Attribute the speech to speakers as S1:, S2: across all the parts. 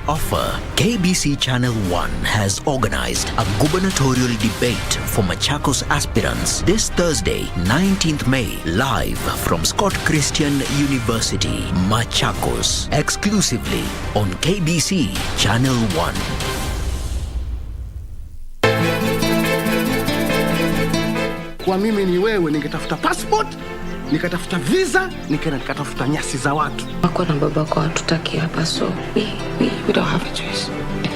S1: offer, KBC Channel 1 has organized a gubernatorial debate for Machakos aspirants this Thursday, 19th May, live from Scott Christian University, Machakos, exclusively on KBC Channel 1.
S2: Kwa mimi ni wewe, ningetafuta passport, nikatafuta visa, nikatafuta nyasi za watu.
S3: Wako na baba kwa hatutaki hapa, so we don't have a choice.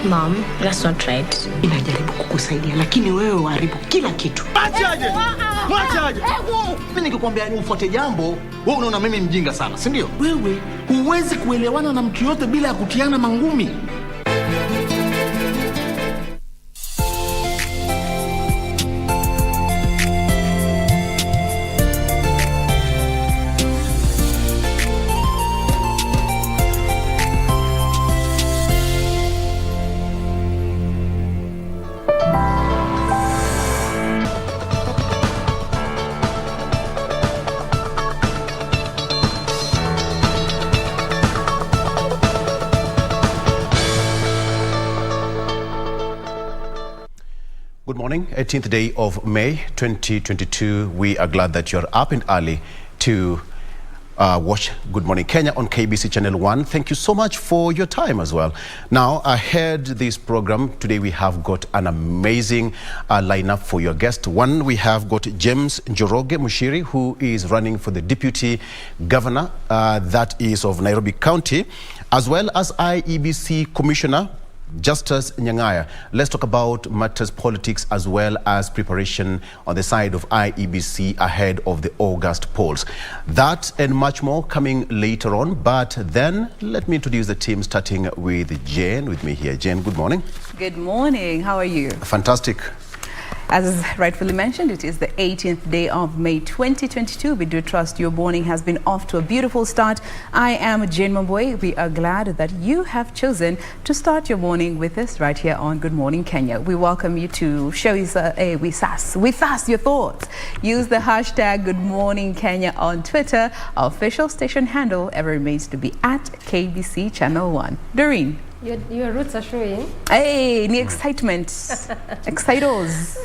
S4: Mom, that's not right.
S5: Inajaribu kukusaidia lakini wewe uharibu kila kitu.
S2: Mwachaje? Mimi nikikwambia ni ufuate jambo, wewe unaona mimi mjinga sana, si ndio?
S5: Wewe huwezi kuelewana na mtu yote bila ya kutiana mangumi.
S6: Good morning, 18th day of May 2022. We are glad that you're up and early to watch Good Morning Kenya on KBC Channel 1. Thank you so much for your time as well. Now, ahead this program, today we have got an amazing lineup for your guest. One, we have got James Joroge Mushiri, who is running for the Deputy Governor, that is of Nairobi County, as well as IEBC Commissioner, Justice Nyang'aya. Let's talk about matters politics as well as preparation on the side of IEBC ahead of the August polls. That and much more coming later on. But then let me introduce the team, starting with Jane with me here. Jane, good morning.
S7: Good morning. How are you?
S6: Fantastic.
S7: As rightfully mentioned, it is the 18th day of May 2022. We do trust your morning has been off to a beautiful start. I am Jane Mamboy. We are glad that you have chosen to start your morning with us right here on Good Morning Kenya. We welcome you to share with us your thoughts. Use the hashtag Good Morning Kenya on Twitter. Our official station handle ever remains to be at KBC Channel 1. Doreen.
S4: Your roots are showing.
S7: Hey, the excitement. Excitos.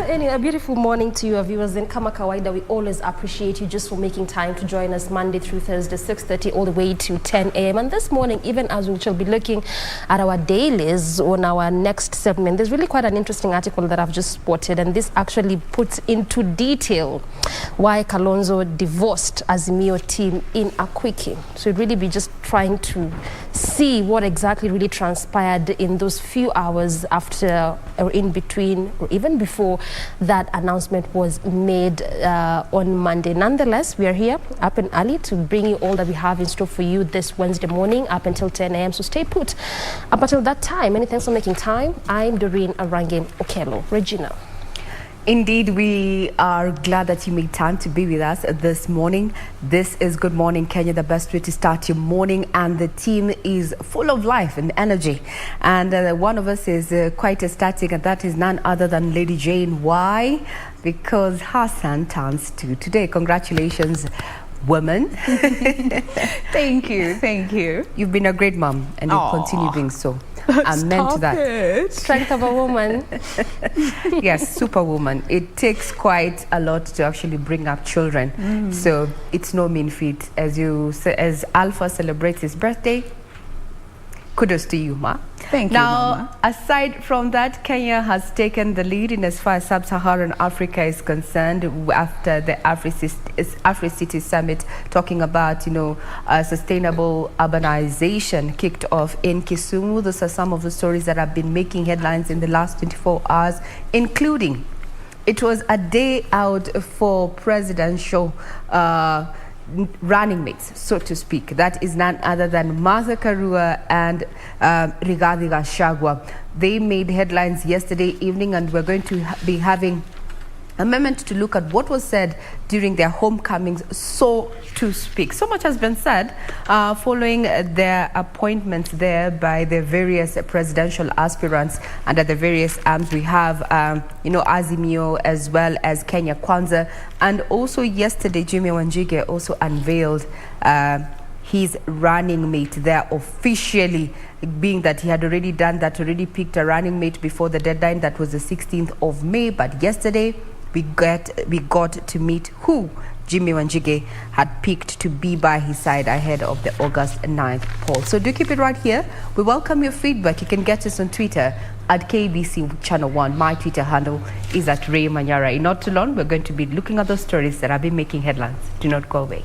S4: Anyway, a beautiful morning to your viewers. And kama kawaida, we always appreciate you just for making time to join us Monday through Thursday, 6:30 all the way to 10 a.m. And this morning, even as we shall be looking at our dailies on our next segment, there's really quite an interesting article that I've just spotted. And this actually puts into detail why Kalonzo divorced Azimio team in a quickie. So it'd really be just trying to see what exactly really transpired in those few hours after or in between or even before that announcement was made on Monday. Nonetheless, we are here up and early to bring you all that we have in store for you this Wednesday morning up until 10 a.m. So stay put up until that time. Many thanks for making time. I'm Doreen Arange Okello. Regina.
S7: Indeed, we are glad that you made time to be with us this morning. This is Good Morning Kenya, the best way to start your morning, and the team is full of life and energy. And one of us is quite ecstatic, and that is none other than Lady Jane. Why? Because her son turns 2 today. Congratulations, woman. Thank you, thank you. You've been a great mom, and you'll continue being so. I meant that.
S4: Strength of a woman.
S7: Yes, superwoman. It takes quite a lot to actually bring up children. So it's no mean feat. As Alpha celebrates his birthday, kudos to you, Ma.
S4: Thank you, Mama.
S7: Aside from that, Kenya has taken the lead in as far as sub-Saharan Africa is concerned after the Africities summit, talking about, sustainable urbanization kicked off in Kisumu. Those are some of the stories that have been making headlines in the last 24 hours, including it was a day out for presidential running mates, so to speak. That is none other than Martha Karua and Rigathi Gachagua. They made headlines yesterday evening, and we're going to be having a moment to look at what was said during their homecomings, so to speak. So much has been said following their appointments there by the various presidential aspirants under the various arms. We have, Azimio as well as Kenya Kwanza. And also yesterday, Jimmy Wanjige also unveiled his running mate there officially being that he had already done that, already picked a running mate before the deadline. That was the 16th of May. But yesterday, we got to meet who Jimmy Wanjigi had picked to be by his side ahead of the August 9th poll. So do keep it right here. We welcome your feedback. You can get us on Twitter at KBC Channel 1. My Twitter handle is at Ray Manyara. In not too long, we're going to be looking at those stories that have been making headlines. Do not go away.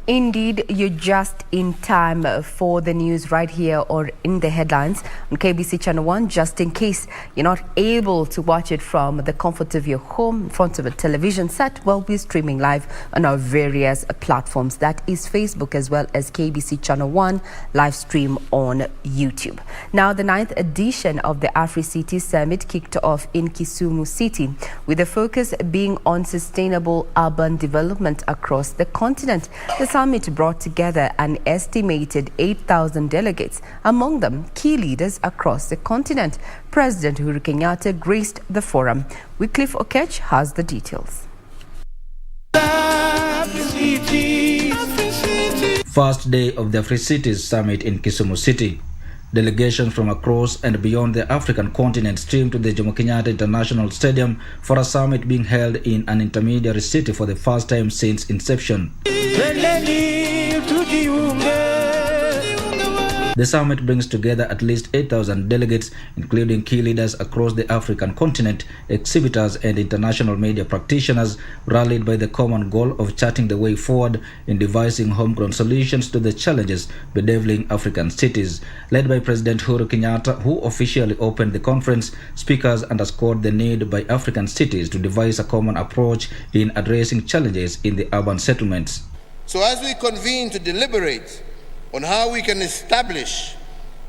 S7: Indeed, you're just in time for the news right here or in the headlines on KBC Channel 1. Just in case you're not able to watch it from the comfort of your home in front of a television set, well, we're streaming live on our various platforms. That is Facebook as well as KBC Channel 1 live stream on YouTube. Now, the 9th edition of the Africities Summit kicked off in Kisumu City, with the focus being on sustainable urban development across the continent. The summit brought together an estimated 8,000 delegates, among them key leaders across the continent. President Uhuru Kenyatta graced the forum. Wycliffe Okech has the details.
S8: First day of the Africities Summit in Kisumu City. Delegations from across and beyond the African continent streamed to the Jomo Kenyatta International Stadium for a summit being held in an intermediary city for the first time since inception. The summit brings together at least 8,000 delegates, including key leaders across the African continent, exhibitors and international media practitioners, rallied by the common goal of charting the way forward in devising homegrown solutions to the challenges bedeviling African cities. Led by President Uhuru Kenyatta, who officially opened the conference, speakers underscored the need by African cities to devise a common approach in addressing challenges in the urban settlements.
S9: So as we convene to deliberate on how we can establish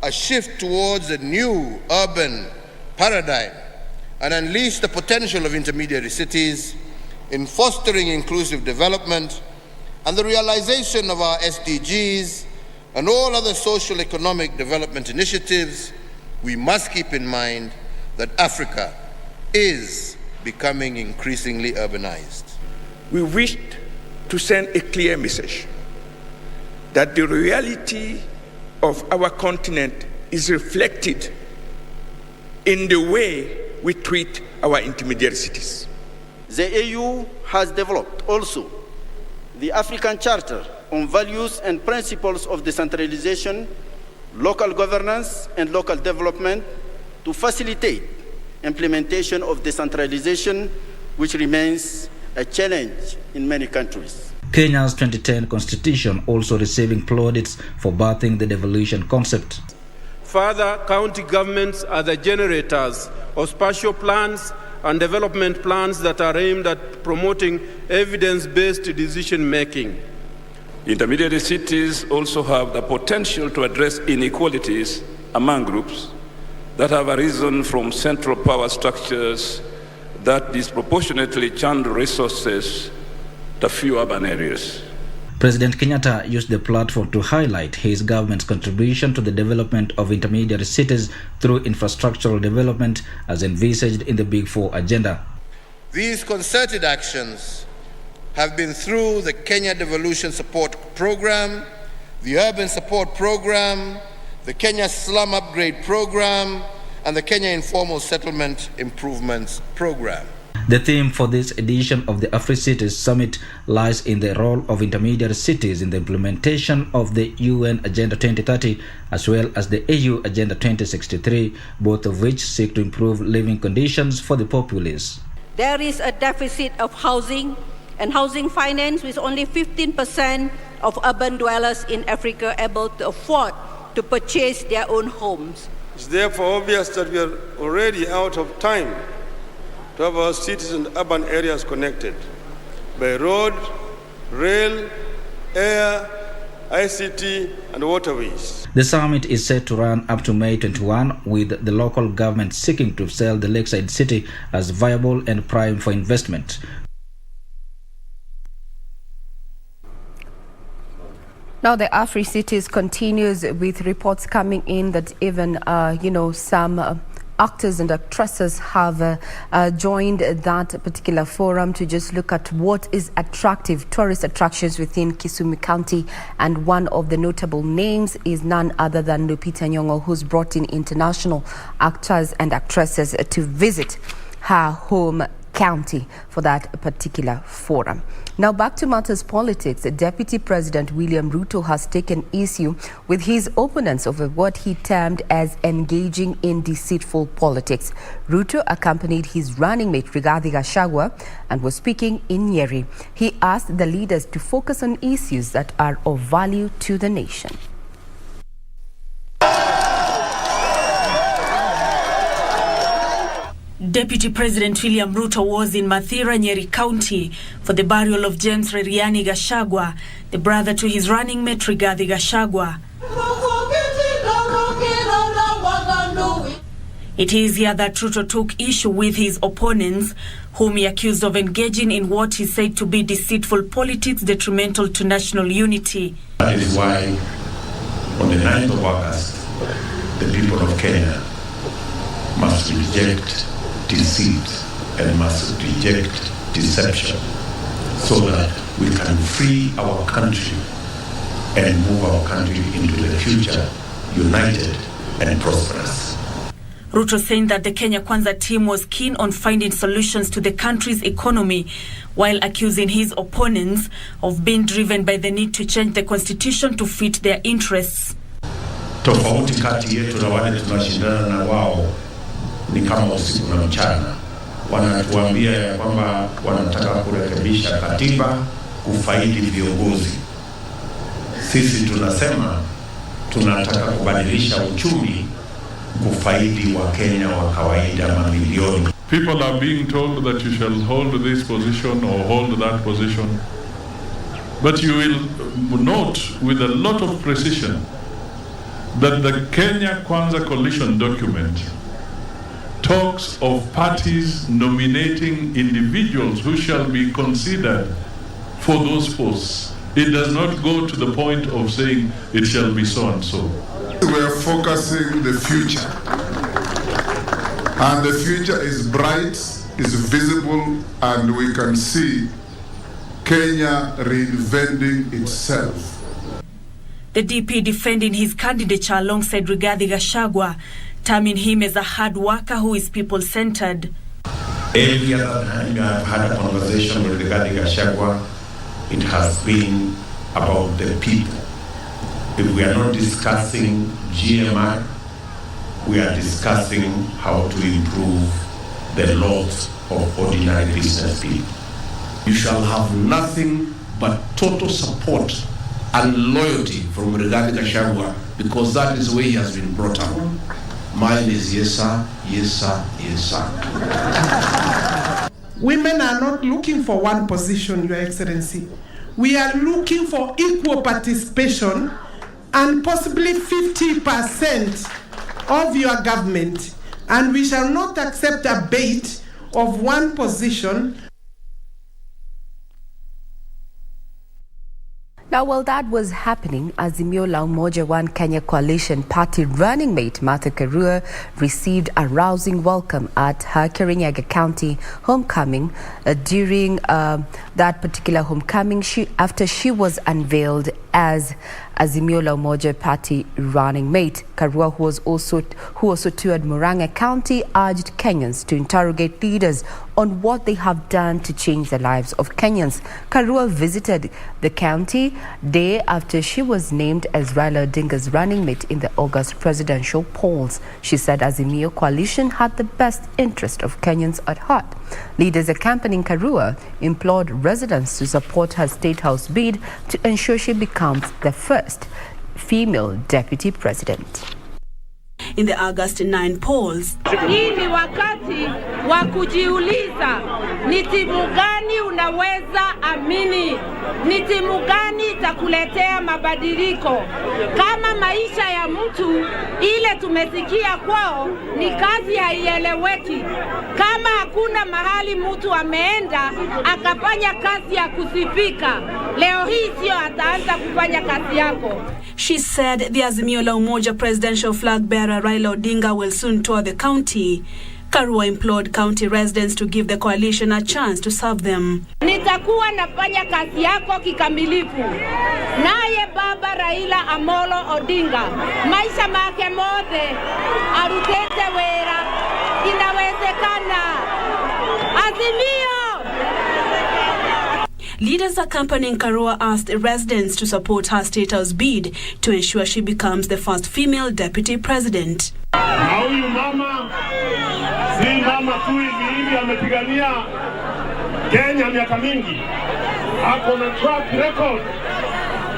S9: a shift towards a new urban paradigm and unleash the potential of intermediary cities in fostering inclusive development and the realization of our SDGs and all other social economic development initiatives, we must keep in mind that Africa is becoming increasingly urbanized.
S10: We wished to send a clear message that the reality of our continent is reflected in the way we treat our intermediary cities.
S11: The AU has developed also the African Charter on Values and Principles of Decentralization, Local Governance and Local Development to facilitate implementation of decentralization, which remains a challenge in many countries.
S8: Kenya's 2010 constitution also receiving plaudits for birthing the devolution concept.
S12: Further, county governments are the generators of spatial plans and development plans that are aimed at promoting evidence-based decision-making.
S13: Intermediate cities also have the potential to address inequalities among groups that have arisen from central power structures that disproportionately channel resources to few urban areas.
S8: President Kenyatta used the platform to highlight his government's contribution to the development of intermediary cities through infrastructural development as envisaged in the Big Four agenda.
S9: These concerted actions have been through the Kenya Devolution Support Program, the Urban Support Program, the Kenya Slum Upgrade Program, and the Kenya Informal Settlement Improvements Program.
S8: The theme for this edition of the Africities Summit lies in the role of intermediary cities in the implementation of the UN Agenda 2030 as well as the AU Agenda 2063, both of which seek to improve living conditions for the populace.
S14: There is a deficit of housing and housing finance, with only 15% of urban dwellers in Africa able to afford to purchase their own homes.
S15: It's therefore obvious that we are already out of time to have our cities and urban areas connected by road, rail, air, ICT, and waterways.
S8: The summit is set to run up to May 21, with the local government seeking to sell the lakeside city as viable and prime for investment.
S7: Now, the Africities continues with reports coming in that even, some actors and actresses have joined that particular forum to just look at what is attractive tourist attractions within Kisumu County. And one of the notable names is none other than Lupita Nyong'o, who's brought in international actors and actresses to visit her home county for that particular forum. Now, back to matters politics. Deputy President William Ruto has taken issue with his opponents over what he termed as engaging in deceitful politics. Ruto accompanied his running mate Rigathi Gachagua and was speaking in Nyeri. He asked the leaders to focus on issues that are of value to the nation.
S16: Deputy President William Ruto was in Mathira, Nyeri County for the burial of James Rigathi Gachagua, the brother to his running mate Rigathi Gachagua. It is here that Ruto took issue with his opponents, whom he accused of engaging in what he said to be deceitful politics detrimental to national unity.
S17: That is why on the 9th of August, the people of Kenya must reject deceit and must reject deception so that we can free our country and move our country into the future united and prosperous.
S16: Ruto saying that the Kenya Kwanza team was keen on finding solutions to the country's economy, while accusing his opponents of being driven by the need to change the constitution to fit their interests.
S17: Tofauti kati yetu na wale tunashindana na wao ni kama usiku na mchana. Wanatuambia ya kwamba wanataka kurekebisha katiba kufaidi viongozi. Sisi tunasema tunataka kubadilisha uchumi kufaidi wa Kenya wa kawaida mamilioni.
S18: People are being told that you shall hold this position or hold that position. But you will note with a lot of precision that the Kenya Kwanza coalition document talks of parties nominating individuals who shall be considered for those posts. It does not go to the point of saying it shall be so and so.
S19: We are focusing the future, and the future is bright, is visible, and we can see Kenya reinventing itself.
S16: The DP defending his candidature alongside Rigathi Gachagua, terming him as a hard worker who is people-centered.
S17: Every other time I've had a conversation with Rigathi Gachagua, it has been about the people. If we are not discussing GMI, we are discussing how to improve the lot of ordinary business people.
S5: You shall have nothing but total support and loyalty from Rigathi Gachagua, because that is the way he has been brought up. Mine is yes sir, yes sir, yes sir.
S20: Women are not looking for one position, Your Excellency. We are looking for equal participation and possibly 50% of your government. And we shall not accept a bait of one position.
S7: Now, while that was happening, Azimio la Umoja One Kenya Coalition Party running mate Martha Karua received a rousing welcome at her Kirinyaga County homecoming. During that particular homecoming, after she was unveiled as Azimio la Umoja Party running mate, Karua, who also toured Murang'a County, urged Kenyans to interrogate leaders on what they have done to change the lives of Kenyans. Karua visited the county day after she was named as Raila Odinga's running mate in the August presidential polls. She said Azimio coalition had the best interest of Kenyans at heart. Leaders accompanying Karua implored residents to support her State House bid to ensure she becomes the first female deputy president.
S16: in the August 9 polls.
S21: Hii ni wakati wa kujiuliza, ni timu gani unaweza amini? Ni timu gani itakuletea mabadiliko? Kama maisha ya mtu ile tumesikia kwao ni kazi haieleweki. Kama hakuna mahali mtu ameenda akafanya kazi ya kusifika, leo hii sio ataanza kufanya kazi yako.
S16: She said the Azimio la Umoja presidential flag bearer Raila Odinga will soon tour the county. Karua implored county residents to give the coalition a chance to serve them.
S21: Nitakuwa nafanya kazi yako kikamilifu. Naye baba Raila Amolo Odinga, maisha make mote, arutete wera, inawezekana. Azimio!
S16: Leaders accompanying Karua asked residents to support her State House bid to ensure she becomes the first female deputy president.
S22: Na huyu mama si mama tu hivi amepigania Kenya miaka mingi. Ako na track record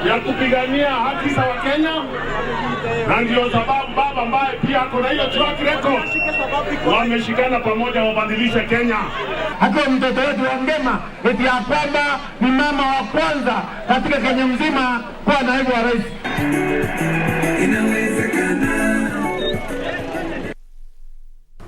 S22: ya kupigania haki za Wakenya, na ndio sababu baba ambaye pia ako na hiyo track record wameshikana pamoja wabadilishe Kenya.
S23: Hata mtoto wetu wa Ngema eti ya kwamba ni mama wa kwanza katika Kenya mzima kuwa naibu wa rais.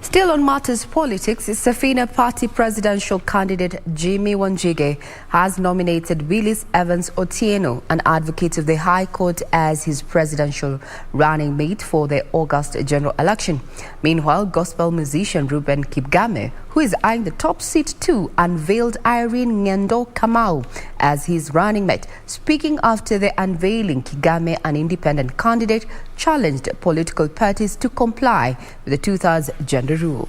S7: Still on matters politics, Safina Party presidential candidate Jimmy Wanjigi has nominated Willis Evans Otieno, an advocate of the High Court, as his presidential running mate for the August general election. Meanwhile, gospel musician Ruben Kipgame, who is eyeing the top seat too, unveiled Irene Ngendo Kamau as his running mate. Speaking after the unveiling, Kipgame, an independent candidate, challenged political parties to comply with the 2/3 gender rule.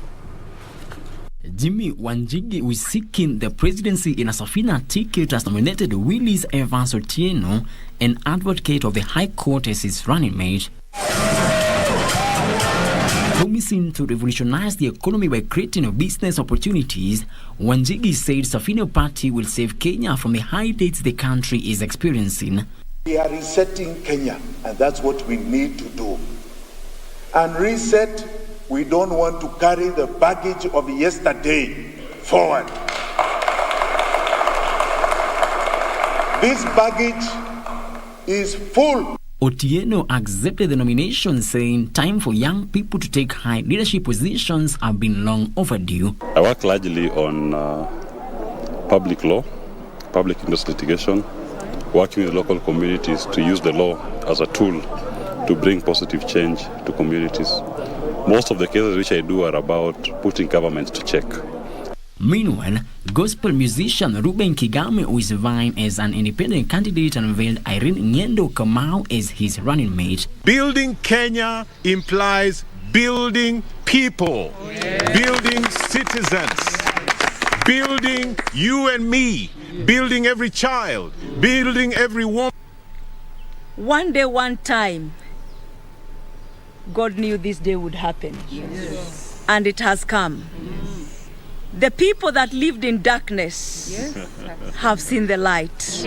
S24: Jimmy Wanjigi, who is seeking the presidency in a Safina ticket, has nominated Willis Evans Otieno, an advocate of the High Court, as his running mate. Promising to revolutionize the economy by creating business opportunities, Wanjigi said Safina Party will save Kenya from the high debts the country is experiencing.
S25: We are resetting Kenya, and that's what we need to do. And reset, we don't want to carry the baggage of yesterday forward. This baggage is full.
S24: Otieno accepted the nomination, saying time for young people to take high leadership positions have been long overdue.
S26: I work largely on public law, public interest litigation, working with local communities to use the law as a tool to bring positive change to communities. Most of the cases which I do are about putting governments to check.
S24: Meanwhile, gospel musician Ruben Kipgame, who is vying as an independent candidate, unveiled Irene Ngendo Kamau as his running mate.
S27: Building Kenya implies building people, building citizens, building you and me, building every child, building every woman.
S28: One day, one time, God knew this day would happen. Yes. And it has come. The people that lived in darkness have seen the light.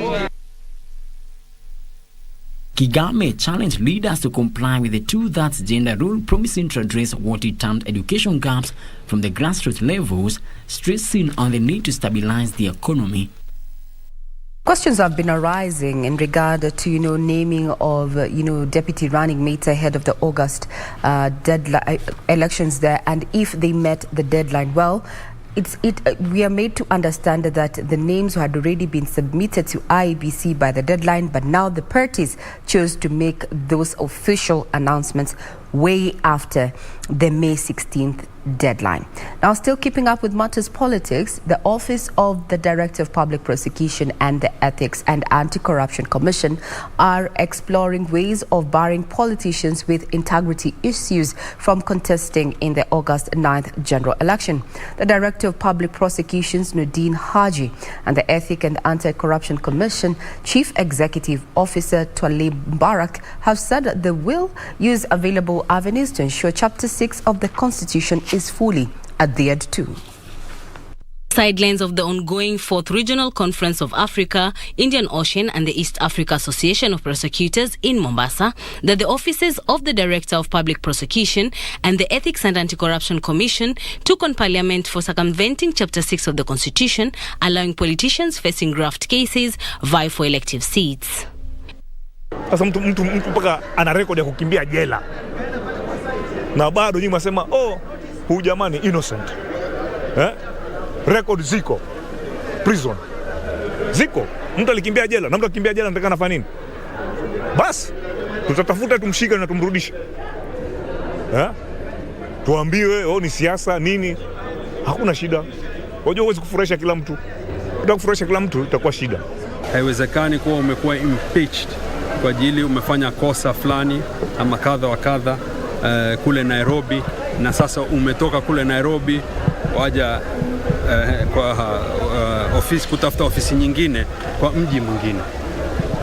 S24: Kipgame challenged leaders to comply with the 2/3 gender rule, promising to address what he termed education gaps from the grassroots levels, stressing on the need to stabilize the economy.
S7: Questions have been arising in regard to, naming of, deputy running mates ahead of the August deadline elections there, and if they met the deadline. Well, we are made to understand that the names had already been submitted to IEBC by the deadline, but now the parties chose to make those official announcements way after the May 16th deadline. Now, still keeping up with matters politics, the Office of the Director of Public Prosecution and the Ethics and Anti-Corruption Commission are exploring ways of barring politicians with integrity issues from contesting in the August 9th general election. The Director of Public Prosecutions, Nadine Haji, and the Ethics and Anti-Corruption Commission Chief Executive Officer Twalib Barak have said they will use available avenues to ensure Chapter 6 of the Constitution is fully adhered to.
S1: Sidelines of the ongoing 4th Regional Conference of Africa, Indian Ocean and the East Africa Association of Prosecutors in Mombasa, that the offices of the Director of Public Prosecution and the Ethics and Anti-Corruption Commission took on Parliament for circumventing Chapter 6 of the Constitution, allowing politicians facing graft cases vie for elective seats.
S2: Sasa mtu mpaka ana record ya kukimbia jela. Na bado nyinyi mnasema huyu jamani innocent. Record ziko. Prison. Ziko. Mtu alikimbia jela, na mtu akimbia jela anataka nafanya nini? Bas, tutatafuta tumshike na tumrudishe. Tuambiwe ni siasa nini? Hakuna shida. Unajua huwezi kufurahisha kila mtu. Ukitaka kufurahisha kila mtu itakuwa shida.
S3: Haiwezekani kuwa umekuwa impeached kwa ajili umefanya kosa fulani ama kadha wa kadha kule Nairobi, na sasa umetoka kule Nairobi waja kwa ofisi kutafuta ofisi nyingine kwa mji mwingine.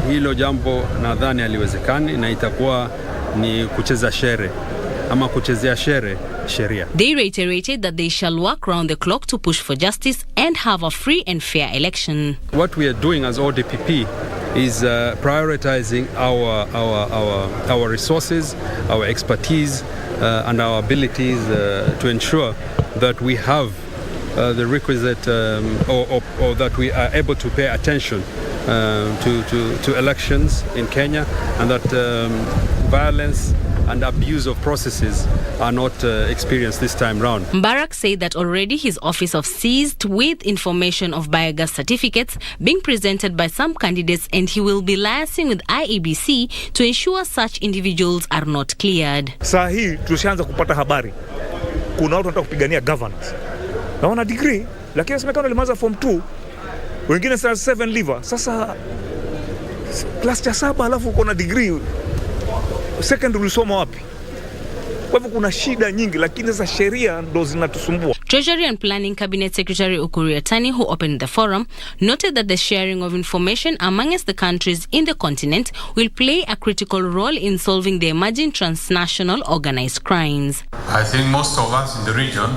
S3: Hilo jambo nadhani haliwezekani na itakuwa ni kucheza shere ama kuchezea shere sheria.
S1: They reiterated that they shall work round the clock to push for justice and have a free and fair election.
S3: What we are doing as ODPP is prioritizing our resources, our expertise and our abilities to ensure that we have the requisite or that we are able to pay attention to elections in Kenya, and that violence and abuse of processes are not experienced this time round.
S1: Mbarak said that already his office of seized with information of biogas certificates being presented by some candidates, and he will be liaising with IEBC to ensure such individuals are not cleared.
S2: Saa hii tushaanza kupata habari. Kuna watu wanataka kupigania governance. Na wana degree, lakini semekana limaza form 2. Wengine sasa 7 liver. Sasa class cha 7 alafu uko na degree. Secondary ulisoma wapi? Kwa hivyo kuna shida nyingi, lakini sasa sheria ndo zinatusumbua.
S1: Treasury and Planning Cabinet Secretary Ukur Yatani, who opened the forum, noted that the sharing of information amongst the countries in the continent will play a critical role in solving the emerging transnational organized crimes.
S4: I think most of us in the region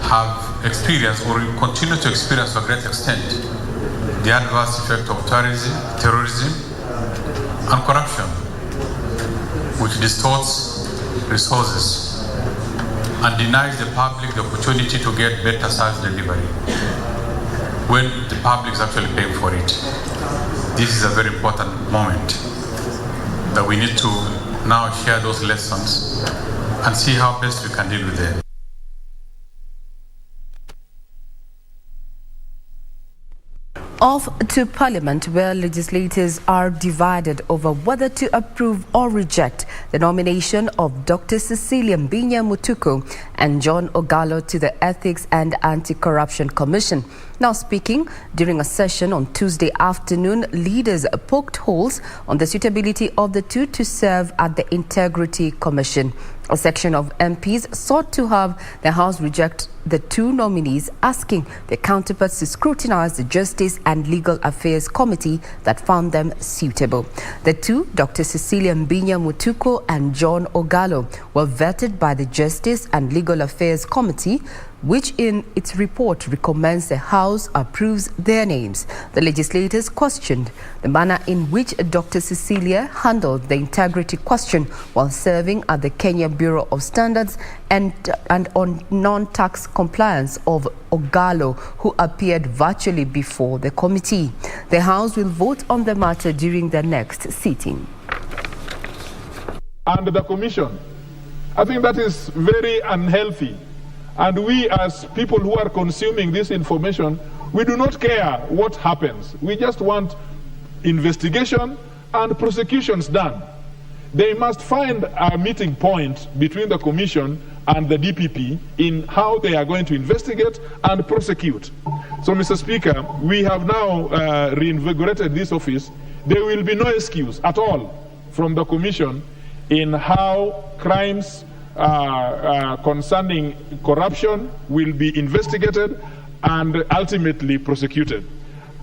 S4: have experienced or continue to experience to a great extent the adverse effect of terrorism and corruption, which distorts resources and denies the public the opportunity to get better service delivery when the public is actually paying for it. This is a very important moment that we need to now share those lessons and see how best we can deal with them.
S7: Off to Parliament, where legislators are divided over whether to approve or reject the nomination of Dr. Cecilia Mbinya Mutuku and John Ogallo to the Ethics and Anti-Corruption Commission. Now speaking during a session on Tuesday afternoon, leaders poked holes on the suitability of the two to serve at the Integrity Commission. A section of MPs sought to have the House reject the two nominees, asking their counterparts to scrutinize the Justice and Legal Affairs Committee that found them suitable. The two, Dr. Cecilia Mbinya Mutuku and John Ogallo, were vetted by the Justice and Legal Affairs Committee, which in its report recommends the House approves their names. The legislators questioned the manner in which Dr. Cecilia handled the integrity question while serving at the Kenya Bureau of Standards and on non-tax compliance of Ogallo, who appeared virtually before the committee. The House will vote on the matter during the next sitting.
S6: And the Commission, I think that is very unhealthy. And we as people who are consuming this information, we do not care what happens. We just want investigation and prosecutions done. They must find a meeting point between the Commission and the DPP in how they are going to investigate and prosecute. So, Mr. Speaker, we have now reinvigorated this office. There will be no excuse at all from the Commission in how crimes concerning corruption will be investigated and ultimately prosecuted.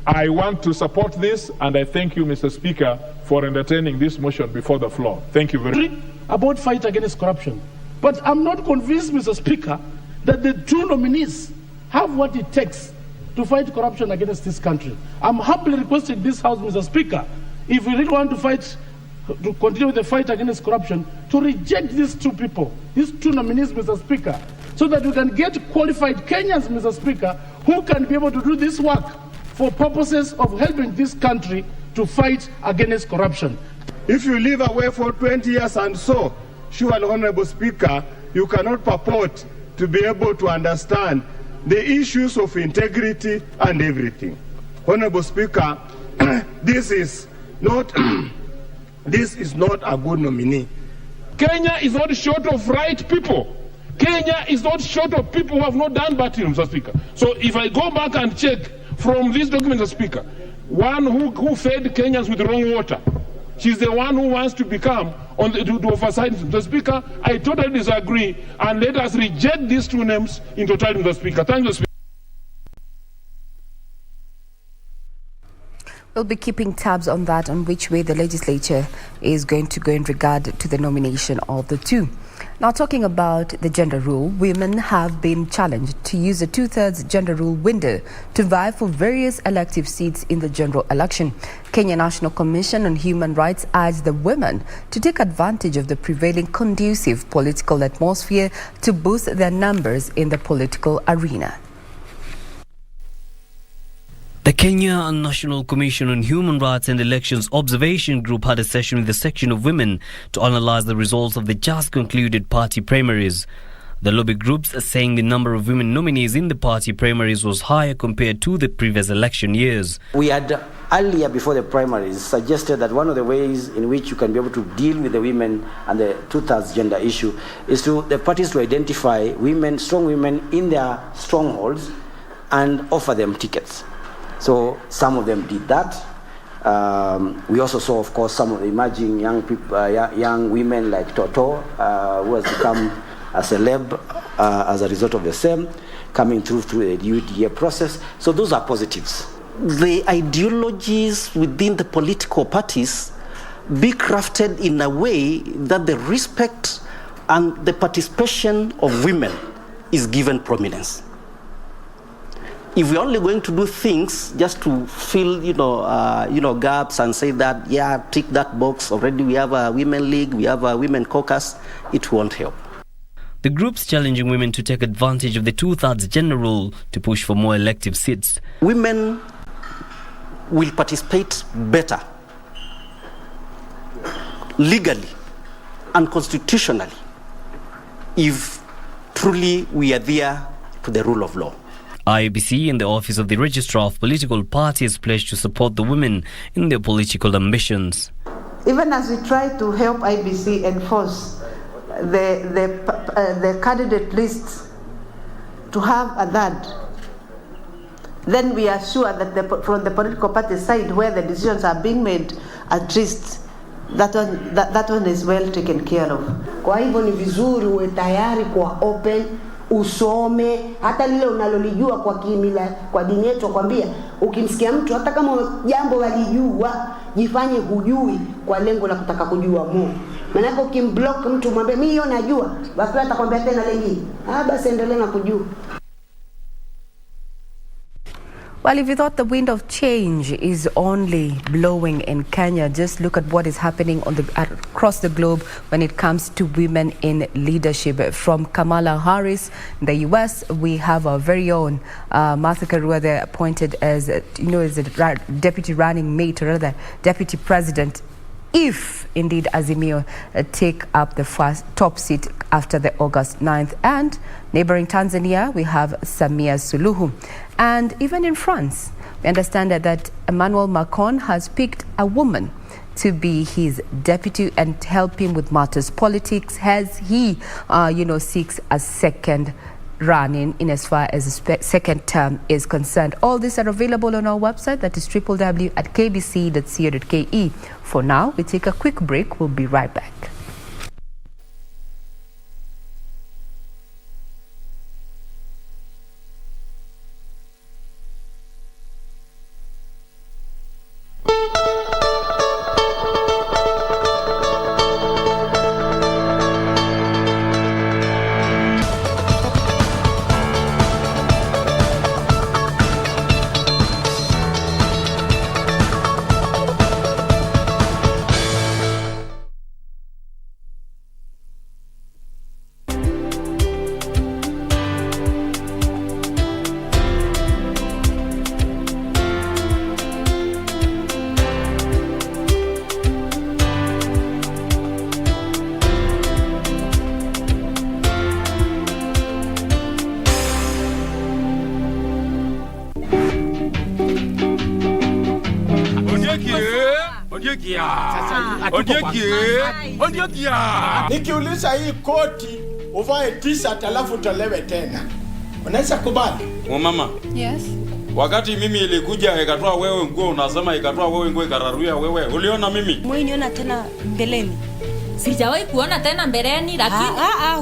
S6: I want to support this, and I thank you, Mr. Speaker, for entertaining this motion before the floor. Thank you very much.
S10: About fight against corruption. But I'm not convinced, Mr. Speaker, that the two nominees have what it takes to fight corruption against this country. I'm humbly requesting this House, Mr. Speaker, if we really want to continue with the fight against corruption, to reject these two people, these two nominees, Mr. Speaker, so that we can get qualified Kenyans, Mr. Speaker, who can be able to do this work for purposes of helping this country to fight against corruption.
S22: If you live away for 20 years and so, surely, Honorable Speaker, you cannot purport to be able to understand the issues of integrity and everything. Honorable Speaker, this is not a good nominee. Kenya is not short of right people. Kenya is not short of people who have not done bad things, Mr. Speaker. So if I go back and check from this document, Mr. Speaker, one who fed Kenyans with wrong water, she's the one who wants to become to oversight. Mr. Speaker, I totally disagree, and let us reject these two names in totality, Mr. Speaker. Thank you, Mr. Speaker.
S7: We'll be keeping tabs on that, on which way the legislature is going to go in regard to the nomination of the two. Now, talking about the gender rule, women have been challenged to use the 2/3 gender rule window to vie for various elective seats in the general election. Kenya National Commission on Human Rights urged the women to take advantage of the prevailing conducive political atmosphere to boost their numbers in the political arena.
S8: The Kenya National Commission on Human Rights and Elections Observation Group had a session with a section of women to analyze the results of the just concluded party primaries. The lobby groups are saying the number of women nominees in the party primaries was higher compared to the previous election years.
S9: We had earlier, before the primaries, suggested that one of the ways in which you can be able to deal with the women and the 2/3 gender issue is to the parties to identify women, strong women in their strongholds and offer them tickets. So some of them did that. We also saw, of course, some of the emerging young people, young women like Toto, who has become a celeb as a result of the same, coming through the UDA process. So those are positives. The ideologies within the political parties be crafted in a way that the respect and the participation of women is given prominence. If we're only going to do things just to fill, gaps and say that, yeah, tick that box, already we have a women league, we have a women caucus, it won't help.
S8: The groups challenging women to take advantage of the 2/3 gender rule to push for more elective seats.
S9: Women will participate better, legally and constitutionally, if truly we adhere to the rule of law.
S8: IEBC and the Office of the Registrar of Political Parties pledged to support the women in their political ambitions.
S11: Even as we try to help IEBC enforce the candidate lists to have a third, then we are sure that from the political party side, where the decisions are being made, at least that one is well taken care of.
S12: Kwa hivyo ni vizuri uwe tayari kwa open, usome hata lile unalolijua kwa kimila, kwa dini yetu kwambia, ukimsikia mtu hata kama jambo walijua, jifanye hujui kwa lengo la kutaka kujua Mungu. Maana ukimblock mtu mwambie mimi hiyo najua, basi atakwambia tena lingine. Basi endelea na kujua.
S7: Well, if you thought the wind of change is only blowing in Kenya, just look at what is happening across the globe when it comes to women in leadership. From Kamala Harris in the US, we have our very own Martha Karua there, appointed as, as a deputy running mate, or rather deputy president, if indeed Azimio take up the first top seat after the August 9th. And neighboring Tanzania, we have Samia Suluhu. And even in France, we understand that Emmanuel Macron has picked a woman to be his deputy and help him with matters politics as he, seeks a second run in as far as the second term is concerned. All these are available on our website, that is www.kbc.co.ke. For now, we take a quick break. We'll be right back.
S5: Nikiuliza hii koti uvae t-shirt alafu tolewe tena. Unaweza kubali?
S13: Mama.
S21: Yes.
S13: Wakati mimi ilikuja ikatoa wewe nguo, unasema ikatoa wewe nguo ikararuia wewe. Uliona mimi?
S28: Mwiniona tena mbeleni.
S21: Sijawahi kuona tena mbeleni lakini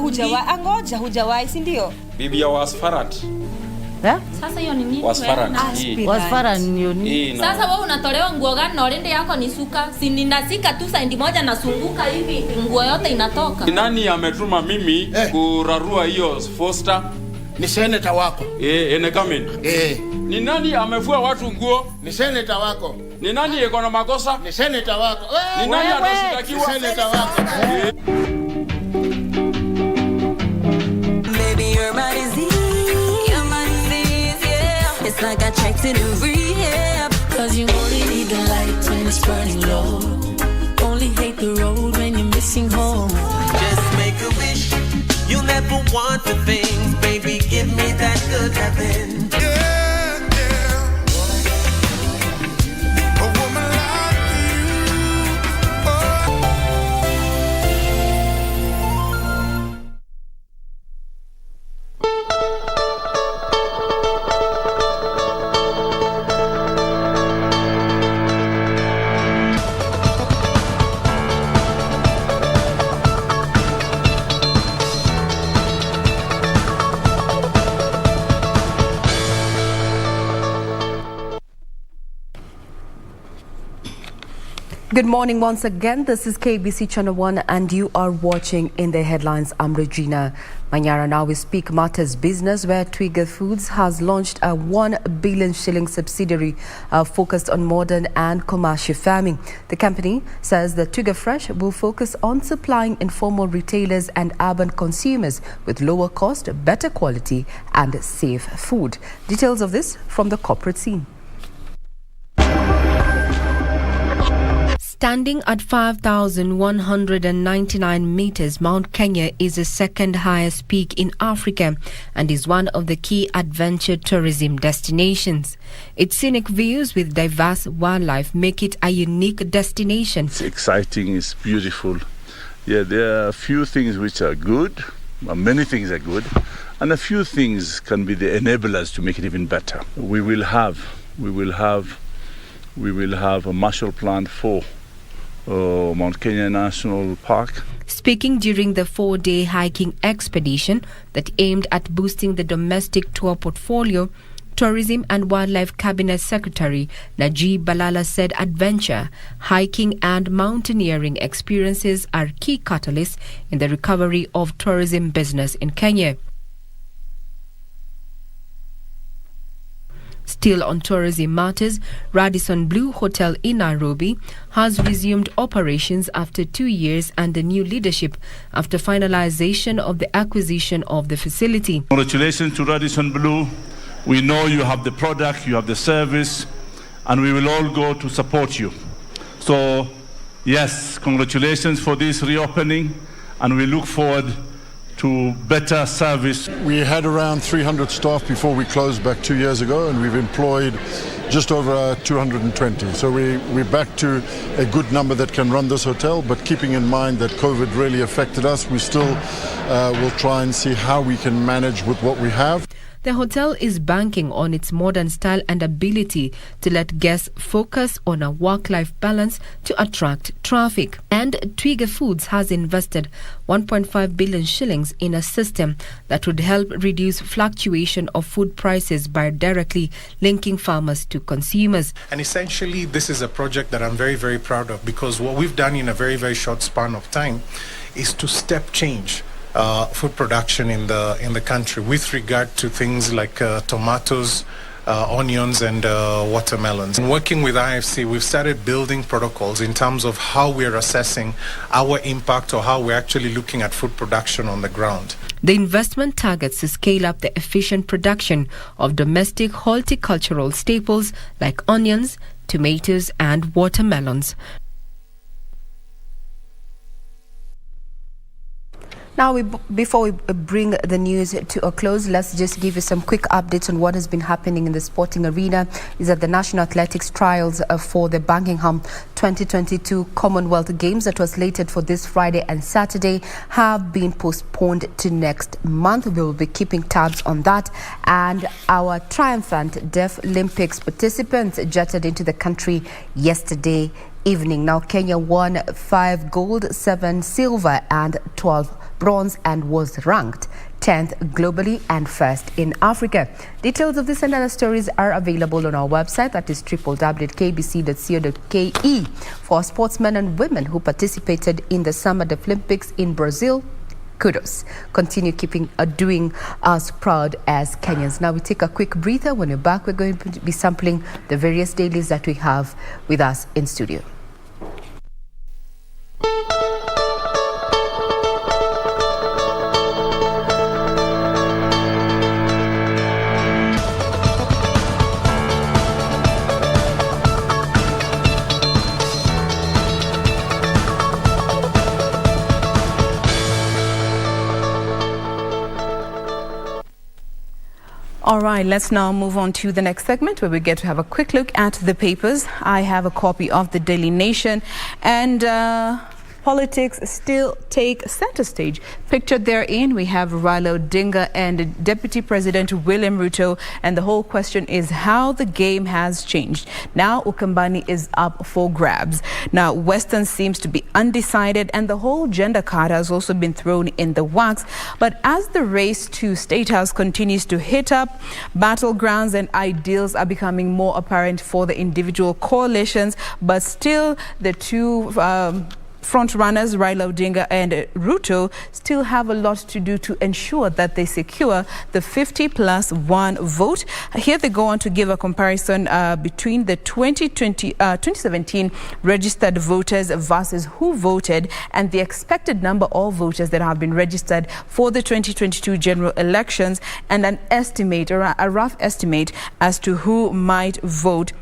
S28: hujawahi. Ngoja, hujawahi, si ndio?
S13: Bibi ya Wasfarat.
S21: Sasa hiyo ni nini?
S28: Wasfarat ni nini?
S21: Sasa wewe unatolewa nguo gani na orende yako ni suka? Si ninasika tu saindi moja nasunguka hivi nguo yote inatoka.
S13: Nani ametuma mimi kurarua hiyo Foster?
S5: Ni senator wako.
S13: Ene Kamen. Ni nani amefua watu nguo?
S5: Ni senator wako.
S13: Ni nani yuko na makosa?
S5: Ni senator wako.
S13: Ni nani anashitakiwa?
S5: Ni senator wako.
S14: Baby, your body's yeah. It's like I checked it in rehab. Cause you only need the light when it's burning low. Only hate the road when you're missing home.
S15: Just make a wish. You'll never want the things. Baby, give me that good loving.
S7: Good morning once again. This is KBC Channel 1 and you are watching In the Headlines. I'm Regina Manyara. Now we speak matters business, where Twiga Foods has launched a 1 billion shilling subsidiary focused on modern and commercial farming. The company says that Twiga Fresh will focus on supplying informal retailers and urban consumers with lower cost, better quality and safe food. Details of this from the corporate scene. Standing at 5,199 meters, Mount Kenya is the second highest peak in Africa and is one of the key adventure tourism destinations. Its scenic views with diverse wildlife make it a unique destination.
S17: It's exciting, it's beautiful. Yeah, there are a few things which are good, many things are good, and a few things can be the enablers to make it even better. We will have a Marshall Plan for Mount Kenya National Park.
S7: Speaking during the 4-day hiking expedition that aimed at boosting the domestic tour portfolio, Tourism and Wildlife Cabinet Secretary Najib Balala said adventure, hiking and mountaineering experiences are key catalysts in the recovery of tourism business in Kenya. Still on tourism matters, Radisson Blu Hotel in Nairobi has resumed operations after 2 years under new leadership after finalization of the acquisition of the facility.
S17: Congratulations to Radisson Blu. We know you have the product, you have the service, and we will all go to support you. So, yes, congratulations for this reopening, and we look forward to better service.
S18: We had around 300 staff before we closed back 2 years ago, and we've employed just over 220. So we're back to a good number that can run this hotel, but keeping in mind that COVID really affected us, we still will try and see how we can manage with what we have.
S7: The hotel is banking on its modern style and ability to let guests focus on a work-life balance to attract traffic. And Twiga Foods has invested 1.5 billion shillings in a system that would help reduce fluctuation of food prices by directly linking farmers to consumers.
S19: And essentially, this is a project that I'm very, very proud of, because what we've done in a very, very short span of time is to step change food production in the country with regard to things like tomatoes, onions and watermelons. In working with IFC, we've started building protocols in terms of how we're assessing our impact or how we're actually looking at food production on the ground.
S7: The investment targets to scale up the efficient production of domestic horticultural staples like onions, tomatoes and watermelons. Now, before we bring the news to a close, let's just give you some quick updates on what has been happening in the sporting arena. Is that the National Athletics trials for the Buckingham 2022 Commonwealth Games that was slated for this Friday and Saturday have been postponed to next month. We will be keeping tabs on that. And our triumphant Deaf Olympics participants jetted into the country yesterday evening. Now, Kenya won 5 gold, 7 silver and 12 bronze and was ranked 10th globally and first in Africa. Details of this and other stories are available on our website, that is www.kbc.co.ke. For sportsmen and women who participated in the Summer Deaf Olympics in Brazil, kudos. Continue doing us proud as Kenyans. Now we take a quick breather. When we're back, we're going to be sampling the various dailies that we have with us in studio.
S3: All right, let's now move on to the next segment where we get to have a quick look at the papers. I have a copy of the Daily Nation, and politics still take center stage. Pictured therein, we have Raila Odinga and Deputy President William Ruto, and the whole question is how the game has changed. Now Ukambani is up for grabs. Now Western seems to be undecided, and the whole gender card has also been thrown in the wax. But as the race to State House continues to heat up, battlegrounds and ideals are becoming more apparent for the individual coalitions, but still the two front runners, Raila Odinga and Ruto, still have a lot to do to ensure that they secure the 50+1 vote. Here they go on to give a comparison between the 2017 registered voters versus who voted and the expected number of voters that have been registered for the 2022 general elections, and an estimate, or a rough estimate, as to who might vote.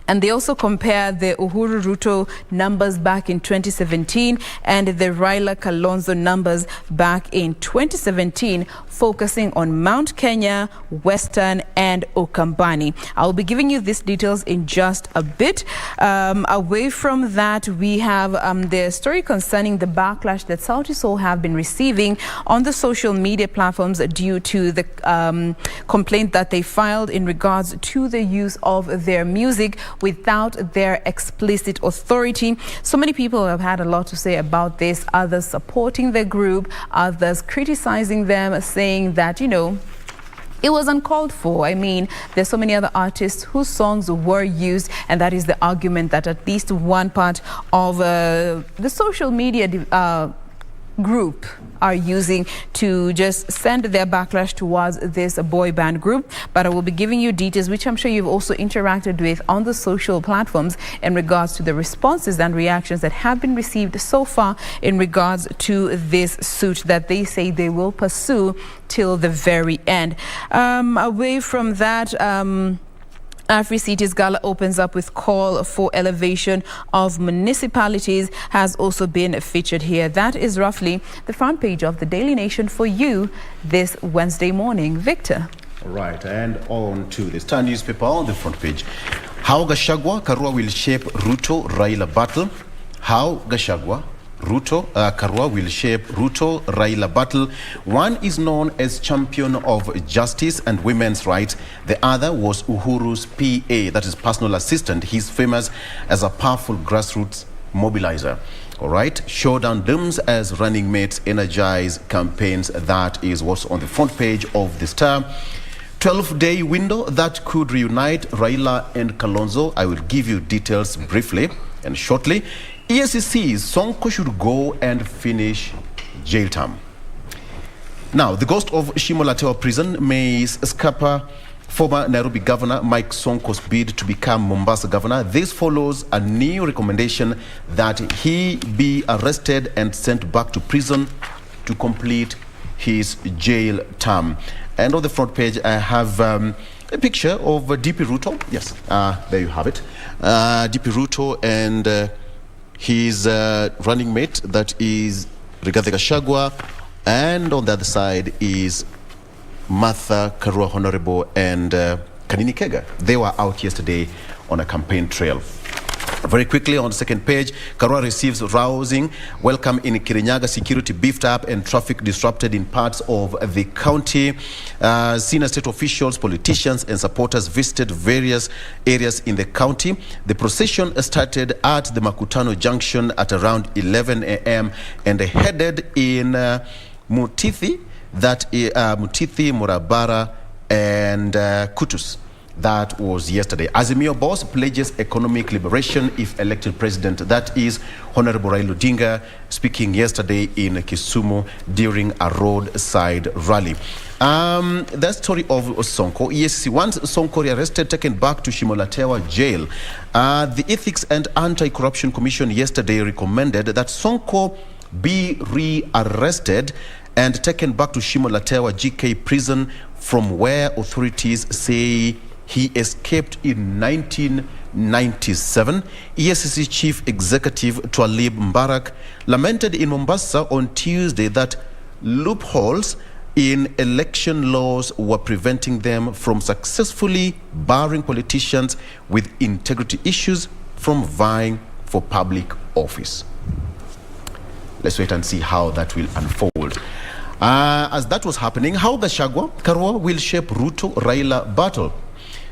S3: And they also compare the Uhuru Ruto numbers back in 2017 and the Raila Kalonzo numbers back in 2017, focusing on Mount Kenya, Western and Ukambani. I'll be giving you these details in just a bit. Away from that, we have the story concerning the backlash that Sauti Sol have been receiving on the social media platforms due to the complaint that they filed in regards to the use of their music without their explicit authority. So many people have had a lot to say about this, others supporting the group, others criticizing them, saying that, you know, it was uncalled for. I mean, there's so many other artists whose songs were used, and that is the argument that at least one part of the social media group are using to just send their backlash towards this boy band group. But I will be giving you details, which I'm sure you've also interacted with on the social platforms, in regards to the responses and reactions that have been received so far in regards to this suit that they say they will pursue till the very end. Away from that, Africities Gala opens up with call for elevation of municipalities has also been featured here. That is roughly the front page of the Daily Nation for you this Wednesday morning. Victor.
S16: All right, and on to the Star newspaper on the front page. How Gachagua, Karua will shape Ruto Raila battle. How Gachagua, Karua will shape Ruto Raila battle. One is known as champion of justice and women's rights. The other was Uhuru's PA, that is personal assistant. He's famous as a powerful grassroots mobilizer. All right, showdown looms as running mates energize campaigns. That is what's on the front page of the Star. 12-day window that could reunite Raila and Kalonzo. I will give you details briefly and shortly. EACC's Sonko should go and finish jail term. Now, the ghost of Shimolatewa prison may scupper former Nairobi Governor Mike Sonko's bid to become Mombasa Governor. This follows a new recommendation that he be arrested and sent back to prison to complete his jail term. And on the front page, I have a picture of DP Ruto. Yes, there you have it. DP Ruto and his running mate, that is Rigathi Gachagua, And on the other side is Martha Karua Honorable and Kanini Kega. They were out yesterday on a campaign trail. Very quickly on the second page, Karua receives rousing welcome in Kirinyaga, security beefed up and traffic disrupted in parts of the county. Senior state officials, politicians and supporters visited various areas in the county. The procession started at the Makutano Junction at around 11 a.m. and headed in Mutithi, Mutithi, Murabara and Kutus. That was yesterday. Azimio boss pledges economic liberation if elected president. That is Honorable Raila Odinga speaking yesterday in Kisumu during a roadside rally. The story of Sonko. Yes, once Sonko arrested, taken back to Shimolatewa jail. The Ethics and Anti-Corruption Commission yesterday recommended that Sonko be re-arrested and taken back to Shimolatewa GK prison, from where authorities say he escaped in 1997. EACC Chief Executive Twalib Mbarak lamented in Mombasa on Tuesday that loopholes in election laws were preventing them from successfully barring politicians with integrity issues from vying for public office. Let's wait and see how that will unfold. As that was happening, how Gachagua, Karua will shape Ruto Raila battle.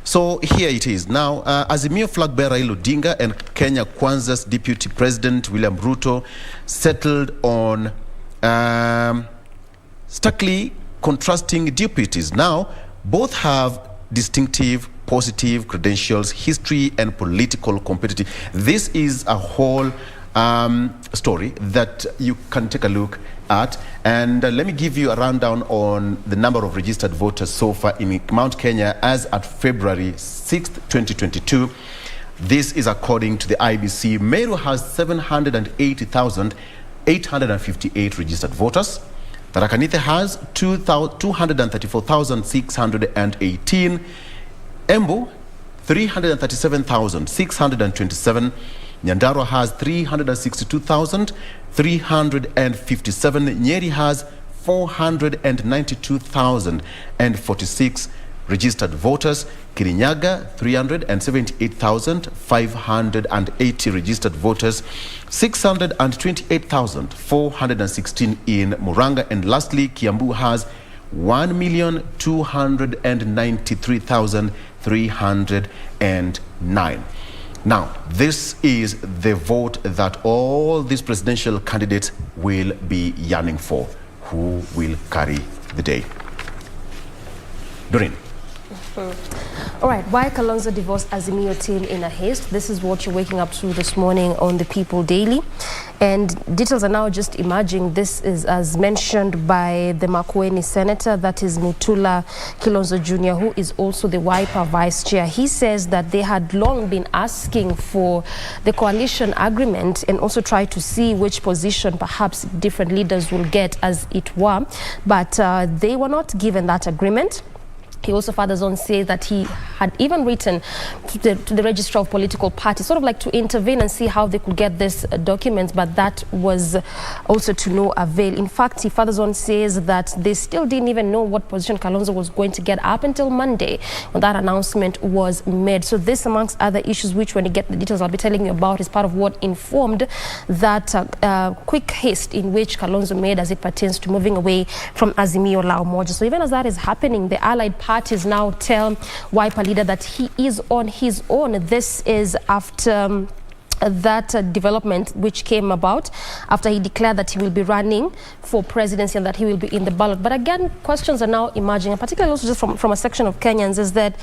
S16: So here it is. Now, Azimio flag bearer Raila Odinga and Kenya Kwanza's Deputy President William Ruto settled on starkly contrasting deputies. Now, both have distinctive, positive credentials, history, and political competitive. This is a whole story that you can take a look at. And let me give you a rundown on the number of registered voters so far in Mount Kenya as at February 6th, 2022. This is according to the IEBC. Meru has 780,858 registered voters. Tarakanithe has 234,618. Embu, 337,627. Nyandarua has 362,357. Nyeri has 492,046 registered voters. Kirinyaga, 378,580 registered voters. 628,416 in Muranga. And lastly, Kiambu has 1,293,309. Now, this is the vote that all these presidential candidates will be yearning for. Who will carry the day? Doreen.
S1: All right, why Kalonzo divorced Azimio team in a haste? This is what you're waking up to this morning on the People Daily. And details are now just emerging. This is as mentioned by the Makueni senator, that is Mutula Kilonzo Jr., who is also the Wiper vice chair. He says that they had long been asking for the coalition agreement and also try to see which position perhaps different leaders will get, as it were. But they were not given that agreement. He also further on says that he had even written to the Registrar of Political Parties, sort of like to intervene and see how they could get this document, but that was also to no avail. In fact, he further on says that they still didn't even know what position Kalonzo was going to get up until Monday when that announcement was made. So this, amongst other issues, which when you get the details I'll be telling you about, is part of what informed that quick haste in which Kalonzo made as it pertains to moving away from Azimio La Umoja. So even as that is happening, the allied parties now tell Wiper leader that he is on his own. This is after that development which came about after he declared that he will be running for presidency and that he will be in the ballot. But again, questions are now emerging, and particularly also just from a section of Kenyans, is that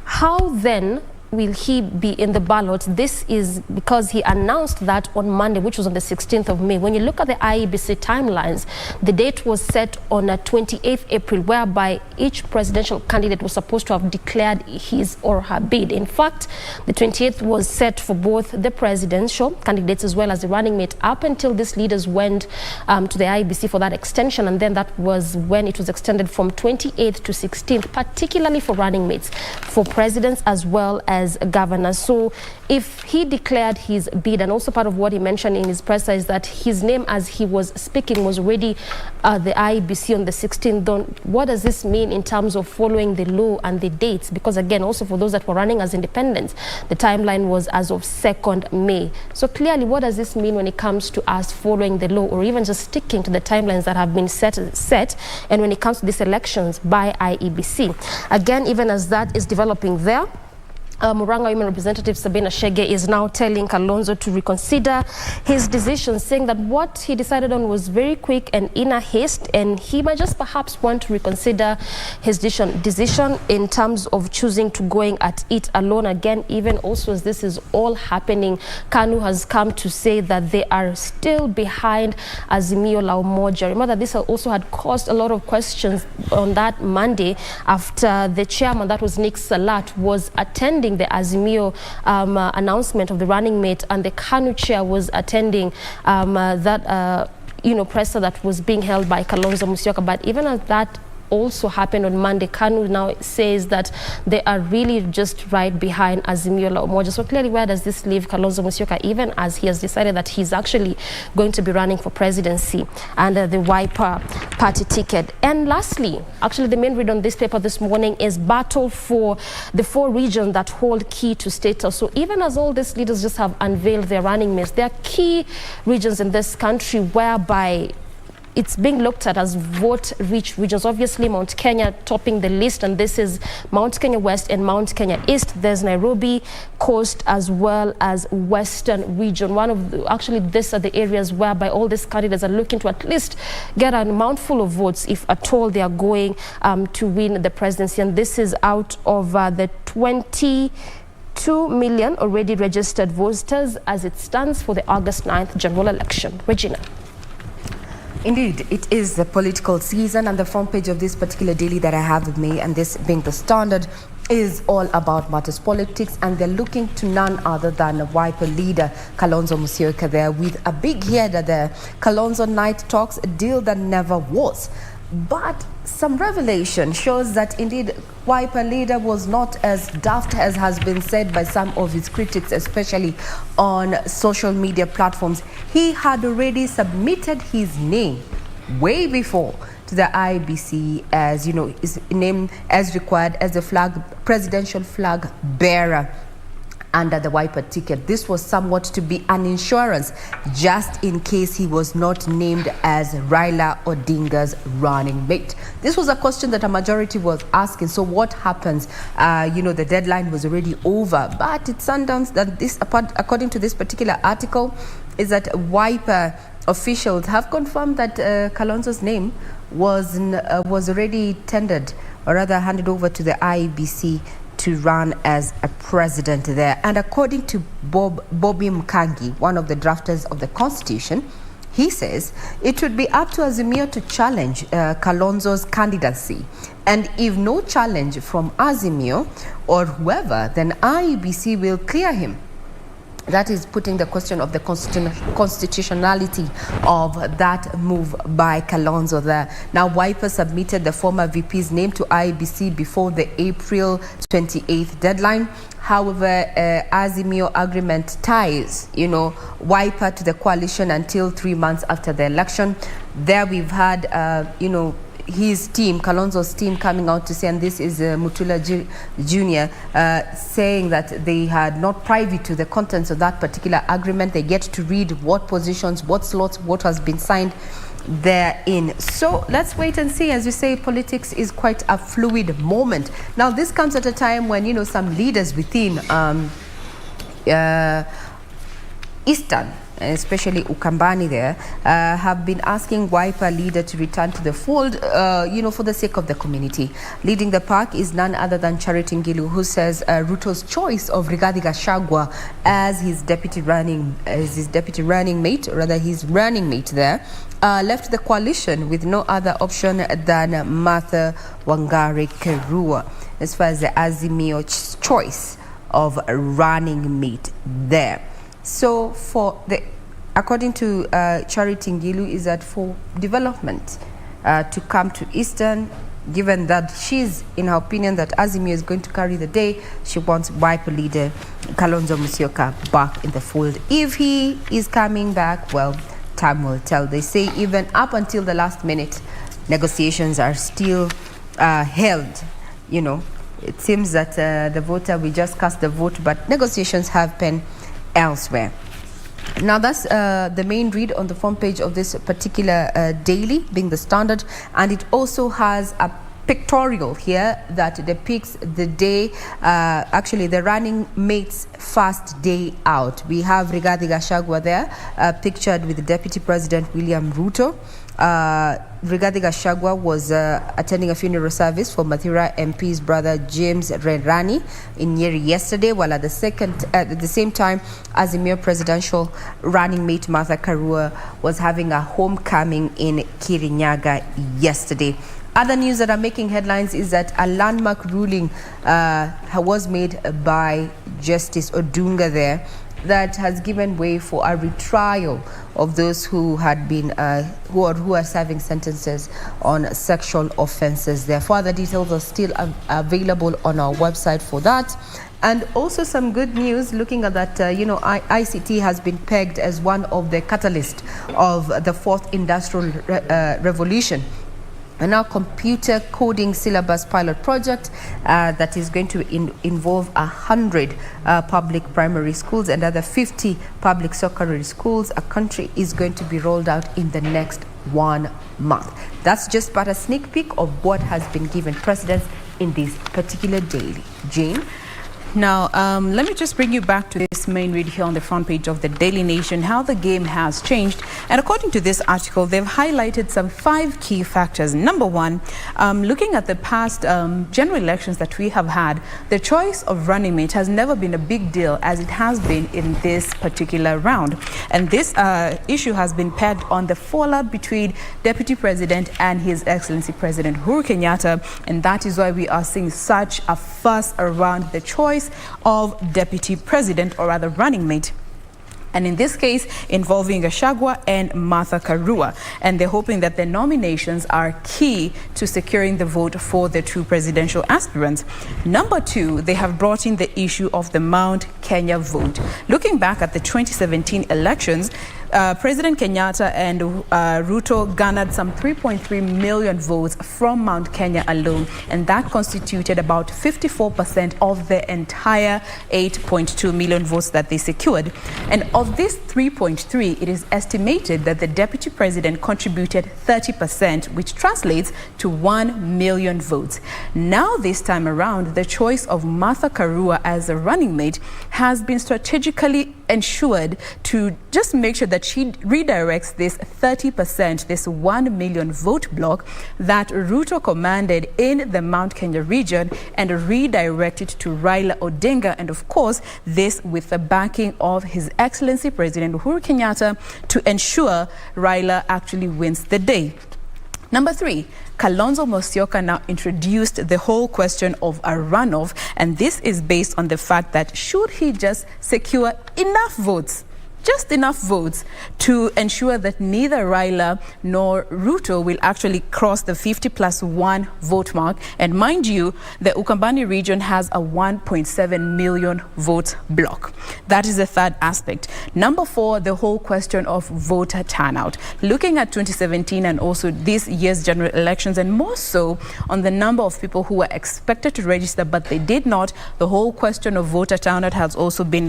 S1: how then will he be in the ballot? This is because he announced that on Monday, which was on the 16th of May. When you look at the IEBC timelines, the date was set on 28th April, whereby each presidential candidate was supposed to have declared his or her bid. In fact, the 28th was set for both the presidential candidates as well as the running mate, up until these leaders went to the IEBC for that extension, and then that was when it was extended from 28th to 16th, particularly for running mates, for presidents as well as as governor. So if he declared his bid, and also part of what he mentioned in his presser is that his name as he was speaking was already the IEBC on the 16th, what does this mean in terms of following the law and the dates? Because again, also for those that were running as independents, the timeline was as of 2nd May. So clearly, what does this mean when it comes to us following the law or even just sticking to the timelines that have been set and when it comes to these elections by IEBC? Again, even as that is developing there, Murang'a Women Representative Sabina Chege is now telling Kalonzo to reconsider his decision, saying that what he decided on was very quick and in a haste, and he might just perhaps want to reconsider his decision in terms of choosing to going at it alone. Again, even also as this is all happening, KANU has come to say that they are still behind Azimio la Umoja. Remember that this also had caused a lot of questions on that Monday after the chairman, that was Nick Salat, was attending the Azimio announcement of the running mate, and the KANU chair was attending that presser that was being held by Kalonzo Musyoka. But even as that also happened on Monday, KANU now says that they are really just right behind Azimio la Umoja. So clearly, where does this leave Kalonzo Musyoka, even as he has decided that he's actually going to be running for presidency under the Wiper party ticket? And lastly, actually the main read on this paper this morning is battle for the 4 regions that hold key to status. So even as all these leaders just have unveiled their running mates, there are key regions in this country whereby it's being looked at as vote-rich regions. Obviously, Mount Kenya topping the list, and this is Mount Kenya West and Mount Kenya East. There's Nairobi Coast as well as Western region. Actually, these are the areas whereby all these candidates are looking to at least get a mouthful of votes, if at all they are going to win the presidency. And this is out of the 22 million already registered voters as it stands for the August 9th general election. Regina.
S7: Indeed, it is the political season, and the front page of this particular daily that I have with me, and this being the Standard, is all about matters politics, and they're looking to none other than Wiper leader Kalonzo Musyoka there with a big header there. Kalonzo Night Talks, a deal that never was. But some revelation shows that indeed Wiper leader was not as daft as has been said by some of his critics, especially on social media platforms. He had already submitted his name way before to the IEBC as, his name as required as the presidential flag bearer under the Wiper ticket. This was somewhat to be an insurance just in case he was not named as Raila Odinga's running mate. This was a question that a majority was asking. So what happens? The deadline was already over, but it's sundowns that this, according to this particular article, is that Wiper officials have confirmed that Kalonzo's name was already tendered, or rather handed over to the IEBC to run as a president there. And according to Bobby Mkangi, one of the drafters of the Constitution, he says it would be up to Azimio to challenge Kalonzo's candidacy. And if no challenge from Azimio or whoever, then IEBC will clear him. That is putting the question of the constitutionality of that move by Kalonzo there. Now, Wiper submitted the former VP's name to IEBC before the April 28th deadline. However, Azimio agreement ties, Wiper to the coalition until 3 months after the election. There we've had, his team, Kalonzo's team, coming out to say, and this is Mutula Jr., saying that they had not privy to the contents of that particular agreement. They get to read what positions, what slots, what has been signed therein. So let's wait and see. As you say, politics is quite a fluid moment. Now, this comes at a time when, some leaders within Eastern, especially Ukambani there, have been asking Wiper leader to return to the fold, for the sake of the community. Leading the pack is none other than Charity Ngilu, who says Ruto's choice of Rigathi Gachagua as his deputy running mate, or rather his running mate there, left the coalition with no other option than Martha Wangari Karua, as far as the Azimio's choice of running mate there. So according to Charity Ngilu, is that for development to come to Eastern, given that she's, in her opinion, that Azimio is going to carry the day, she wants Wiper leader Kalonzo Musyoka back in the fold. If he is coming back, well, time will tell. They say even up until the last minute, negotiations are still held. You know, it seems that the voter, we just cast the vote, but negotiations have been elsewhere. Now that's the main read on the front page of this particular daily, being the Standard, and it also has a pictorial here that depicts the day, actually the running mate's first day out. We have Rigathi Gachagua there, pictured with the Deputy President William Ruto. Rigathi Gachagua was attending a funeral service for Mathira MP's brother James Renrani in Nyeri yesterday, while at the same time, Azimio presidential running mate Martha Karua was having a homecoming in Kirinyaga yesterday. Other news that are making headlines is that a landmark ruling was made by Justice Odunga there that has given way for a retrial of those who had been who are serving sentences on sexual offences. There, further details are still available on our website for that. And also some good news, looking at that, ICT has been pegged as one of the catalysts of the fourth industrial revolution. And now computer coding syllabus pilot project that is going to involve 100 public primary schools and other 50 public secondary schools. A country is going to be rolled out in the next 1 month. That's just but a sneak peek of what has been given precedence in this particular daily. Jane?
S3: Now, let me just bring you back to this main read here on the front page of the Daily Nation, how the game has changed. And according to this article, they've highlighted some 5 key factors. Number one, looking at the past general elections that we have had, the choice of running mate has never been a big deal as it has been in this particular round. And this issue has been pegged on the fallout between Deputy President and His Excellency President Uhuru Kenyatta. And that is why we are seeing such a fuss around the choice of Deputy President, or rather running mate, and in this case involving Gachagua and Martha Karua, and they're hoping that the nominations are key to securing the vote for the 2 presidential aspirants. Number 2, they have brought in the issue of the Mount Kenya vote. Looking back at the 2017 elections, President Kenyatta and Ruto garnered some 3.3 million votes from Mount Kenya alone, and that constituted about 54% of the entire 8.2 million votes that they secured. And of this 3.3, it is estimated that the Deputy President contributed 30%, which translates to 1 million votes. Now this time around, the choice of Martha Karua as a running mate has been strategically ensured to just make sure that she redirects this 30%, this 1 million vote block that Ruto commanded in the Mount Kenya region, and redirect it to Raila Odinga, and of course this with the backing of His Excellency President Uhuru Kenyatta to ensure Raila actually wins the day. Number 3, Kalonzo Musyoka now introduced the whole question of a runoff, and this is based on the fact that should he just secure enough votes, just enough votes to ensure that neither Raila nor Ruto will actually cross the 50+1 vote mark. And mind you, the Ukambani region has a 1.7 million vote block. That is the third aspect. Number 4, the whole question of voter turnout. Looking at 2017 and also this year's general elections, and more so on the number of people who were expected to register but they did not, the whole question of voter turnout has also been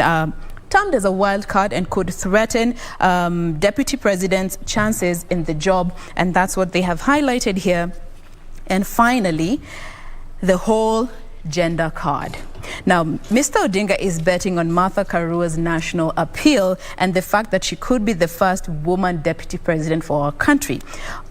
S3: termed as a wild card and could threaten Deputy President's chances in the job, and that's what they have highlighted here. And finally, the whole gender card. Now, Mr. Odinga is betting on Martha Karua's national appeal and the fact that she could be the first woman deputy president for our country.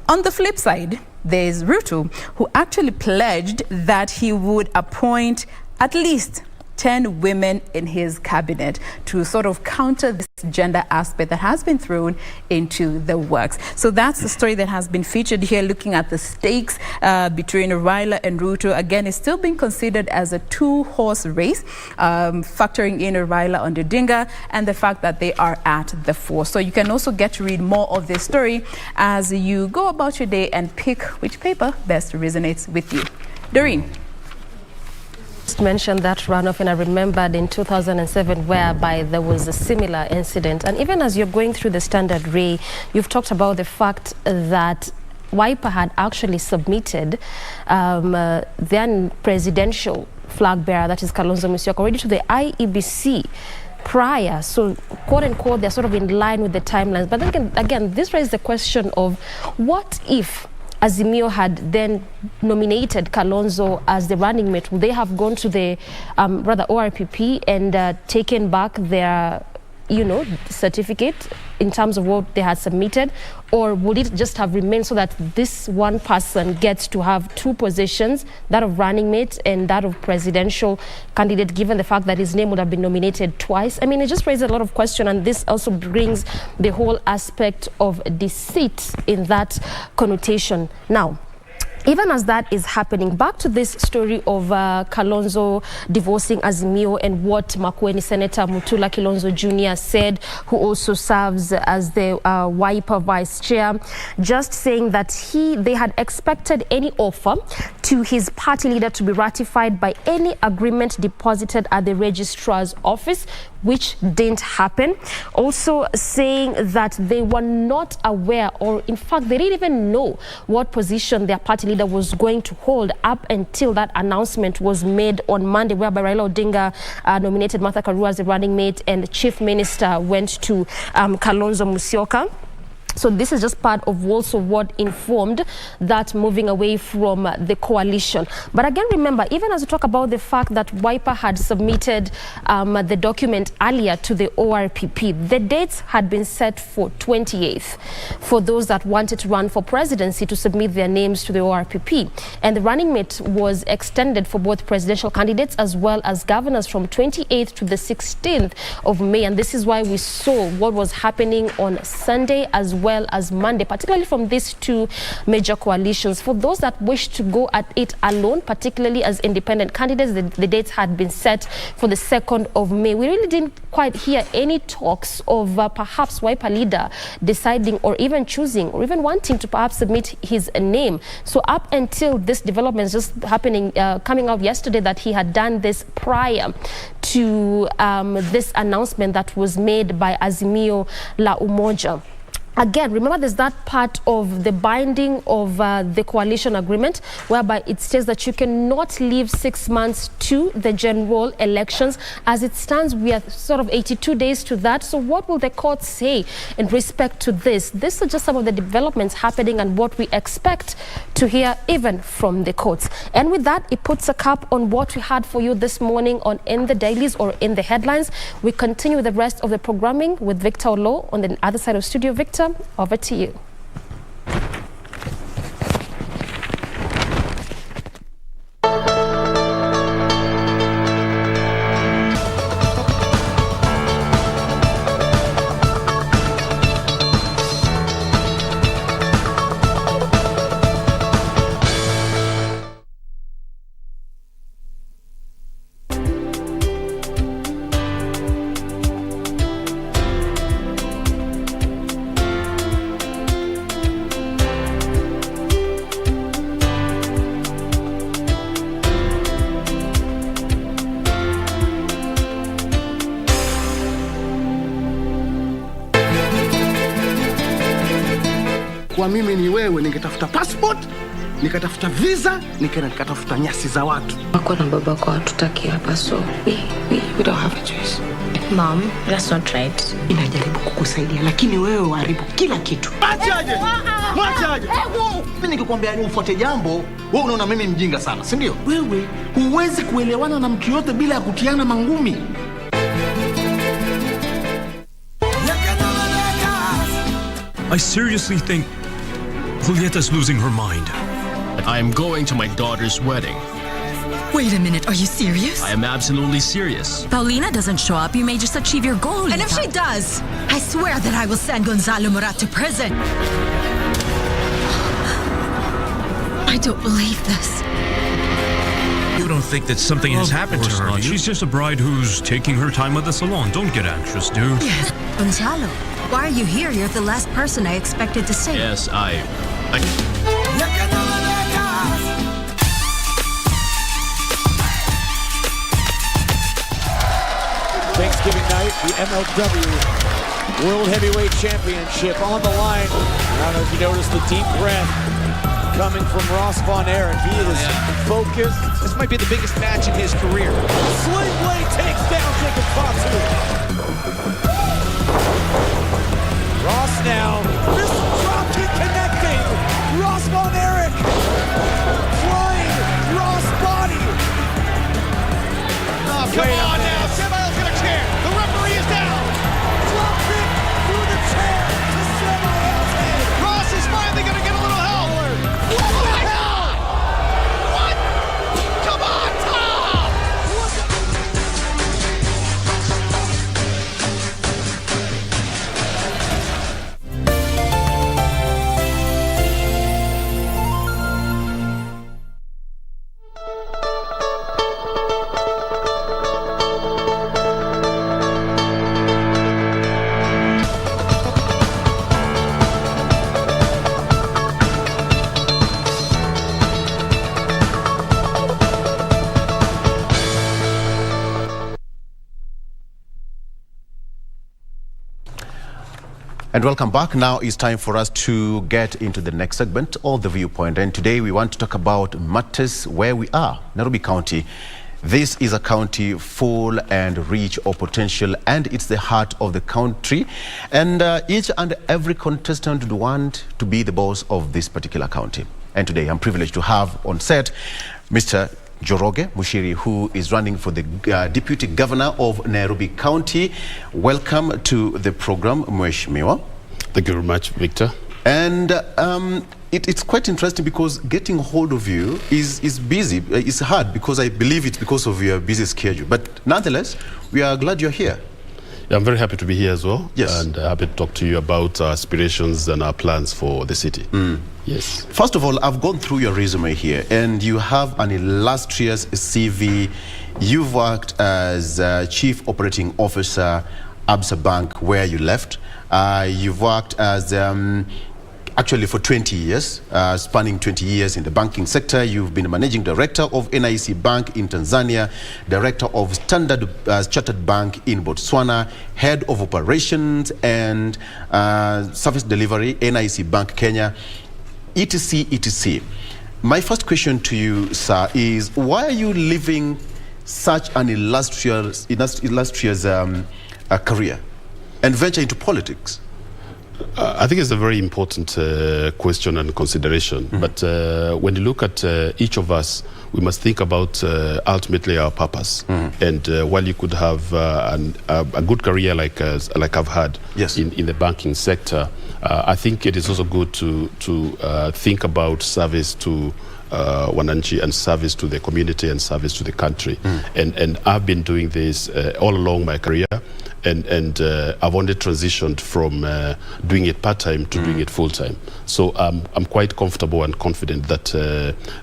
S3: On the flip side, there's Ruto, who actually pledged that he would appoint at least 10 women in his cabinet to sort of counter this gender aspect that has been thrown into the works. So that's the story that has been featured here, looking at the stakes between Raila and Ruto. Again, it's still being considered as a two-horse race, factoring in Raila on Odinga and the fact that they are at the fore. So you can also get to read more of this story as you go about your day and pick which paper best resonates with you. Doreen.
S1: Just mentioned that runoff, and I remembered in 2007 whereby there was a similar incident. And even as you're going through the Standard, Ray, you've talked about the fact that Wiper had actually submitted then presidential flag bearer, that is Kalonzo Musyoka, already to the IEBC prior. So, quote unquote, they're sort of in line with the timelines. But then again, this raises the question of what if Azimio had then nominated Kalonzo as the running mate? Would they have gone to the ORPP and taken back their certificate in terms of what they had submitted, or would it just have remained so that this one person gets to have two positions, that of running mate and that of presidential candidate, given the fact that his name would have been nominated twice? I mean, it just raises a lot of question, and this also brings the whole aspect of deceit in that connotation. Now, even as that is happening, back to this story of Kalonzo divorcing Azimio and what Makueni Senator Mutula Kilonzo Jr. said, who also serves as the Wiper Vice Chair, just saying that they had expected any offer to his party leader to be ratified by any agreement deposited at the registrar's office, which didn't happen. Also saying that they were not aware, or in fact they didn't even know what position their party leader was going to hold up until that announcement was made on Monday, whereby Raila Odinga nominated Martha Karua as the running mate and the chief minister went to Kalonzo Musyoka. So this is just part of also what informed that moving away from the coalition. But again, remember, even as we talk about the fact that Wiper had submitted the document earlier to the ORPP, the dates had been set for 28th for those that wanted to run for presidency to submit their names to the ORPP. And the running mate was extended for both presidential candidates as well as governors from 28th to the 16th of May. And this is why we saw what was happening on Sunday as well as Monday, particularly from these two major coalitions. For those that wish to go at it alone, particularly as independent candidates, the dates had been set for the 2nd of May. We really didn't quite hear any talks of perhaps Wiper leader deciding or even choosing or even wanting to perhaps submit his name. So up until this development is just happening, coming out yesterday, that he had done this prior to this announcement that was made by Azimio La Umoja. Again, remember, there's that part of the binding of the coalition agreement whereby it says that you cannot leave 6 months to the general elections. As it stands, we are sort of 82 days to that. So what will the court say in respect to this? These are just some of the developments happening and what we expect to hear even from the courts. And with that, it puts a cap on what we had for you this morning on In the Dailies or In the Headlines. We continue with the rest of the programming with Victor Olo on the other side of studio. Victor, over to you.
S2: Kwa mimi ni wewe, ningetafuta passport, nikatafuta visa, nikatafuta nyasi za watu.
S4: Wako na baba kwa hatutaki hapa, so we don't have a choice. Mom, that's not right.
S2: Inajaribu kukusaidia, lakini wewe uharibu kila kitu. Achaje! Mwachaje! Mimi nikikwambia ufuate jambo, wewe unaona mimi mjinga sana, si ndio? Wewe huwezi kuelewana na mtu yote bila ya kutiana mangumi.
S20: I seriously think Julieta's losing her mind.
S23: I am going to my daughter's wedding.
S6: Wait a minute, are you serious?
S20: I am absolutely serious.
S6: Paulina doesn't show up, you may just achieve your goal. And if she does, I swear that I will send Gonzalo Murat to prison. I don't believe this.
S20: You don't think that something has happened to her, do you?
S10: She's just a bride who's taking her time at the salon. Don't get anxious, dude.
S6: Yes. Gonzalo, why are you here? You're the last person I expected to see.
S20: Yes, I...
S22: Thanksgiving night, the MLW World Heavyweight Championship on the line. I don't know if you noticed the deep breath coming from Ross Von Erich. He is focused. This might be the biggest match in his career. Sling Blade takes down Jacob Fatu. Ross now, this drop kick connecting. Ross Von Erich flying Ross body. Oh, come on now, Semile's gonna chair. The referee is down. Drop kick through the chair to Semile's head. Ross is finally gonna get a little help. What the hell? What? Come on, Tom!
S16: And welcome back. Now it's time for us to get into the next segment of The Viewpoint. And today we want to talk about matters where we are, Nairobi County. This is a county full and rich of potential, and it's the heart of the country. And each and every contestant would want to be the boss of this particular county. And today I'm privileged to have on set Mr. Joroge Mushiri, who is running for the Deputy Governor of Nairobi County. Welcome to the program, Mheshimiwa.
S23: Thank you very much, Victor.
S16: And it's quite interesting because getting hold of you is busy. It's hard because I believe it's because of your busy schedule. But nonetheless, we are glad you're here.
S23: Yeah, I'm very happy to be here as well.
S16: Yes.
S23: And happy to talk to you about our aspirations and our plans for the city. Yes.
S16: First of all, I've gone through your resume here, and you have an illustrious CV. You've worked as Chief Operating Officer, Absa Bank, where you left. You've worked as actually for 20 years, spanning 20 years in the banking sector. You've been Managing Director of NIC Bank in Tanzania, Director of Standard Chartered Bank in Botswana, Head of Operations and Service Delivery, NIC Bank Kenya, etc., etc. My first question to you, sir, is why are you living such an illustrious career and venture into politics?
S23: I think it's a very important question and consideration. But when you look at each of us, we must think about ultimately our purpose. And while you could have a good career like I've had in the banking sector, I think it is also good to think about service to wananchi and service to the community and service to the country. And I've been doing this all along my career. And I've only transitioned from doing it part-time to doing it full-time. So I'm quite comfortable and confident that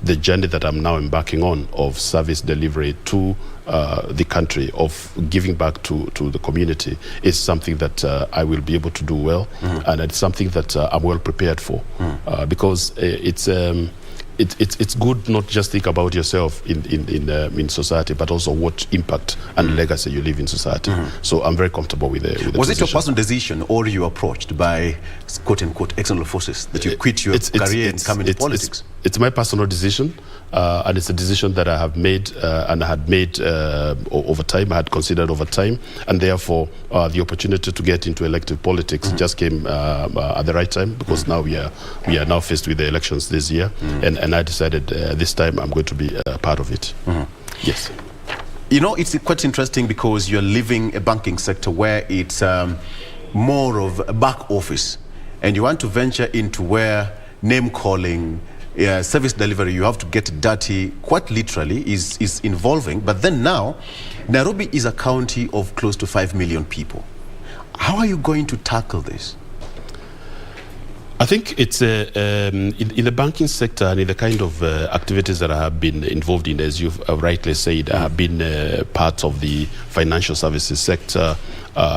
S23: the journey that I'm now embarking on of service delivery to the country, of giving back to the community, is something that I will be able to do well. And it's something that I'm well prepared for. Because it's good not just think about yourself in society, but also what impact and legacy you leave in society. So I'm very comfortable with the
S16: Was
S23: position.
S16: it your personal decision, or you approached by quote-unquote external forces that you quit your career and come into politics?
S23: It's my personal decision, and it's a decision that I have made and I had made over time. I had considered over time, and therefore the opportunity to get into elective politics just came at the right time, because now we are now faced with the elections this year, and I decided this time I'm going to be a part of it. Yes.
S16: You know, it's quite interesting because you're leaving a banking sector where it's more of a back office, and you want to venture into where name calling, service delivery, you have to get dirty, quite literally, is involving. But then now, Nairobi is a county of close to 5 million people. How are you going to tackle this?
S23: I think it's in the banking sector and in the kind of activities that I have been involved in, as you've rightly said, I have been part of the financial services sector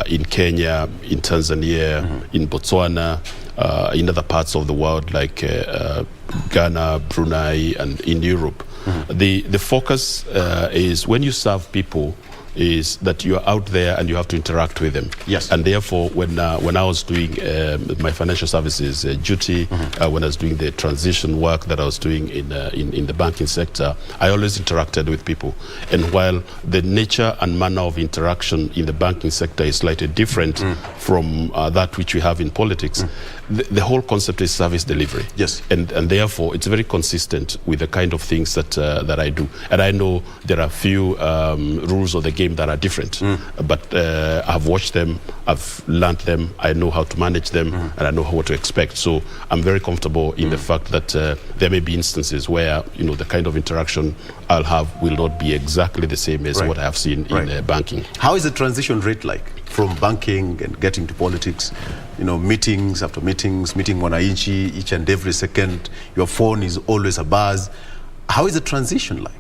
S23: in Kenya, in Tanzania, in Botswana, in other parts of the world like Ghana, Brunei, and in Europe. The focus is when you serve people, is that you are out there and you have to interact with them.
S16: Yes.
S23: And therefore, when I was doing my financial services duty, when I was doing the transition work that I was doing in the banking sector, I always interacted with people. And while the nature and manner of interaction in the banking sector is slightly different from that which we have in politics, the whole concept is service delivery.
S16: Yes.
S23: And therefore, it's very consistent with the kind of things that I do. And I know there are few rules of the game that are different, but I've watched them, I've learned them, I know how to manage them, and I know what to expect. So I'm very comfortable in the fact that there may be instances where the kind of interaction I'll have will not be exactly the same as what I have seen in banking.
S16: How is the transition rate like from banking and getting to politics? Meetings after meetings, meeting wananchi each and every second. Your phone is always a buzz. How is the transition like?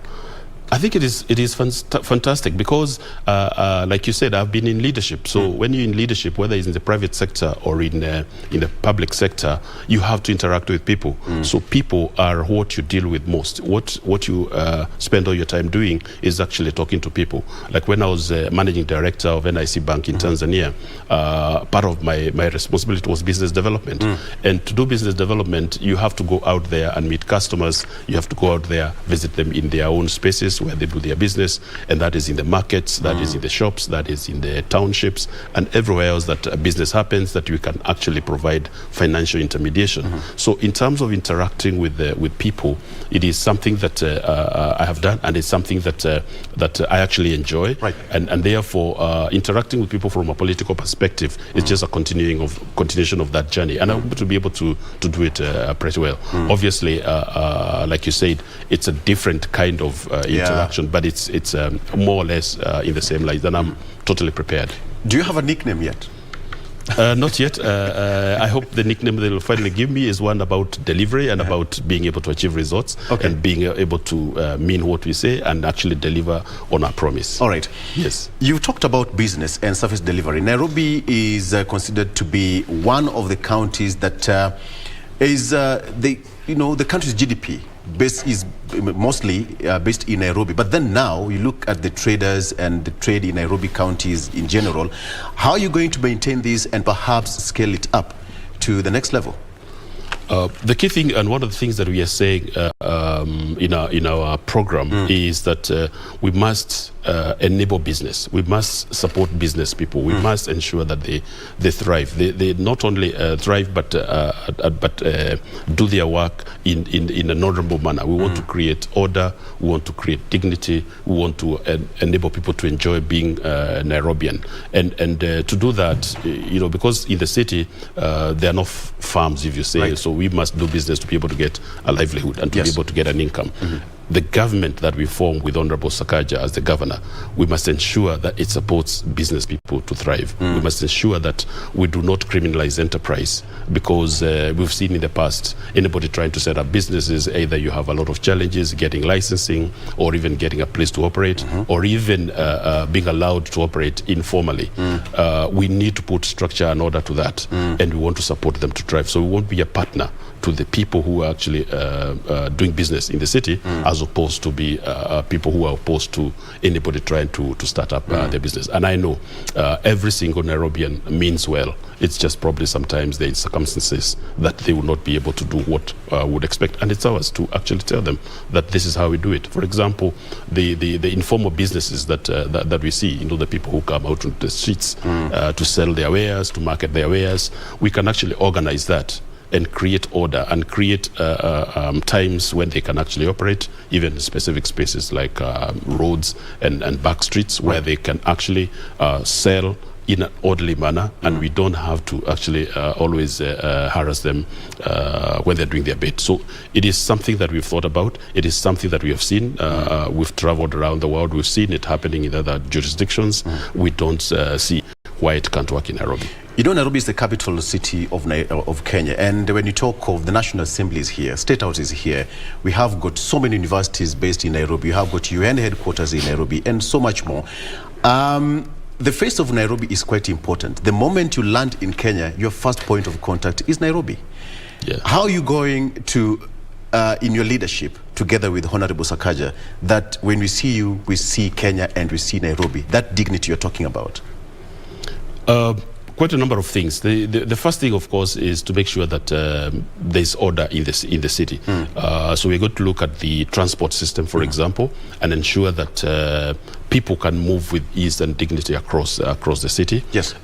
S23: I think it is fantastic because, like you said, I've been in leadership. So when you're in leadership, whether it's in the private sector or in the public sector, you have to interact with people. So people are what you deal with most. What you spend all your time doing is actually talking to people. Like when I was managing director of NIC Bank in Tanzania, part of my responsibility was business development. And to do business development, you have to go out there and meet customers. You have to go out there, visit them in their own spaces where they do their business, and that is in the markets, that is in the shops, that is in the townships, and everywhere else that business happens, that we can actually provide financial intermediation. So in terms of interacting with people, it is something that I have done, and it's something that I actually enjoy. And therefore, interacting with people from a political perspective is just a continuation of that journey, and I hope to be able to do it pretty well. Obviously, like you said, it's a different kind of interaction, but it's more or less in the same light, and I'm totally prepared.
S16: Do you have a nickname yet?
S23: Not yet. I hope the nickname they'll finally give me is one about delivery and about being able to achieve results and being able to mean what we say and actually deliver on our promise.
S16: All right.
S23: Yes.
S16: You talked about business and service delivery. Nairobi is considered to be one of the counties that is the country's GDP is mostly based in Nairobi. But then now you look at the traders and the trade in Nairobi counties in general. How are you going to maintain this and perhaps scale it up to the next level?
S23: The key thing, and one of the things that we are saying in our program is that we must enable business. We must support business people. We must ensure that they thrive. They not only thrive, but do their work in an honorable manner. We want to create order. We want to create dignity. We want to enable people to enjoy being Nairobian. And to do that, because in the city there are no farms, if you say. So we must do business to be able to get a livelihood and to be able to get an income. The government that we form with Honorable Sakaja as the governor, we must ensure that it supports business people to thrive. We must ensure that we do not criminalize enterprise, because we've seen in the past anybody trying to set up businesses, either you have a lot of challenges getting licensing or even getting a place to operate or even being allowed to operate informally. We need to put structure and order to that, and we want to support them to thrive. So we won't be a partner to the people who are actually doing business in the city, as opposed to be people who are opposed to anybody trying to start up their business. And I know every single Nairobian means well. It's just probably sometimes there are circumstances that they will not be able to do what would expect. And it's ours to actually tell them that this is how we do it. For example, the informal businesses that we see, the people who come out on the streets to sell their wares, to market their wares, we can actually organize that and create order and create times when they can actually operate, even in specific spaces like roads and back streets, where they can actually sell in an orderly manner, and we don't have to actually always harass them when they're doing their bid. So it is something that we've thought about. It is something that we have seen. We've traveled around the world. We've seen it happening in other jurisdictions. We don't see why it can't work in Nairobi.
S16: You know, Nairobi is the capital city of Kenya, and when you talk of the National Assembly is here, State House is here, we have got so many universities based in Nairobi, you have got UN headquarters in Nairobi, and so much more. The face of Nairobi is quite important. The moment you land in Kenya, your first point of contact is Nairobi.
S23: Yeah.
S16: How are you going to, in your leadership, together with Honorable Sakaja, that when we see you, we see Kenya and we see Nairobi, that dignity you're talking about?
S23: Quite a number of things. The first thing, of course, is to make sure that there's order in the city. So we're going to look at the transport system, for example, and ensure that people can move with ease and dignity across the city.
S16: Yes.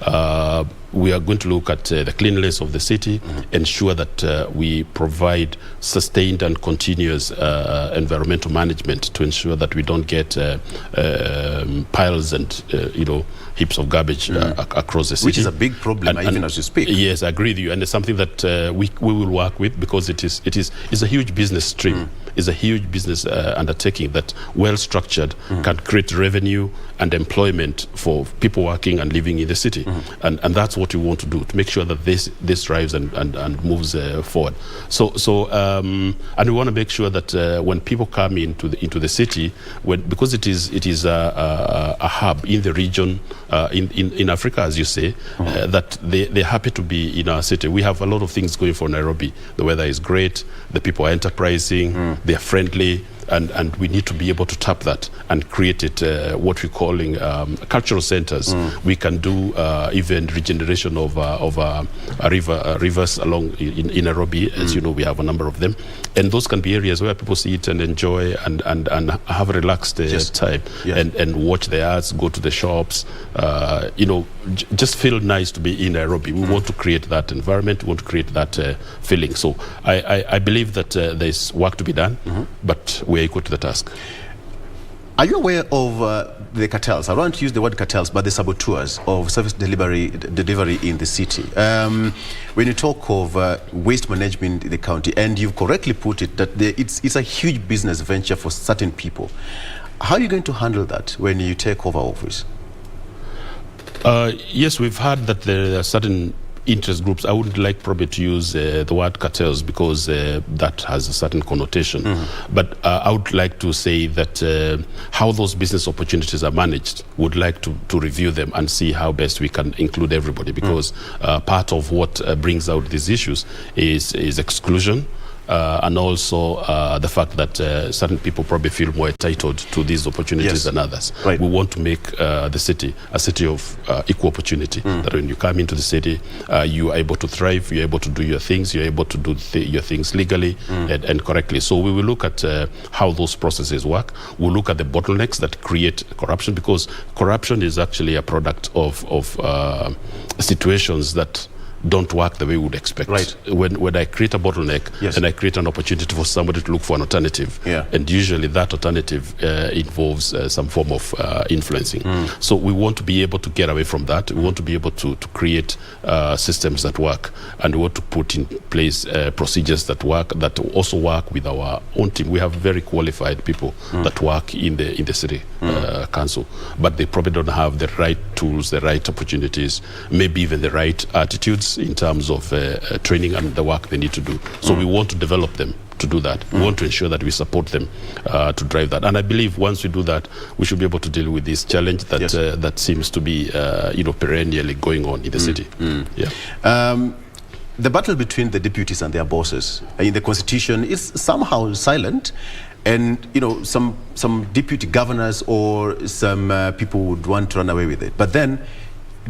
S23: We are going to look at the cleanliness of the city, ensure that we provide sustained and continuous environmental management to ensure that we don't get piles and heaps of garbage across the city.
S16: Which is a big problem, even as you speak.
S23: Yes, I agree with you, and it's something that we will work with, because it's a huge business stream. It's a huge business undertaking that, well structured, can create revenue and employment for people working and living in the city, and that's what we want to do, to make sure that this drives and moves forward. So and we want to make sure that when people come into the city, because it is a hub in the region, in Africa, as you say, that they're happy to be in our city. We have a lot of things going for Nairobi. The weather is great, the people are enterprising, they are friendly, and we need to be able to tap that and create it what we're calling cultural centers. We can do even regeneration of rivers along in Nairobi. As you know, we have a number of them, and those can be areas where people sit and enjoy and have a relaxed time and watch the arts, go to the shops, just feel nice to be in Nairobi. We want to create that environment, we want to create that feeling. So I believe that there's work to be done, but we're equal to the task.
S16: Are you aware of the cartels? I don't want to use the word cartels, but the saboteurs of service delivery in the city. When you talk of waste management in the county, and you've correctly put it, that it's a huge business venture for certain people. How are you going to handle that when you take over office?
S23: Yes, we've heard that there are certain interest groups. I wouldn't like probably to use the word cartels, because that has a certain connotation. But I would like to say that how those business opportunities are managed, would like to review them and see how best we can include everybody, because part of what brings out these issues is exclusion. And also the fact that certain people probably feel more entitled to these opportunities than others.
S16: Right.
S23: We want to make the city a city of equal opportunity, that when you come into the city, you are able to thrive, you're able to do your things, you're able to do your things legally and correctly. So we will look at how those processes work. We'll look at the bottlenecks that create corruption, because corruption is actually a product of situations that don't work the way we would expect.
S16: Right.
S23: When I create a bottleneck, and I create an opportunity for somebody to look for an alternative, and usually that alternative involves some form of influencing. So we want to be able to get away from that. We want to be able to create systems that work, and we want to put in place procedures that work, that also work with our own team. We have very qualified people that work in the city council, but they probably don't have the right tools, the right opportunities, maybe even the right attitudes in terms of training and the work they need to do. So we want to develop them to do that. We want to ensure that we support them to drive that. And I believe once we do that, we should be able to deal with this challenge that that seems to be perennially going on in the city.
S16: The battle between the deputies and their bosses in the constitution is somehow silent, and some deputy governors or some people would want to run away with it. But then,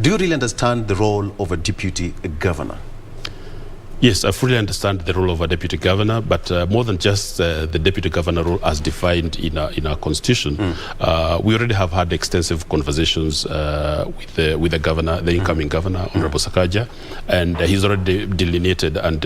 S16: do you really understand the role of a deputy governor?
S23: Yes, I fully understand the role of a deputy governor, but more than just the deputy governor role as defined in our constitution, we already have had extensive conversations with the governor, the incoming governor, Honorable Sakaja, and he's already delineated and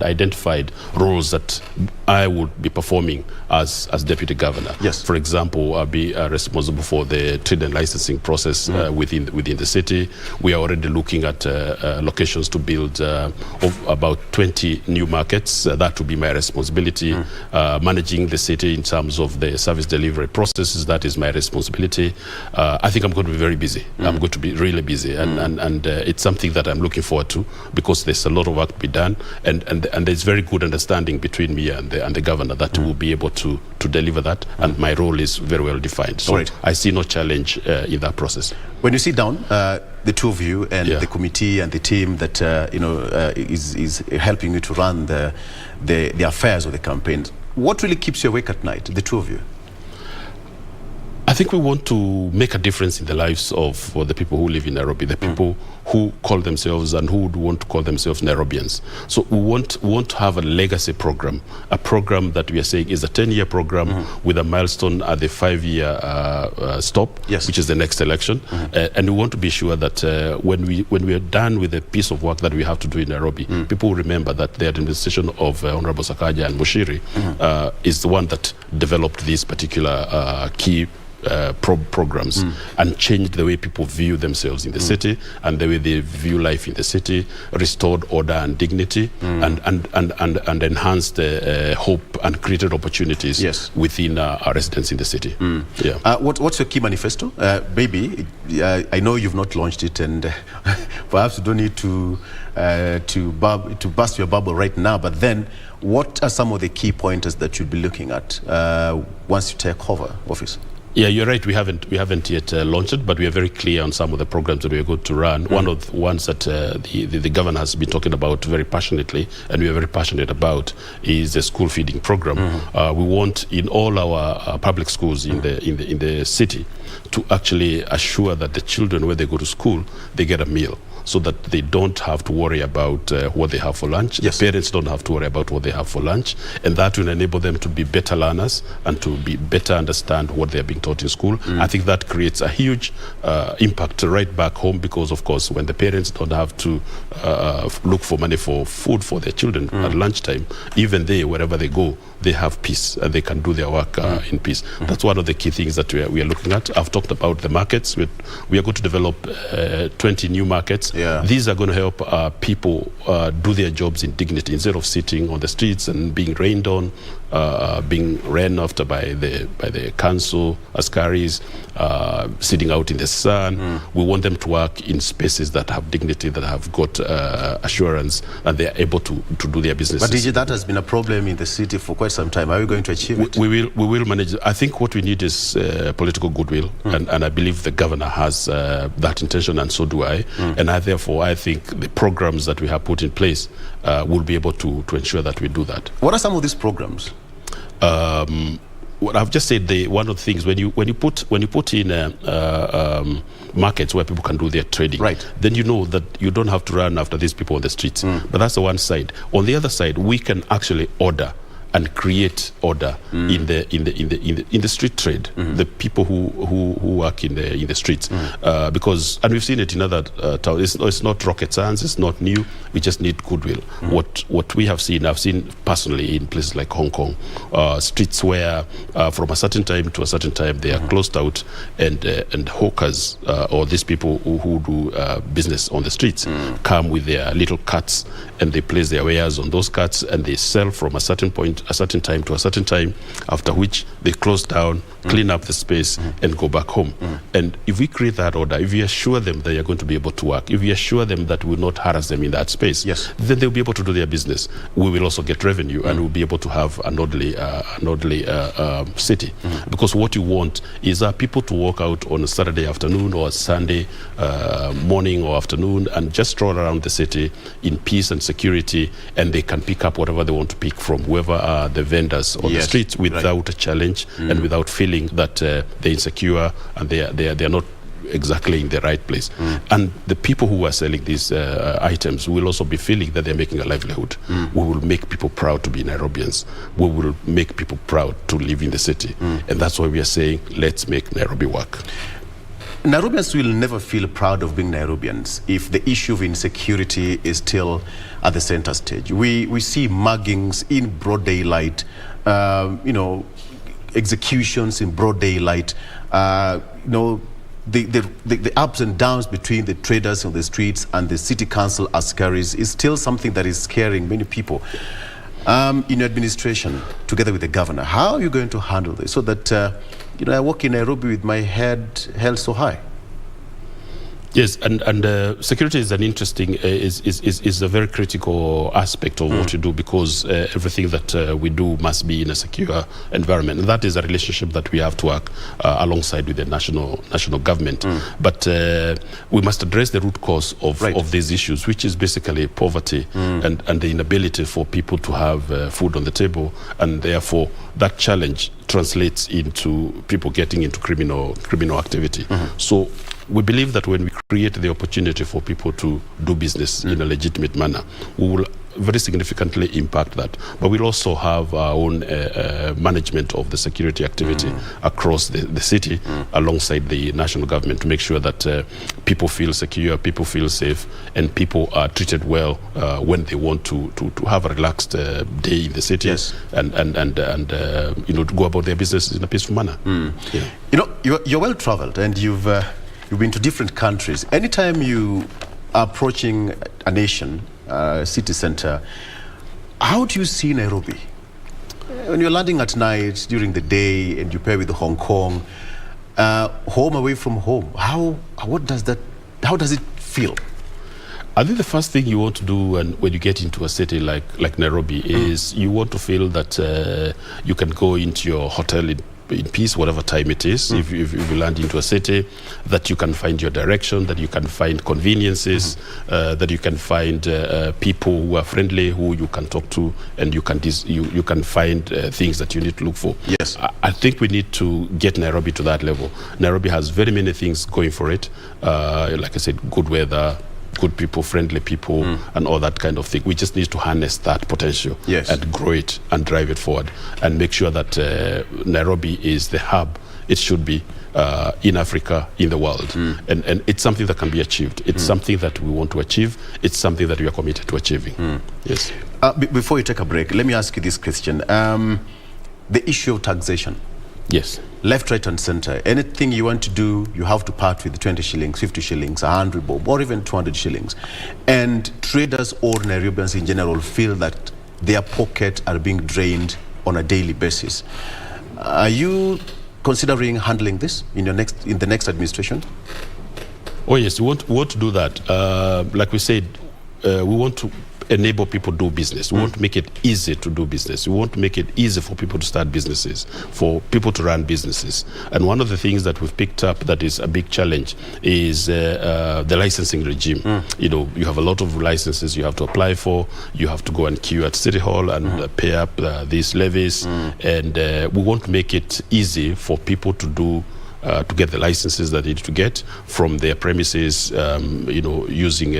S23: identified roles that I would be performing as deputy governor.
S16: Yes.
S23: For example, I'll be responsible for the trade and licensing process within the city. We are already looking at locations to build of about 20 new markets. That will be my responsibility. Managing the city in terms of the service delivery processes, that is my responsibility. I think I'm going to be very busy. I'm going to be really busy, and it's something that I'm looking forward to, because there's a lot of work to be done, and there's very good understanding between me and the governor that we'll be able to deliver that, and my role is very well defined. So I see no challenge in that process.
S16: When you sit down, the two of you and the committee and the team that is helping you to run the affairs of the campaign, what really keeps you awake at night, the two of you?
S23: I think we want to make a difference in the lives of the people who live in Nairobi, the people who call themselves and who would want to call themselves Nairobians. So we want to have a legacy program, a program that we are saying is a 10-year program with a milestone at the 5-year stop, which is the next election. And we want to be sure that when we are done with the piece of work that we have to do in Nairobi, people will remember that the administration of Honorable Sakaja and Mushiri is the one that developed these particular key programs and changed the way people view themselves in the city and the way they view life in the city, restored order and dignity, and enhanced hope and created opportunities within our residents in the city.
S16: What's your key manifesto? Baby, I know you've not launched it, and perhaps you don't need to burst your bubble right now, but then what are some of the key pointers that you'll be looking at once you take over office?
S23: Yeah, you're right. We haven't yet launched it, but we are very clear on some of the programs that we are going to run. One of the ones that the governor has been talking about very passionately, and we are very passionate about, is the school feeding program. We want in all our public schools in the city to actually assure that the children, when they go to school, they get a meal, so that they don't have to worry about what they have for lunch. The parents don't have to worry about what they have for lunch, and that will enable them to be better learners and to be better understand what they are being taught in school. I think that creates a huge impact right back home, because of course when the parents don't have to look for money for food for their children at lunchtime, even they, wherever they go, they have peace and they can do their work in peace. That's one of the key things that we are looking at. I've talked about the markets. We are going to develop 20 new markets. These are going to help people do their jobs in dignity, instead of sitting on the streets and being rained on, being ran after by the council, askaris, sitting out in the sun. We want them to work in spaces that have dignity, that have got assurance, and they are able to do their businesses.
S16: But DJ, that has been a problem in the city for quite some time. Are we going to achieve it?
S23: We will manage it. I think what we need is political goodwill, and I believe the governor has that intention, and so do I. And therefore, I think the programs that we have put in place will be able to ensure that we do that.
S16: What are some of these programs?
S23: What I've just said, one of the things, when you put in markets where people can do their trading, then you know that you don't have to run after these people on the streets. But that's the one side. On the other side, we can actually order and create order in the street trade, the people who work in the streets, because, and we've seen it in other towns. It's not rocket science. It's not new. We just need goodwill. What we have seen, I've seen personally in places like Hong Kong, streets where from a certain time to a certain time they are closed out, and hawkers or these people who do business on the streets come with their little carts, and they place their wares on those carts, and they sell from a certain point, a certain time to a certain time, after which they close down, clean up the space, and go back home. And if we create that order, if we assure them that they are going to be able to work, if we assure them that we will not harass them in that space, then they'll be able to do their business. We will also get revenue, and we'll be able to have an orderly city. Because what you want is people to walk out on a Saturday afternoon or a Sunday morning or afternoon and just stroll around the city in peace and security, and they can pick up whatever they want to pick from whoever are the vendors on the streets without a challenge and without feeling that they're insecure and they are not exactly in the right place. And the people who are selling these items will also be feeling that they're making a livelihood. We will make people proud to be Nairobians. We will make people proud to live in the city. And that's why we are saying, let's make Nairobi work.
S16: Nairobians will never feel proud of being Nairobians if the issue of insecurity is still at the center stage. We see muggings in broad daylight, executions in broad daylight, the ups and downs between the traders on the streets and the city council askaris is still something that is scaring many people. In administration, together with the governor, how are you going to handle this so that I walk in Nairobi with my head held so high?
S23: Yes, and security is an interesting, is a very critical aspect of what you do, because everything that we do must be in a secure environment. And that is a relationship that we have to work alongside with the national government. But we must address the root cause of these issues, which is basically poverty and the inability for people to have food on the table, and therefore that challenge translates into people getting into criminal activity. So we believe that when we create the opportunity for people to do business in a legitimate manner, we will very significantly impact that. But we'll also have our own management of the security activity across the city alongside the national government to make sure that people feel secure, people feel safe, and people are treated well when they want to have a relaxed day in the city and to go about their business in a peaceful manner.
S16: You're well traveled and you've been to different countries. Anytime you are approaching a nation, city center, how do you see Nairobi? When you're landing at night, during the day, and you pair with Hong Kong, home away from home, how does it feel?
S23: I think the first thing you want to do when you get into a city like Nairobi is you want to feel that you can go into your hotel in peace, whatever time it is. If you land into a city, that you can find your direction, that you can find conveniences, that you can find people who are friendly, who you can talk to, and you can find things that you need to look for.
S16: Yes,
S23: I think we need to get Nairobi to that level. Nairobi has very many things going for it. Like I said, good weather, good people, friendly people, and all that kind of thing. We just need to harness that potential and grow it and drive it forward and make sure that Nairobi is the hub it should be in Africa, in the world. And it's something that can be achieved. It's something that we want to achieve. It's something that we are committed to achieving. Yes.
S16: Before you take a break, let me ask you this question. The issue of taxation.
S23: Yes.
S16: Left, right, and center. Anything you want to do, you have to part with 20 shillings, 50 shillings, 100 bob, or even 200 shillings. And traders or Nairobians in general feel that their pockets are being drained on a daily basis. Are you considering handling this in the next administration?
S23: Oh yes, we want to do that. Like we said, we want to enable people to do business. We want to make it easy to do business. We want to make it easy for people to start businesses, for people to run businesses. And one of the things that we've picked up that is a big challenge is the licensing regime. You have a lot of licenses you have to apply for. You have to go and queue at City Hall and pay up these levies. And we want to make it easy for people to do to get the licenses that they need to get from their premises, using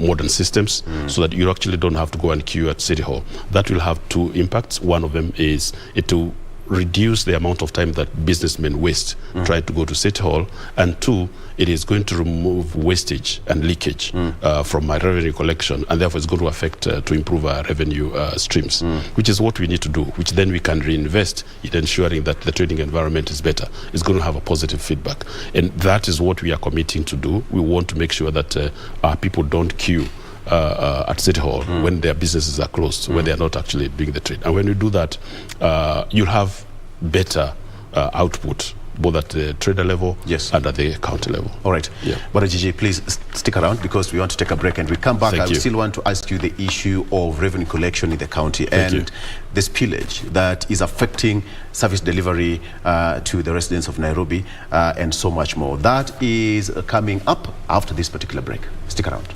S23: modern systems, so that you actually don't have to go and queue at City Hall. That will have two impacts. One of them is to reduce the amount of time that businessmen waste trying to go to City Hall, and two, it is going to remove wastage and leakage from our revenue collection, and therefore it's going to affect to improve our revenue streams, which is what we need to do, which then we can reinvest in ensuring that the trading environment is better. It's going to have a positive feedback, and that is what we are committing to do. We want to make sure that our people don't queue at City Hall when their businesses are closed, when they are not actually doing the trade. And when you do that, you'll have better output, both at the trader level and at the county level.
S16: All right.
S23: Yeah.
S16: But Gigi, please stick around because we want to take a break, and we come back. I still want to ask you the issue of revenue collection in the county and the spillage that is affecting service delivery to the residents of Nairobi and so much more. That is coming up after this particular break. Stick around.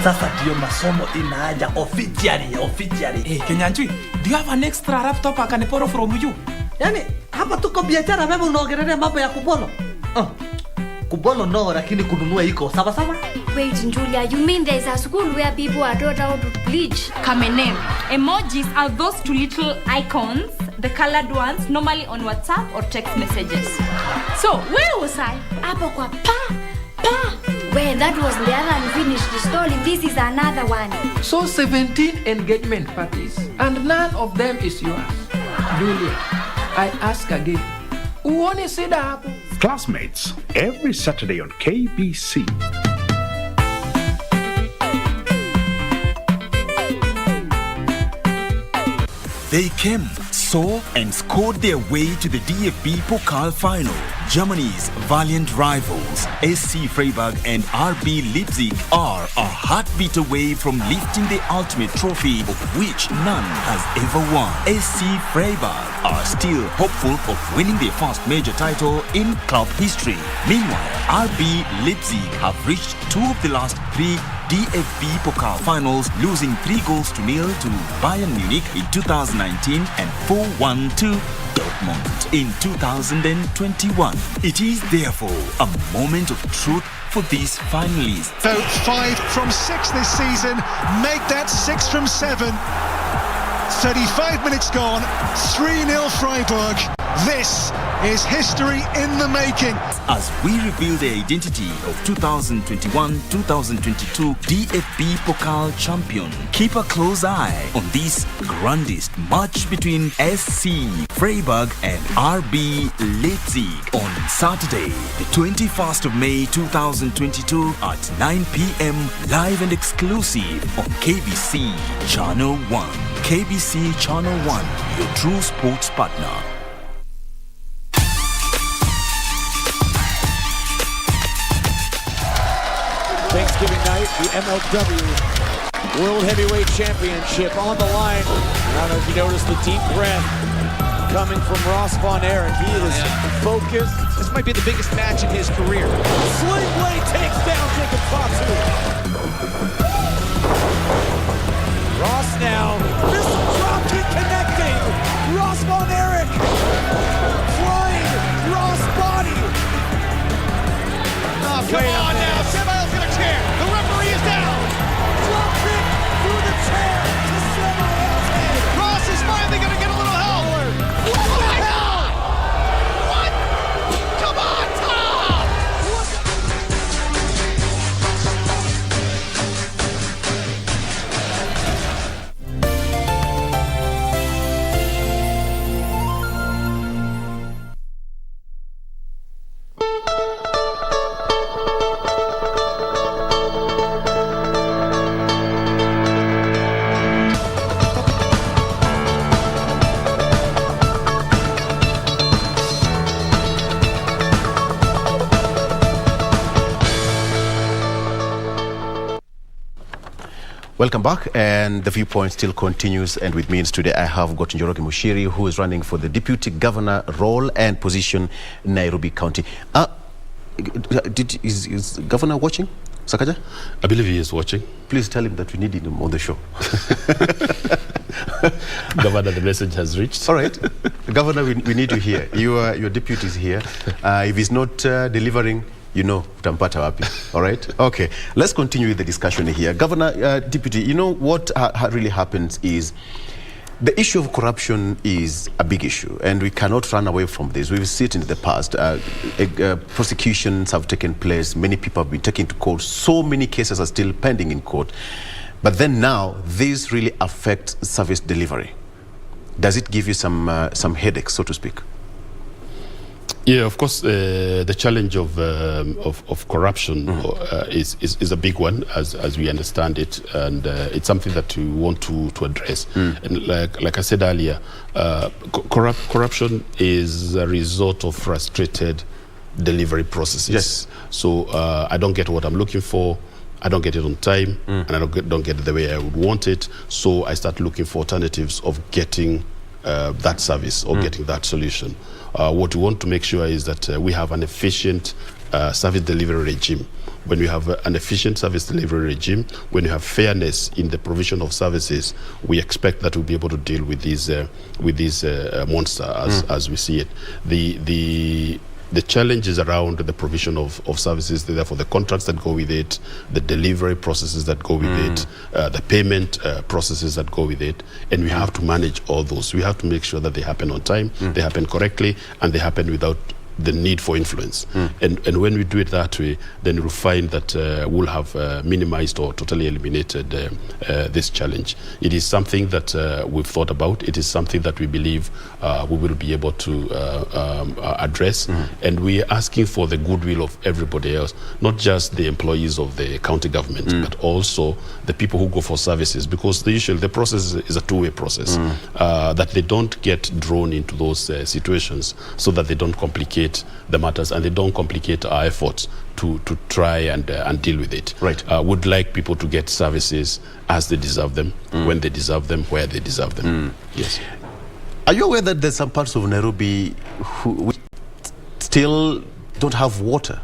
S8: Sasa ndio masomo inaja officially.
S9: Hey, Kenyanchi, do you have an extra laptop I can borrow from you?
S8: Yani, hapa tuko biashara wewe unaongelea mambo ya kubolo. Kubolo no, lakini kununua iko sawa sawa.
S11: Wait, Julia, you mean there's a school where people are taught how to bleach?
S12: Kamene. Emojis are those two little icons, the colored ones, normally on WhatsApp or text messages. So, where was I?
S11: Apo kwa pa. Where that was the other unfinished story. This is another one.
S9: So 17 engagement parties, and none of them is yours. Julia, I ask again, uone sida hapo?
S24: Classmates, every Saturday on KBC.
S25: They came, saw, and scored their way to the DFB Pokal final. Germany's valiant rivals, SC Freiburg and RB Leipzig, are a heartbeat away from lifting the ultimate trophy of which none has ever won. SC Freiburg are still hopeful of winning their first major title in club history. Meanwhile, RB Leipzig have reached 2 of the last 3 DFB Pokal finals, losing 3-0 to Bayern Munich in 2019 and 4-1 to Dortmund in 2021. It is therefore a moment of truth for these finalists.
S26: So 5 from 6 this season, make that 6 from 7. 35 minutes gone, 3-0 Freiburg. This is history in the making.
S25: As we reveal the identity of 2021-2022 DFB Pokal champion, keep a close eye on this grandest match between SC Freiburg and RB Leipzig on Saturday, the 21st of May 2022 at 9 p.m. live and exclusive on KBC Channel 1. KBC Channel 1, your true sports partner.
S22: Thanksgiving night, the MLW World Heavyweight Championship on the line. I don't know if you noticed the deep breath coming from Ross Von Erich. He is focused.
S20: This might be the biggest match in his career.
S22: Sling Blade takes down Jacob Fatu. Ross now, missile drop kick connecting. Ross Von Erich flying Ross body.
S20: Oh, come on now, Semile's gonna chair. The referee is down.
S22: Drop kick through the chair to Semile's head.
S20: Ross is finally gonna get a little help. What the hell? What? Come on, Tom!
S16: Welcome back, and the viewpoint still continues, and with me today I have got Joroge Mushiri, who is running for the Deputy Governor role and position in Nairobi County. Is Governor watching, Sakaja?
S23: I believe he is watching.
S16: Please tell him that we need him on the show.
S23: Governor, the message has reached.
S16: All right. Governor, we need you here. Your deputy is here. If he's not delivering, you know, utampata wapi. All right? Okay. Let's continue with the discussion here. Governor, Deputy, you know what really happens is the issue of corruption is a big issue, and we cannot run away from this. We've seen it in the past. Prosecutions have taken place. Many people have been taken to court. So many cases are still pending in court. But then now, this really affects service delivery. Does it give you some headaches, so to speak?
S23: Yeah, of course, the challenge of corruption is a big one, as we understand it, and it's something that we want to address. And like I said earlier, corruption is a result of frustrated delivery processes. Yes. So I don't get what I'm looking for, I don't get it on time, and I don't get it the way I would want it. So I start looking for alternatives of getting that service or getting that solution. What we want to make sure is that we have an efficient service delivery regime, when you have an efficient service delivery regime, when you have fairness in the provision of services, we expect that we'll be able to deal with this monster as we see it. The challenges around the provision of services, therefore the contracts that go with it, the delivery processes that go with it, the payment processes that go with it, and we have to manage all those. We have to make sure that they happen on time, they happen correctly, and they happen without the need for influence. And when we do it that way, then we'll find that we'll have minimized or totally eliminated this challenge. It is something that we've thought about. It is something that we believe we will be able to address. And we're asking for the goodwill of everybody else, not just the employees of the county government, but also the people who go for services, because the process is a two-way process, that they don't get drawn into those situations so that they don't complicate the matters and they don't complicate our efforts to try and deal with it.
S16: Right.
S23: Would like people to get services as they deserve them, when they deserve them, where they deserve them. Yes.
S16: Are you aware that there's some parts of Nairobi who still don't have water?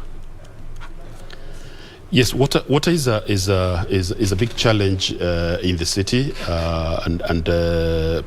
S23: Yes, water is a big challenge in the city, and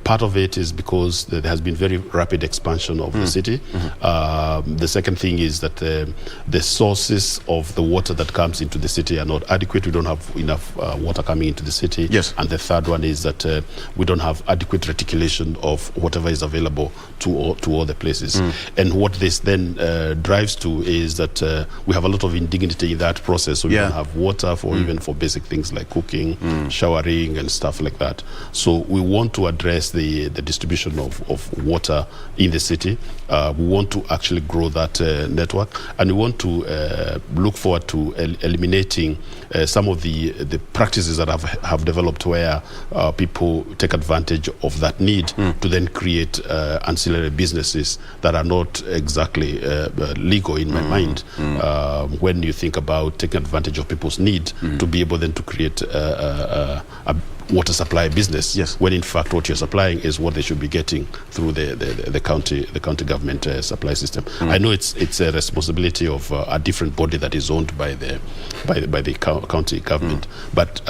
S23: part of it is because there has been very rapid expansion of the city. The second thing is that the sources of the water that comes into the city are not adequate. We don't have enough water coming into the city.
S16: Yes.
S23: And the third one is that we don't have adequate reticulation of whatever is available to all the places. And what this then drives to is that we have a lot of indignity in that process. So we don't have water for even for basic things like cooking, showering, and stuff like that. So we want to address the distribution of water in the city. We want to actually grow that network, and we want to look forward to eliminating some of the practices that have developed where people take advantage of that need to then create ancillary businesses that are not exactly legal in my mind. When you think about taking advantage of people's need to be able then to create a water supply business, when in fact what you're supplying is what they should be getting through the county government supply system. I know it's a responsibility of a different body that is owned by the county government, but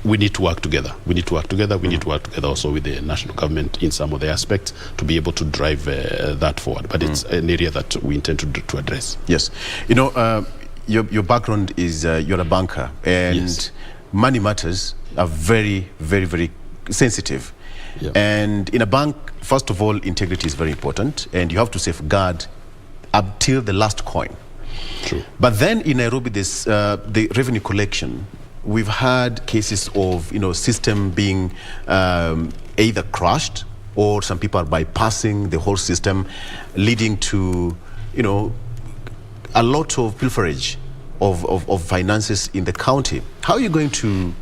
S23: we need to work together. We need to work together also with the national government in some of the aspects to be able to drive that forward. But it's an area that we intend to address.
S16: Yes. You know, your background is you're a banker, and money matters are very, very, very sensitive. And in a bank, first of all, integrity is very important, and you have to safeguard up till the last coin.
S23: True.
S16: But then in Nairobi, this the revenue collection, we've had cases of system being either crushed, or some people are bypassing the whole system, leading to a lot of pilferage of finances in the county. How are you going to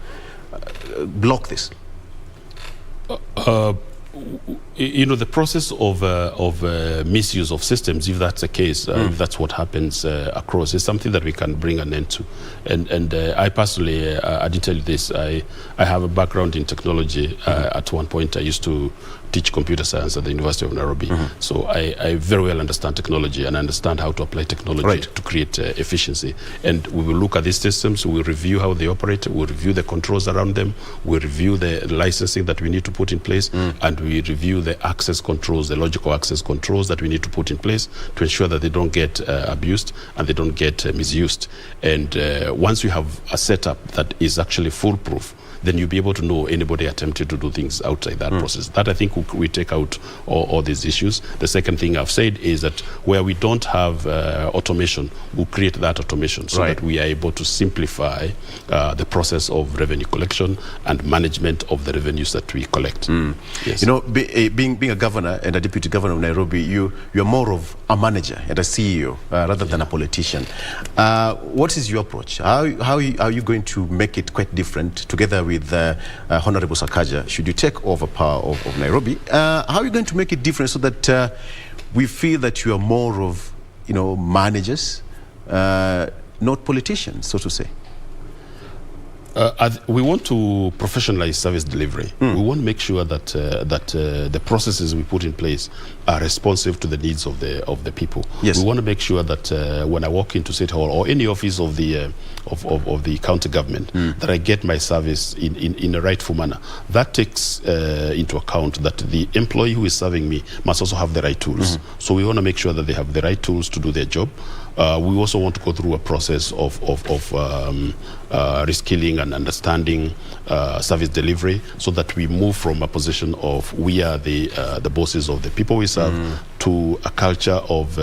S16: block this?
S23: The process of misuse of systems, if that's the case, if that's what happens across, is something that we can bring an end to. And I personally, I didn't tell you this, I have a background in technology. At one point I used to teach computer science at the University of Nairobi. So I very well understand technology and understand how to apply technology to create efficiency. And we will look at these systems, we will review how they operate, we'll review the controls around them, we'll review the licensing that we need to put in place, and we review the access controls, the logical access controls that we need to put in place to ensure that they don't get abused and they don't get misused. And once we have a setup that is actually foolproof, then you'll be able to know anybody attempted to do things outside that process. That I think we take out all these issues. The second thing I've said is that where we don't have automation, we'll create that automation so that we are able to simplify the process of revenue collection and management of the revenues that we collect. Yes.
S16: Being a governor and a deputy governor of Nairobi, you're more of a manager and a CEO rather than a politician. What is your approach? How are you going to make it quite different together with Honorable Sakaja, should you take over power of Nairobi? How are you going to make it different so that we feel that you are more of, managers, not politicians, so to say?
S23: We want to professionalize service delivery. We want to make sure that the processes we put in place are responsive to the needs of the people.
S16: Yes.
S23: We want to make sure that when I walk into City Hall or any office of the county government, that I get my service in a rightful manner. That takes into account that the employee who is serving me must also have the right tools. So we want to make sure that they have the right tools to do their job. We also want to go through a process of reskilling and understanding service delivery, so that we move from a position of we are the bosses of the people we serve to a culture of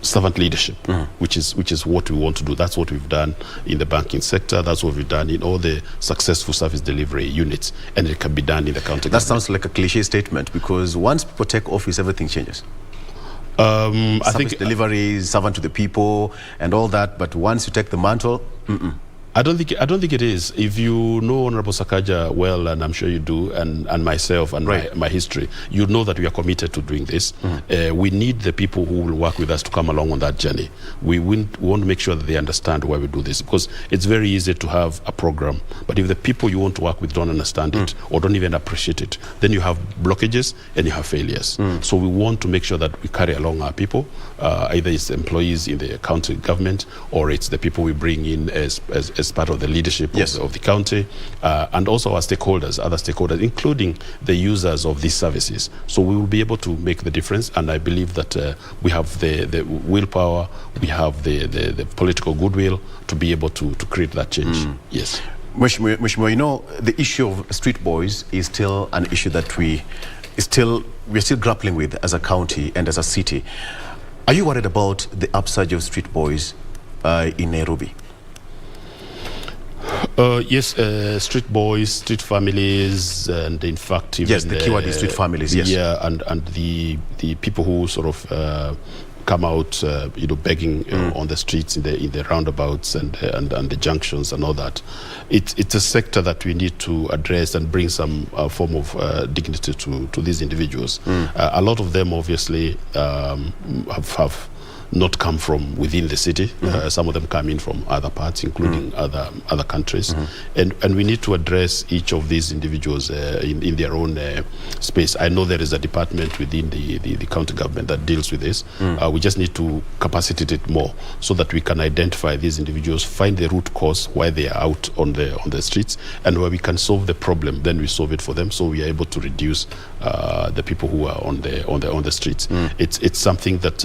S23: servant leadership, which is what we want to do. That's what we've done in the banking sector. That's what we've done in all the successful service delivery units, and it can be done in the county.
S16: That sounds like a cliche statement, because once people take office, everything changes.
S23: I think
S16: delivery, servant to the people, and all that. But once you take the mantle,
S23: I don't think it is. If you know Honorable Sakaja well, and I'm sure you do, and myself and my history, you know that we are committed to doing this. We need the people who will work with us to come along on that journey. We want to make sure that they understand why we do this, because it's very easy to have a program, but if the people you want to work with don't understand it or don't even appreciate it, then you have blockages and you have failures. So we want to make sure that we carry along our people, either it's employees in the county government or it's the people we bring in as part of the leadership of the county, and also our stakeholders, other stakeholders, including the users of these services. So we will be able to make the difference, and I believe that we have the willpower, we have the political goodwill to be able to create that change. Yes.
S16: Mheshimiwa, you know, the issue of street boys is still an issue that we're still grappling with as a county and as a city. Are you worried about the upsurge of street boys in Nairobi?
S23: Yes, street boys, street families, and in fact, even
S16: the keyword is street families. Yes,
S23: yeah, and the people who sort of come out, begging on the streets, in the roundabouts and the junctions and all that. It's a sector that we need to address and bring some form of dignity to these individuals. A lot of them obviously have not come from within the city. Some of them come in from other parts, including other countries. And we need to address each of these individuals in their own space. I know there is a department within the county government that deals with this. We just need to capacitate it more so that we can identify these individuals, find the root cause why they are out on the streets, and where we can solve the problem, then we solve it for them, so we are able to reduce the people who are on the streets. It's something that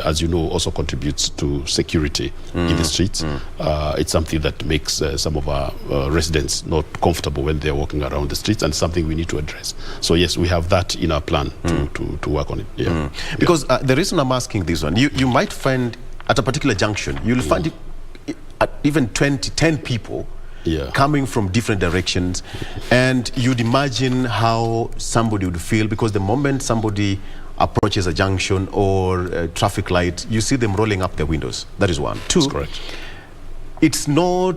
S23: as you know, also contributes to security in the streets. It's something that makes some of our residents not comfortable when they're walking around the streets, and something we need to address. So yes, we have that in our plan to work on it. Yeah.
S16: Because the reason I'm asking this one, you might find at a particular junction, you'll find even 10 people coming from different directions, and you'd imagine how somebody would feel, because the moment somebody approaches a junction or a traffic light, you see them rolling up their windows. That is one. Two,
S23: that's correct.
S16: It's not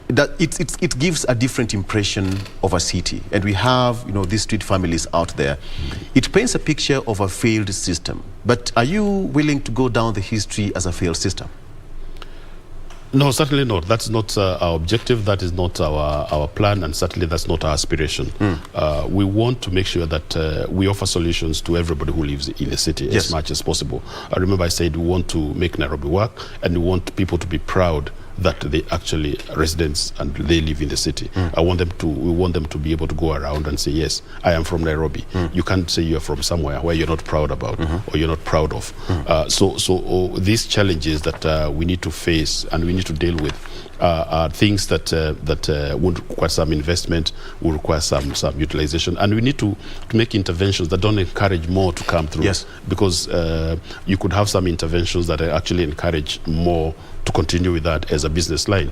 S16: that it gives a different impression of a city, and we have these street families out there. It paints a picture of a failed system. But are you willing to go down the history as a failed system?
S23: No, certainly not. That's not our objective. That is not our plan, and certainly that's not our aspiration. We want to make sure that we offer solutions to everybody who lives in the city as much as possible. I remember I said we want to make Nairobi work, and we want people to be proud that they actually residents and they live in the city. We want them to be able to go around and say, yes, I am from Nairobi. You can't say you're from somewhere where you're not proud about or you're not proud of. So these challenges that we need to face and we need to deal with are things that would require some investment, will require some utilization, and we need to make interventions that don't encourage more to come through.
S16: Yes.
S23: Because you could have some interventions that actually encourage more to continue with that as a business line.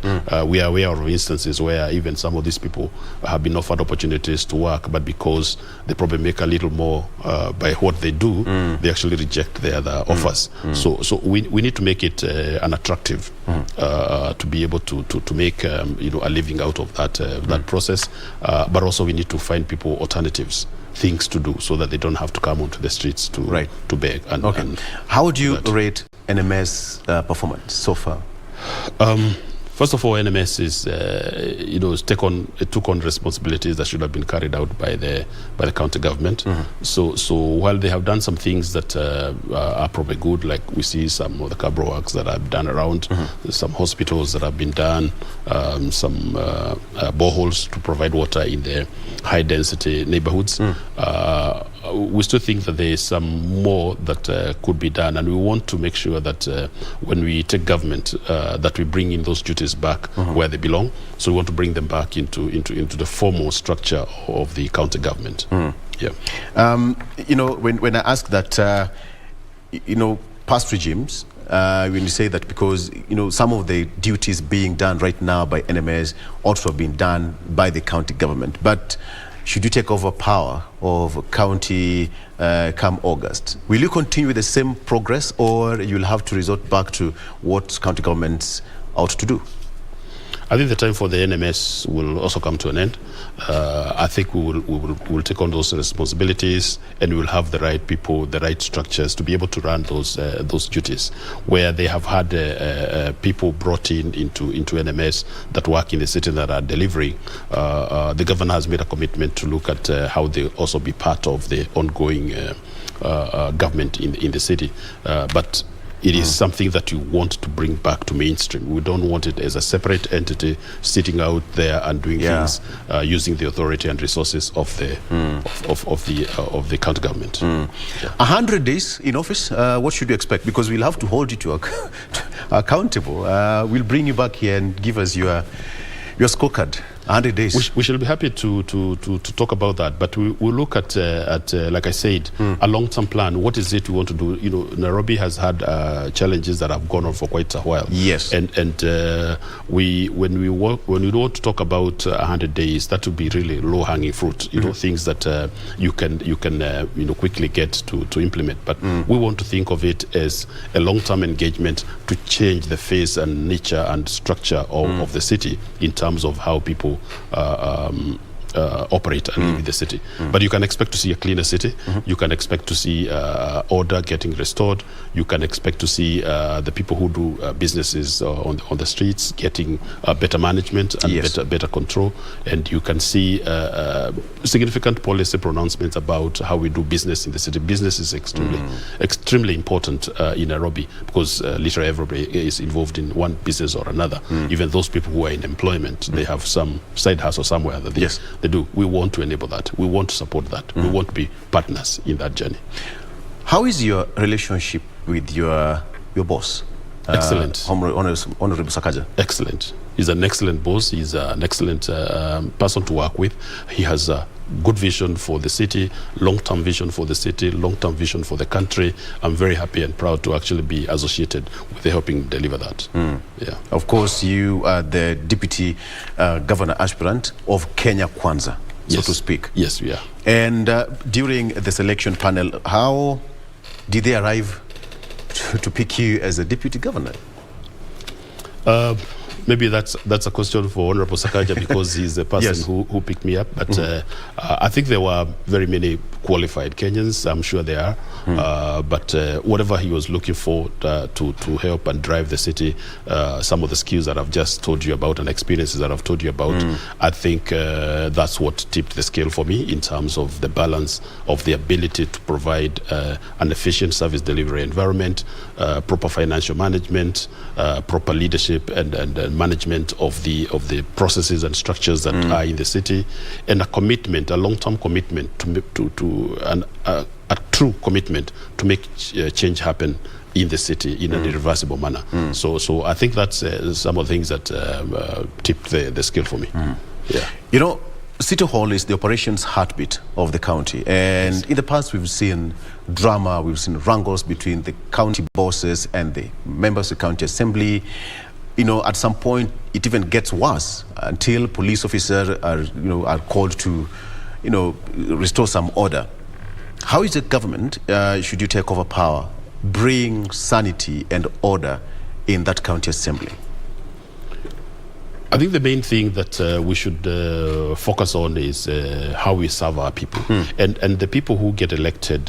S23: We are aware of instances where even some of these people have been offered opportunities to work, but because they probably make a little more by what they do, they actually reject the other offers. So we need to make it unattractive to be able to make a living out of that process. But also we need to find people alternatives, things to do, so that they don't have to come onto the streets to beg. And
S16: how would you rate NMS performance so far?
S23: First of all, NMS is, took on responsibilities that should have been carried out by the county government. So while they have done some things that are probably good, like we see some of the Cabro works that have done around, some hospitals that have been done, some boreholes to provide water in the high-density neighborhoods. We still think that there is some more that could be done, and we want to make sure that when we take government, that we bring in those duties back where they belong. So we want to bring them back into the formal structure of the county government. Yeah.
S16: When I ask that, past regimes, when you say that because some of the duties being done right now by NMS also have been done by the county government, but should you take over power of county come August, will you continue with the same progress, or you'll have to resort back to what county governments ought to do?
S23: I think the time for the NMS will also come to an end. I think we will take on those responsibilities, and we will have the right people, the right structures to be able to run those duties. Where they have had people brought into NMS that work in the city that are delivering, the governor has made a commitment to look at how they also be part of the ongoing government in the city. But it is something that you want to bring back to mainstream. We don't want it as a separate entity sitting out there and doing things using the authority and resources of the of the county government.
S16: 100 days in office. What should you expect? Because we'll have to hold you to accountable. We'll bring you back here and give us your scorecard. 100 days.
S23: We shall be happy to talk about that, but we'll look at like I said, a long-term plan. What is it we want to do? Nairobi has had challenges that have gone on for quite a while.
S16: Yes.
S23: And when we want to talk about 100 days, that would be really low-hanging fruit. Things that you can quickly get to implement. But we want to think of it as a long-term engagement to change the face and nature and structure of the city in terms of how people operate and live in the city. But you can expect to see a cleaner city. You can expect to see order getting restored. You can expect to see the people who do businesses on the streets getting better management and better control. And you can see significant policy pronouncements about how we do business in the city. Business is extremely important in Nairobi, because literally everybody is involved in one business or another. Even those people who are in employment, they have some side hustle somewhere that they do. We want to enable that. We want to support that. We want to be partners in that journey.
S16: How is your relationship with your boss?
S23: Excellent.
S16: Honorable Sakaja.
S23: Excellent. He's an excellent boss. He's an excellent person to work with. He has a good vision for the city, long-term vision for the city, long-term vision for the country. I'm very happy and proud to actually be associated with helping deliver that. Yeah.
S16: Of course, you are the deputy governor aspirant of Kenya Kwanza, so to speak.
S23: Yes, we are.
S16: And during the selection panel, how did they arrive to pick you as a deputy governor?
S23: Maybe that's a question for Honorable Sakaja, because he's the person who picked me up. But I think there were very many qualified Kenyans. I'm sure there are. But whatever he was looking for to help and drive the city, some of the skills that I've just told you about and experiences that I've told you about, I think that's what tipped the scale for me in terms of the balance of the ability to provide an efficient service delivery environment, proper financial management, proper leadership and management of the processes and structures that are in the city, and a commitment, a long-term commitment a true commitment to make change happen in the city in an irreversible manner. So I think that's some of the things that tipped the scale for me. Yeah.
S16: City Hall is the operations heartbeat of the county, and in the past we've seen drama, we've seen wrangles between the county bosses and the members of the county assembly. At some point it even gets worse until police officers are called to restore some order. How is the government, should you take over power, bring sanity and order in that county assembly?
S23: I think the main thing that we should focus on is how we serve our people, and the people who get elected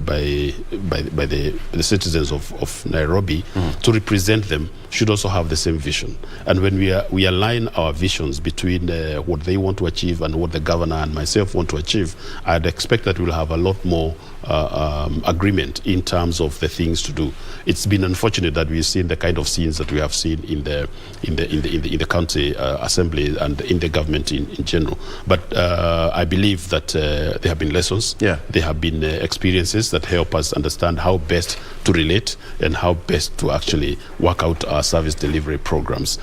S23: by the citizens of Nairobi to represent them should also have the same vision. And when we align our visions between what they want to achieve and what the governor and myself want to achieve, I'd expect that we'll have a lot more agreement in terms of the things to do. It's been unfortunate that we've seen the kind of scenes that we have seen in the county assembly and in the government in general. But I believe that there have been lessons. There have been experiences that help us understand how best to relate and how best to actually work out our service delivery programs.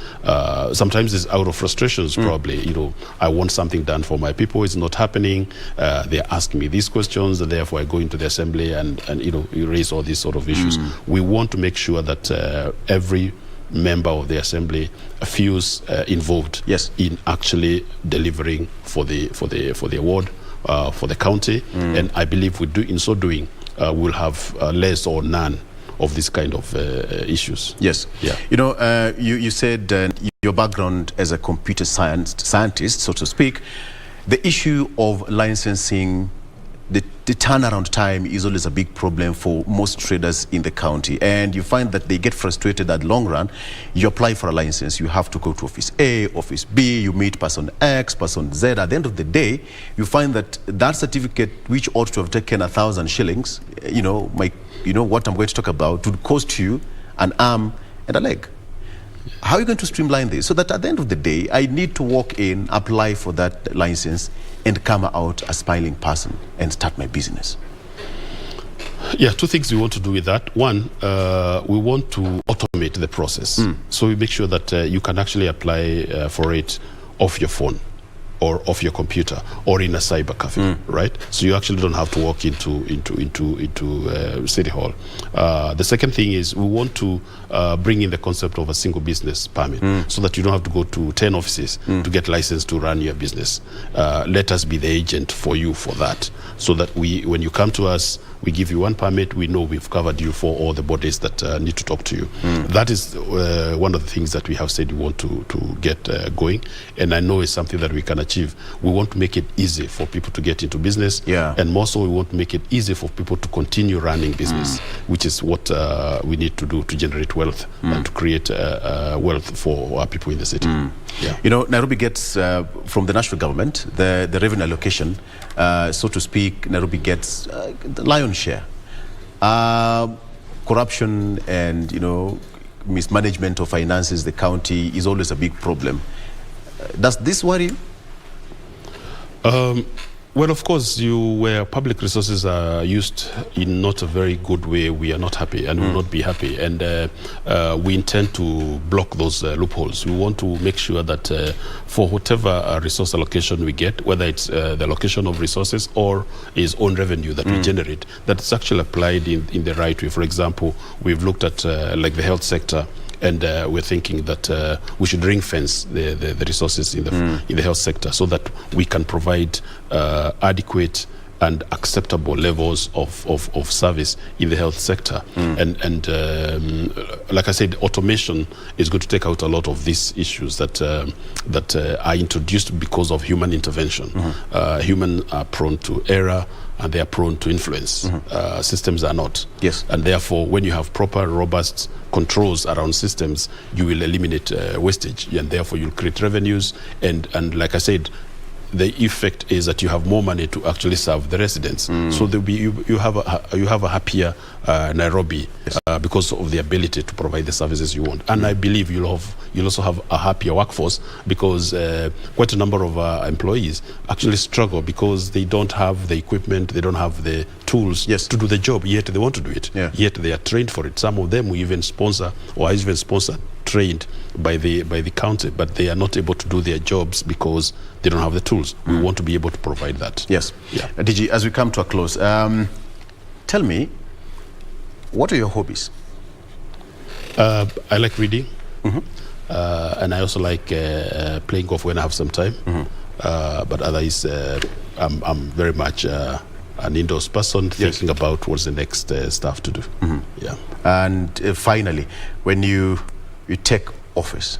S23: Sometimes it's out of frustrations, probably. You know, I want something done for my people. It's not happening. They're asking me these questions, and therefore I go into the assembly and you know, you raise all these sort of issues. We want to make sure that every member of the assembly feels involved in actually delivering for the award for the county, and I believe in so doing we'll have less or none of this kind of issues.
S16: Yes. Yeah. You know, you said your background as a computer scientist, so to speak, the issue of licensing, the turnaround time is always a big problem for most traders in the county, and you find that they get frustrated at long run. You apply for a license, you have to go to office A, office B, you meet person X, person Z. At the end of the day, you find that that certificate, which ought to have taken 1,000 shillings, you know what I'm going to talk about, would cost you an arm and a leg. How are you going to streamline this so that at the end of the day, I need to walk in, apply for that license, and come out a smiling person and start my business?
S23: Yeah, two things we want to do with that. One, we want to automate the process. So we make sure that you can actually apply for it off your phone or off your computer or in a cyber cafe, right? So you actually don't have to walk into City Hall. The second thing is we want to bring in the concept of a single business permit so that you don't have to go to 10 offices to get licensed to run your business. Let us be the agent for you for that, so that when you come to us, we give you one permit, we know we've covered you for all the bodies that need to talk to you. That is one of the things that we have said we want to get going, and I know it's something that we can achieve. We want to make it easy for people to get into business, and more so we want to make it easy for people to continue running business, which is what we need to do to generate wealth and to create wealth for our people in the city.
S16: You know, Nairobi gets from the national government the revenue allocation, so to speak. Nairobi gets the lion's share. Corruption and mismanagement of finances, the county, is always a big problem. Does this worry you?
S23: Well, of course, where public resources are used in not a very good way, we are not happy and will not be happy. And we intend to block those loopholes. We want to make sure that for whatever resource allocation we get, whether it's the allocation of resources or is own revenue that we generate, that it's actually applied in the right way. For example, we've looked at like the health sector, and we're thinking that we should ring fence the resources in the health sector so that we can provide adequate and acceptable levels of service in the health sector. And like I said, automation is going to take out a lot of these issues that are introduced because of human intervention. Humans are prone to error, and they are prone to influence. Systems are not. And therefore, when you have proper, robust controls around systems, you will eliminate wastage, and therefore you'll create revenues. And like I said, the effect is that you have more money to actually serve the residents. So you have a happier Nairobi because of the ability to provide the services you want. And I believe you'll also have a happier workforce, because quite a number of employees actually struggle because they don't have the equipment, they don't have the tools to do the job, yet they want to do it. Yet they are trained for it. Some of them we even sponsor, or I even sponsor, trained by the county, but they are not able to do their jobs because they don't have the tools. We want to be able to provide that.
S16: DG, as we come to a close, tell me, what are your hobbies?
S23: I like reading, and I also like playing golf when I have some time. But otherwise, I'm very much an indoors person, thinking about what's the next stuff to do.
S16: And finally, when you take office,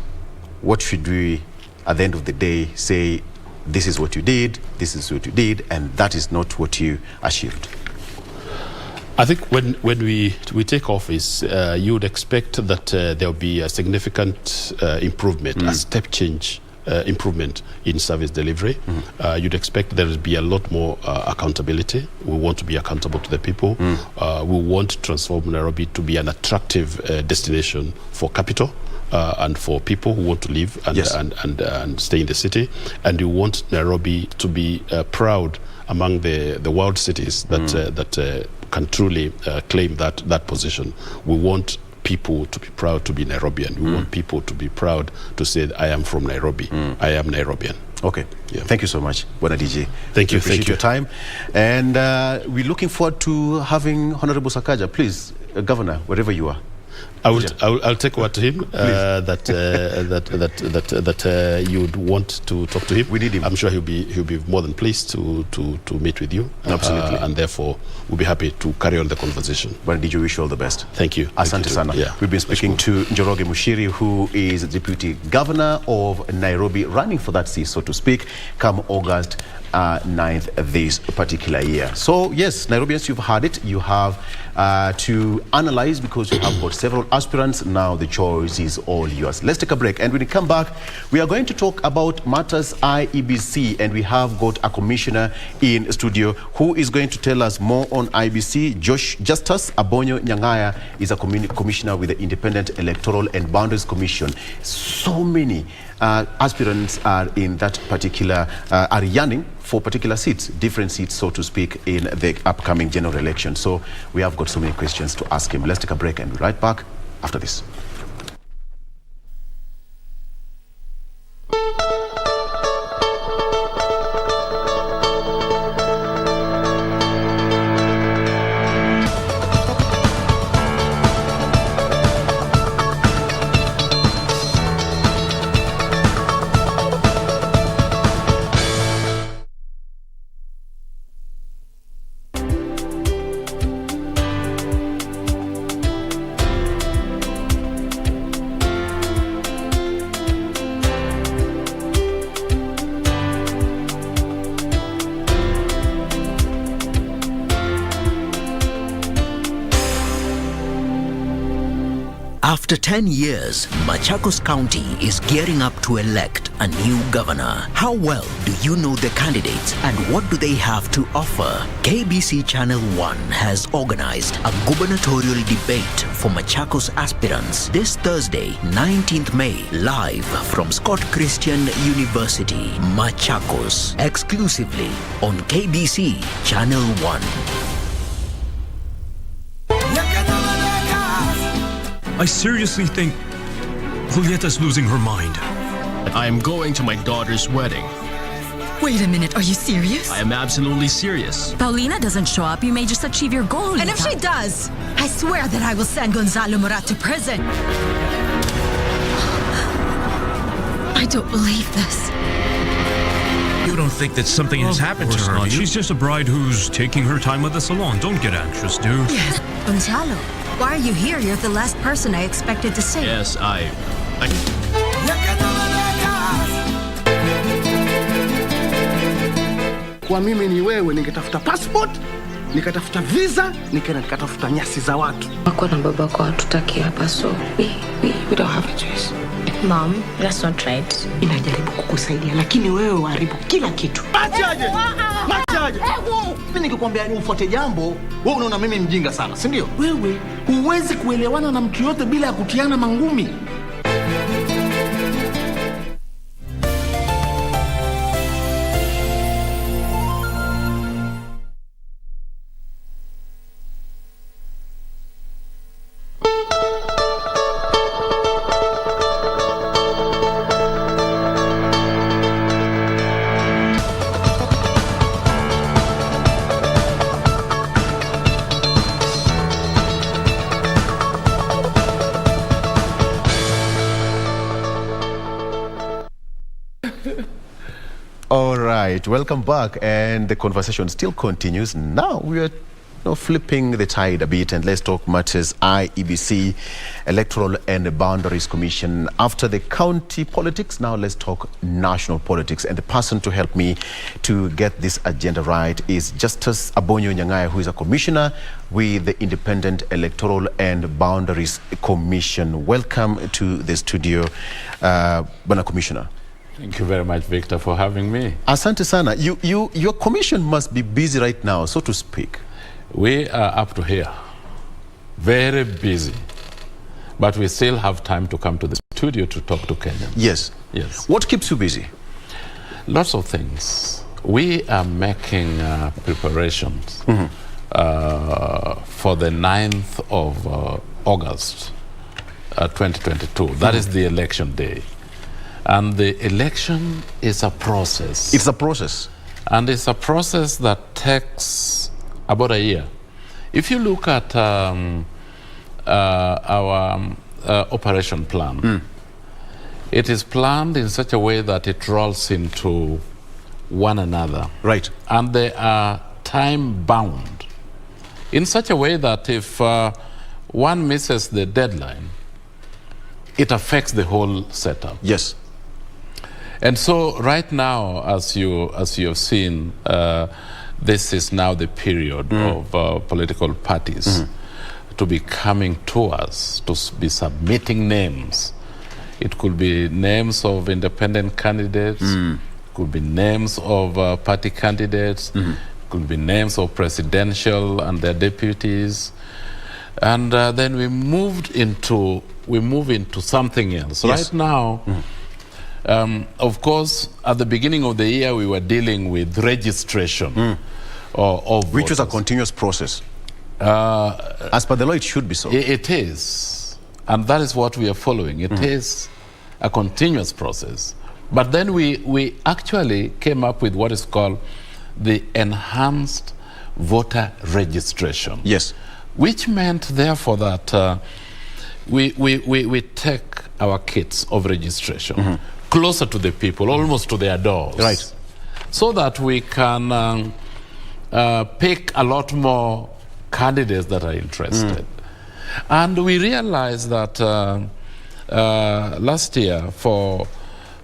S16: what should we, at the end of the day, say, this is what you did, this is what you did, and that is not what you achieved?
S23: I think when we take office, you would expect that there will be a significant improvement, a step change improvement in service delivery. You'd expect there will be a lot more accountability. We want to be accountable to the people. We want to transform Nairobi to be an attractive destination for capital and for people who want to live and stay in the city. And we want Nairobi to be proud among the world cities that can truly claim that position. We want people to be proud to be Nairobian. We want people to be proud to say, I am from Nairobi. I am Nairobian.
S16: Okay. Yeah. Thank you so much, Bwana DJ.
S23: Thank you.
S16: Appreciate your time. And we're llooking forward to having Honorable Sakaja. Please, Governor, wherever you are.
S23: I'll take word to him that you'd want to talk to him.
S16: We need him.
S23: I'm sure he'll be more than pleased to meet with you.
S16: Absolutely.
S23: And therefore we'll be happy to carry on the conversation.
S16: But did you wish you all the best?
S23: Thank you.
S16: Asante sana.
S23: Yeah.
S16: We've been speaking to Joroge Mushiri, who is Deputy Governor of Nairobi, running for that seat, so to speak, come August 9th this particular year. So yes, Nairobians, you've heard it. You have to analyze, because you have got several aspirants. Now the choice is all yours. Let's take a break, and when we come back, we are going to talk about matters IEBC, and we have got a commissioner in studio who is going to tell us more on IEBC. Justus Abonyo Nyangaya is a commissioner with the Independent Electoral and Boundaries Commission. So many aspirants are in that particular, are yearning for particular seats, different seats, so to speak, in the upcoming general election. So we have got so many questions to ask him. Let's take a break and be right back after this.
S5: After 10 years, Machakos County is gearing up to elect a new governor. How well do you know the candidates, and what do they have to offer? KBC Channel 1 has organized a gubernatorial debate for Machakos aspirants this Thursday, 19th May, live from Scott Christian University, Machakos, exclusively on KBC Channel 1.
S10: I seriously think Julietta's losing her mind.
S13: I am going to my daughter's wedding.
S6: Wait a minute, are you serious?
S13: I am absolutely serious.
S6: Paulina doesn't show up, you may just achieve your goal. And if she does, I swear that I will send Gonzalo Murat to prison. I don't believe this.
S10: You don't think that something has happened to her, do you? She's just a bride who's taking her time at the salon. Don't get anxious, dude.
S6: Yes. Gonzalo, why are you here? You're the last person I expected to see.
S13: Yes, I...
S2: Kwa mimi ni wewe, ningetafuta passport, nikatafuta visa, nikatafuta nyasi za watu.
S4: Wako na baba kwa hatutaki hapa, so we don't have a choice.
S6: Mom, that's not right.
S2: Inajaribu kukusaidia, lakini wewe uharibu kila kitu. Machaje! Machaje! Mimi nikikwambia ni ufuate jambo, wewe unaona mimi mjinga sana, si ndio? Wewe huwezi kuelewana na mtu yote bila ya kutiana mangumi.
S16: All right, welcome back, and the conversation still continues. Now we are flipping the tide a bit, and let's talk matters IEBC, Electoral and Boundaries Commission. After the county politics, now let's talk national politics. And the person to help me to get this agenda right is Justice Abonyo Nyang'aya, who is a commissioner with the Independent Electoral and Boundaries Commission. Welcome to the studio, Bwana Commissioner.
S14: Thank you very much, Victor, for having me.
S16: Asante sana. Your commission must be busy right now, so to speak.
S14: We are up to here, very busy, but we still have time to come to the studio to talk to Kenyans.
S16: Yes.
S14: Yes.
S16: What keeps you busy?
S14: Lots of things. We are making preparations for the 9th of August 2022. That is the election day. And the election is a process.
S16: It's a process.
S14: And it's a process that takes about a year. If you look at our operation plan, it is planned in such a way that it rolls into one another.
S16: Right.
S14: And they are time bound in such a way that if one misses the deadline, it affects the whole setup.
S16: Yes.
S14: And so right now, as you have seen, this is now the period of political parties to be coming to us, to be submitting names. It could be names of independent candidates, could be names of party candidates, could be names of presidential and their deputies. And then we move into something else.
S16: Yes.
S14: Right now, of course, at the beginning of the year, we were dealing with registration of
S16: which was a
S14: voters.
S16: continuous process. As per the law, it should be so.
S14: It is. And that is what we are following. It is a continuous process. But then we actually came up with what is called the enhanced voter registration.
S16: Yes.
S14: Which meant, therefore, that we take our kits of registration closer to the people, almost to their doors.
S16: Right.
S14: So that we can pick a lot more candidates that are interested. And we realized that last year, from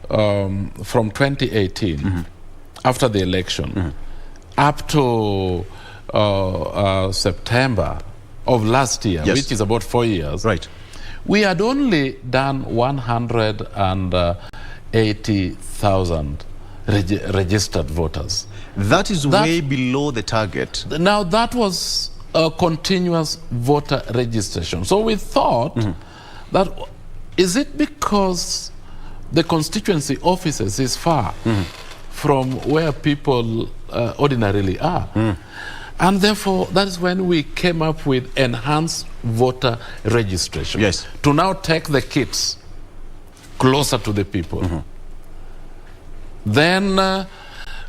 S14: 2018, after the election, up to September of last year,
S16: Yes.
S14: which is about 4 years,
S16: right,
S14: we had only done 180,000 registered voters.
S16: That is way below the target.
S14: Now, that was a continuous voter registration. So we thought that, is it because the constituency offices is far from where people ordinarily are? And therefore, that is when we came up with enhanced voter registration.
S16: Yes.
S14: To now take the kits closer to the people. Then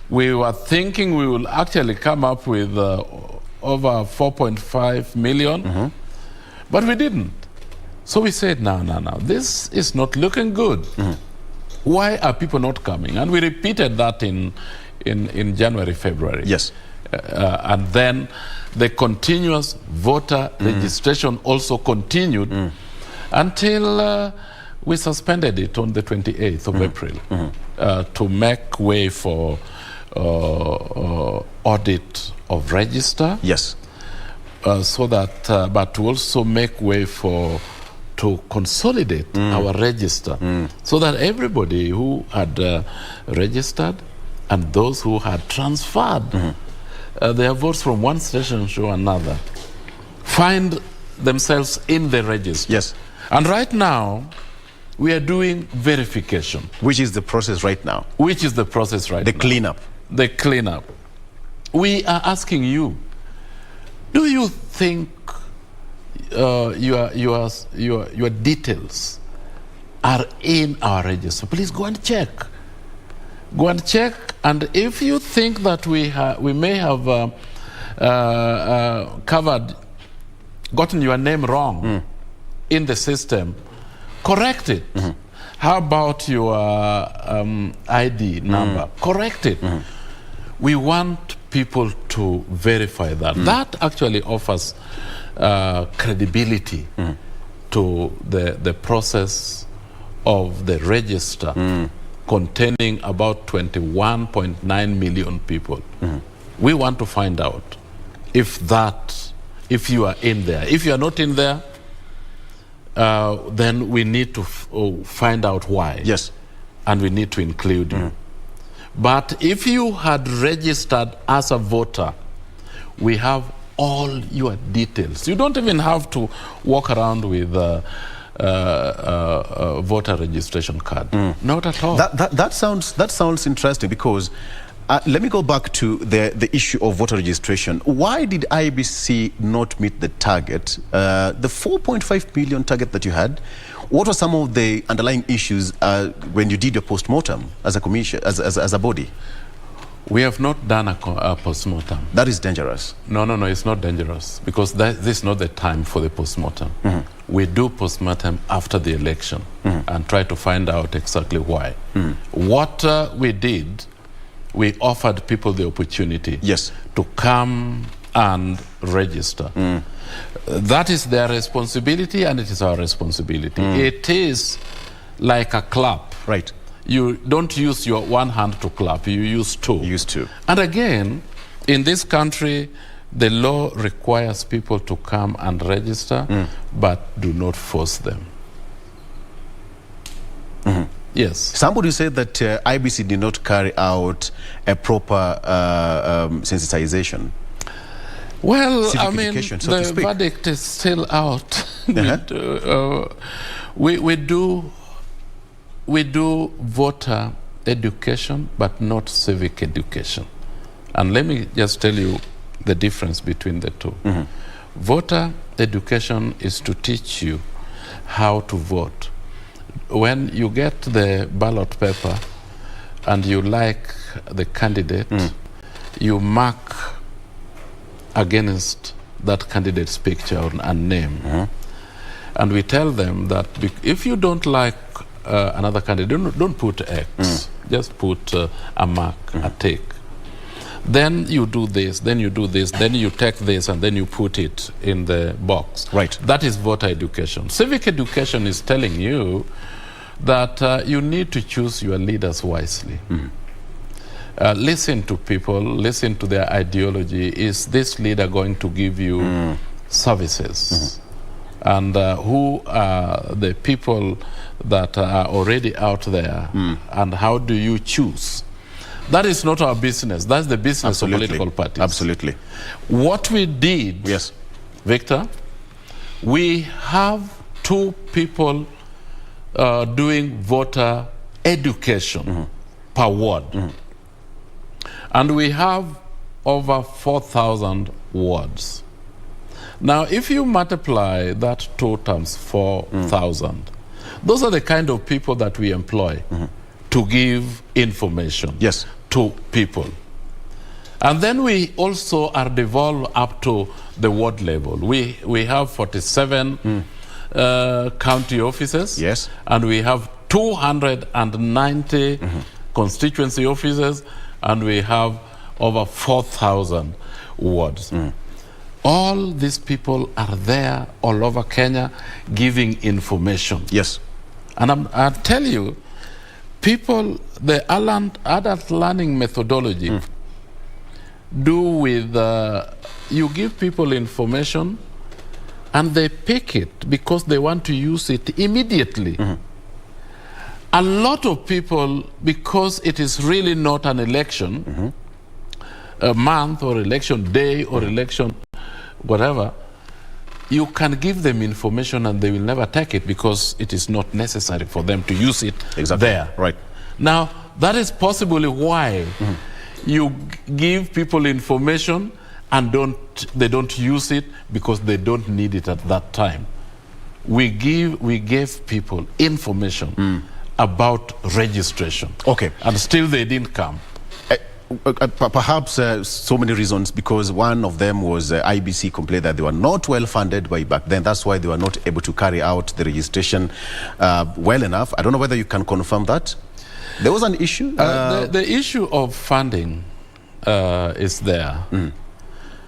S14: we were thinking we will actually come up with over 4.5 million, but we didn't. So we said, no, this is not looking good. Why are people not coming? And we repeated that in January, February.
S16: Yes.
S14: And then the continuous voter registration also continued until we suspended it on the 28th of April to make way for audit of register.
S16: Yes.
S14: So that, but to also make way to consolidate our register, so that everybody who had registered and those who had transferred their votes from one station to another find themselves in the register.
S16: Yes.
S14: And right now, we are doing verification.
S16: Which is the process right now?
S14: Which is the process right now?
S16: The cleanup.
S14: The cleanup. We are asking you, do you think your details are in our register? Please go and check. Go and check, and if you think that we may have gotten your name wrong in the system, correct it. How about your ID number? Correct it. We want people to verify that. That actually offers credibility to the process of the register containing about 21.9 million people. We want to find out if you are in there. If you are not in there, then we need to find out why.
S16: Yes.
S14: And we need to include you. But if you had registered as a voter, we have all your details. You don't even have to walk around with a voter registration card. Not at all.
S16: That sounds interesting, because let me go back to the issue of voter registration. Why did IEBC not meet the target, the 4.5 million target that you had? What were some of the underlying issues when you did your post-mortem as a commission, as a body?
S14: We have not done a post-mortem.
S16: That is dangerous.
S14: No, it's not dangerous, because this is not the time for the post-mortem. We do post-mortem after the election and try to find out exactly why. What we did, we offered people the opportunity to come and register. That is their responsibility, and it is our responsibility. It is like a clap.
S16: Right.
S14: You don't use your one hand to clap, you use two. And again, in this country, the law requires people to come and register, but do not force them. Yes.
S16: Somebody said that IEBC did not carry out a proper sensitization.
S14: Well,
S16: Civic
S14: I mean,
S16: education, so to
S14: the
S16: speak.
S14: verdict is still out. We do voter education, but not civic education. And let me just tell you the difference between the two. Voter education is to teach you how to vote. When you get the ballot paper and you like the candidate, you mark against that candidate's picture and name. And we tell them that if you don't like another candidate, don't put X, just put a mark, a tick. Then you do this, then you do this, then you take this, and then you put it in the box.
S16: Right.
S14: That is voter education. Civic education is telling you that you need to choose your leaders wisely. Listen to people, listen to their ideology. Is this leader going to give you services? And who are the people that are already out there, and how do you choose? That is not our business. That's the business of political parties.
S16: Absolutely.
S14: What we did, Victor, we have 2 people doing voter education per ward. And we have over 4,000 wards. Now, if you multiply that 2 times 4,000, those are the kind of people that we employ to give information to people. And then we also are devolved up to the ward level. We have 47 county offices, and we have 290 constituency offices, and we have over 4,000 wards. All these people are there all over Kenya giving information. And I'll tell you, people, the adult learning methodology do with, you give people information and they pick it because they want to use it immediately. A lot of people, because it is really not an election, a month or election day or election whatever, you can give them information and they will never take it because it is not necessary for them to use it there.
S16: Right.
S14: Now, that is possibly why you give people information and they don't use it because they don't need it at that time. We gave people information about registration. And still they didn't come.
S16: Perhaps so many reasons, because one of them was IEBC complained that they were not well funded by back then. That's why they were not able to carry out the registration well enough. I don't know whether you can confirm that. There was an issue?
S14: The issue of funding is there.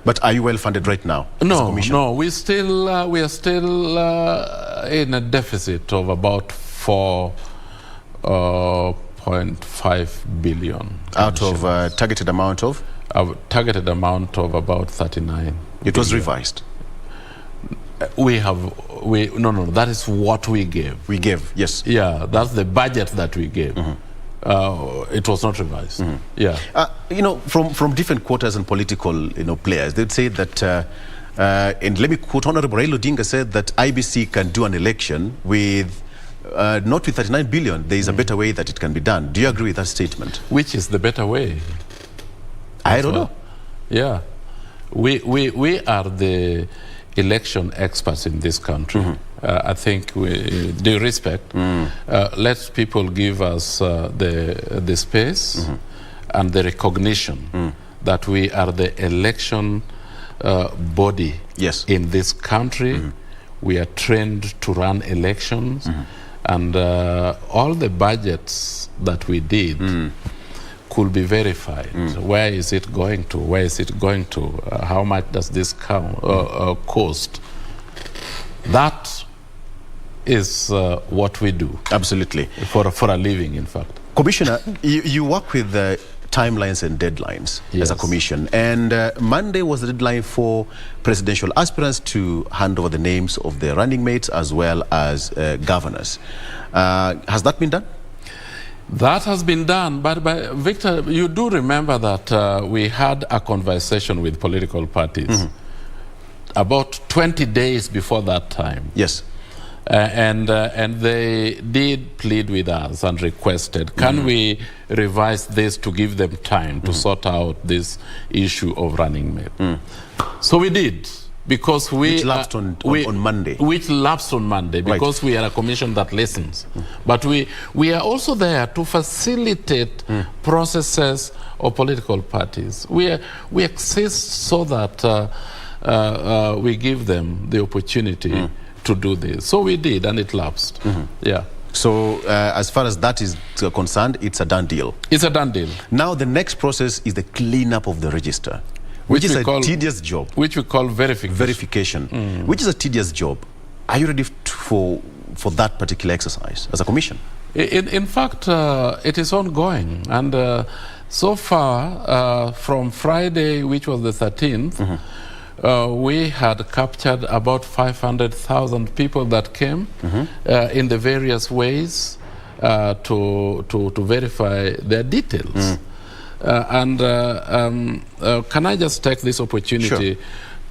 S16: But are you well funded right now?
S14: No, we are still in a deficit of about 4.5 billion.
S16: Out of targeted amount of?
S14: Targeted amount of about 39.
S16: It was revised.
S14: No, that is what we gave.
S16: We gave, yes.
S14: Yeah, that's the budget that we gave. It was not revised. Yeah.
S16: From different quarters and political, players, they'd say that, and let me quote, Honorable Raila Odinga said that IEBC can do an election with, not with 39 billion. There is a better way that it can be done. Do you agree with that statement?
S14: Which is the better way?
S16: I don't know.
S14: Yeah. We are the election experts in this country. I think with due respect, let people give us the space and the recognition that we are the election body in this country. We are trained to run elections, and all the budgets that we did could be verified. Where is it going to? Where is it going to? How much does this cost? That is what we do.
S16: Absolutely.
S14: For a living, in fact.
S16: Commissioner, you work with timelines and deadlines as a commission. And Monday was the deadline for presidential aspirants to hand over the names of their running mates as well as governors. Has that been done?
S14: That has been done, but Victor, you do remember that we had a conversation with political parties about 20 days before that time.
S16: Yes.
S14: And they did plead with us and requested, can we revise this to give them time to sort out this issue of running mate? So we did. Because
S16: which lapsed on Monday.
S14: Which lapsed on Monday, because we are a commission that listens. But we are also there to facilitate processes of political parties. We exist so that we give them the opportunity to do this. So we did, and it lapsed. Yeah.
S16: So as far as that is concerned, it's a done deal.
S14: It's a done deal.
S16: Now the next process is the cleanup of the register, which is a tedious job.
S14: Which we call verification.
S16: Which is a tedious job. Are you ready for that particular exercise as a commission?
S14: In fact, it is ongoing. And so far, from Friday, which was the 13th, we had captured about 500,000 people that came in the various ways to verify their details. Can I just take this opportunity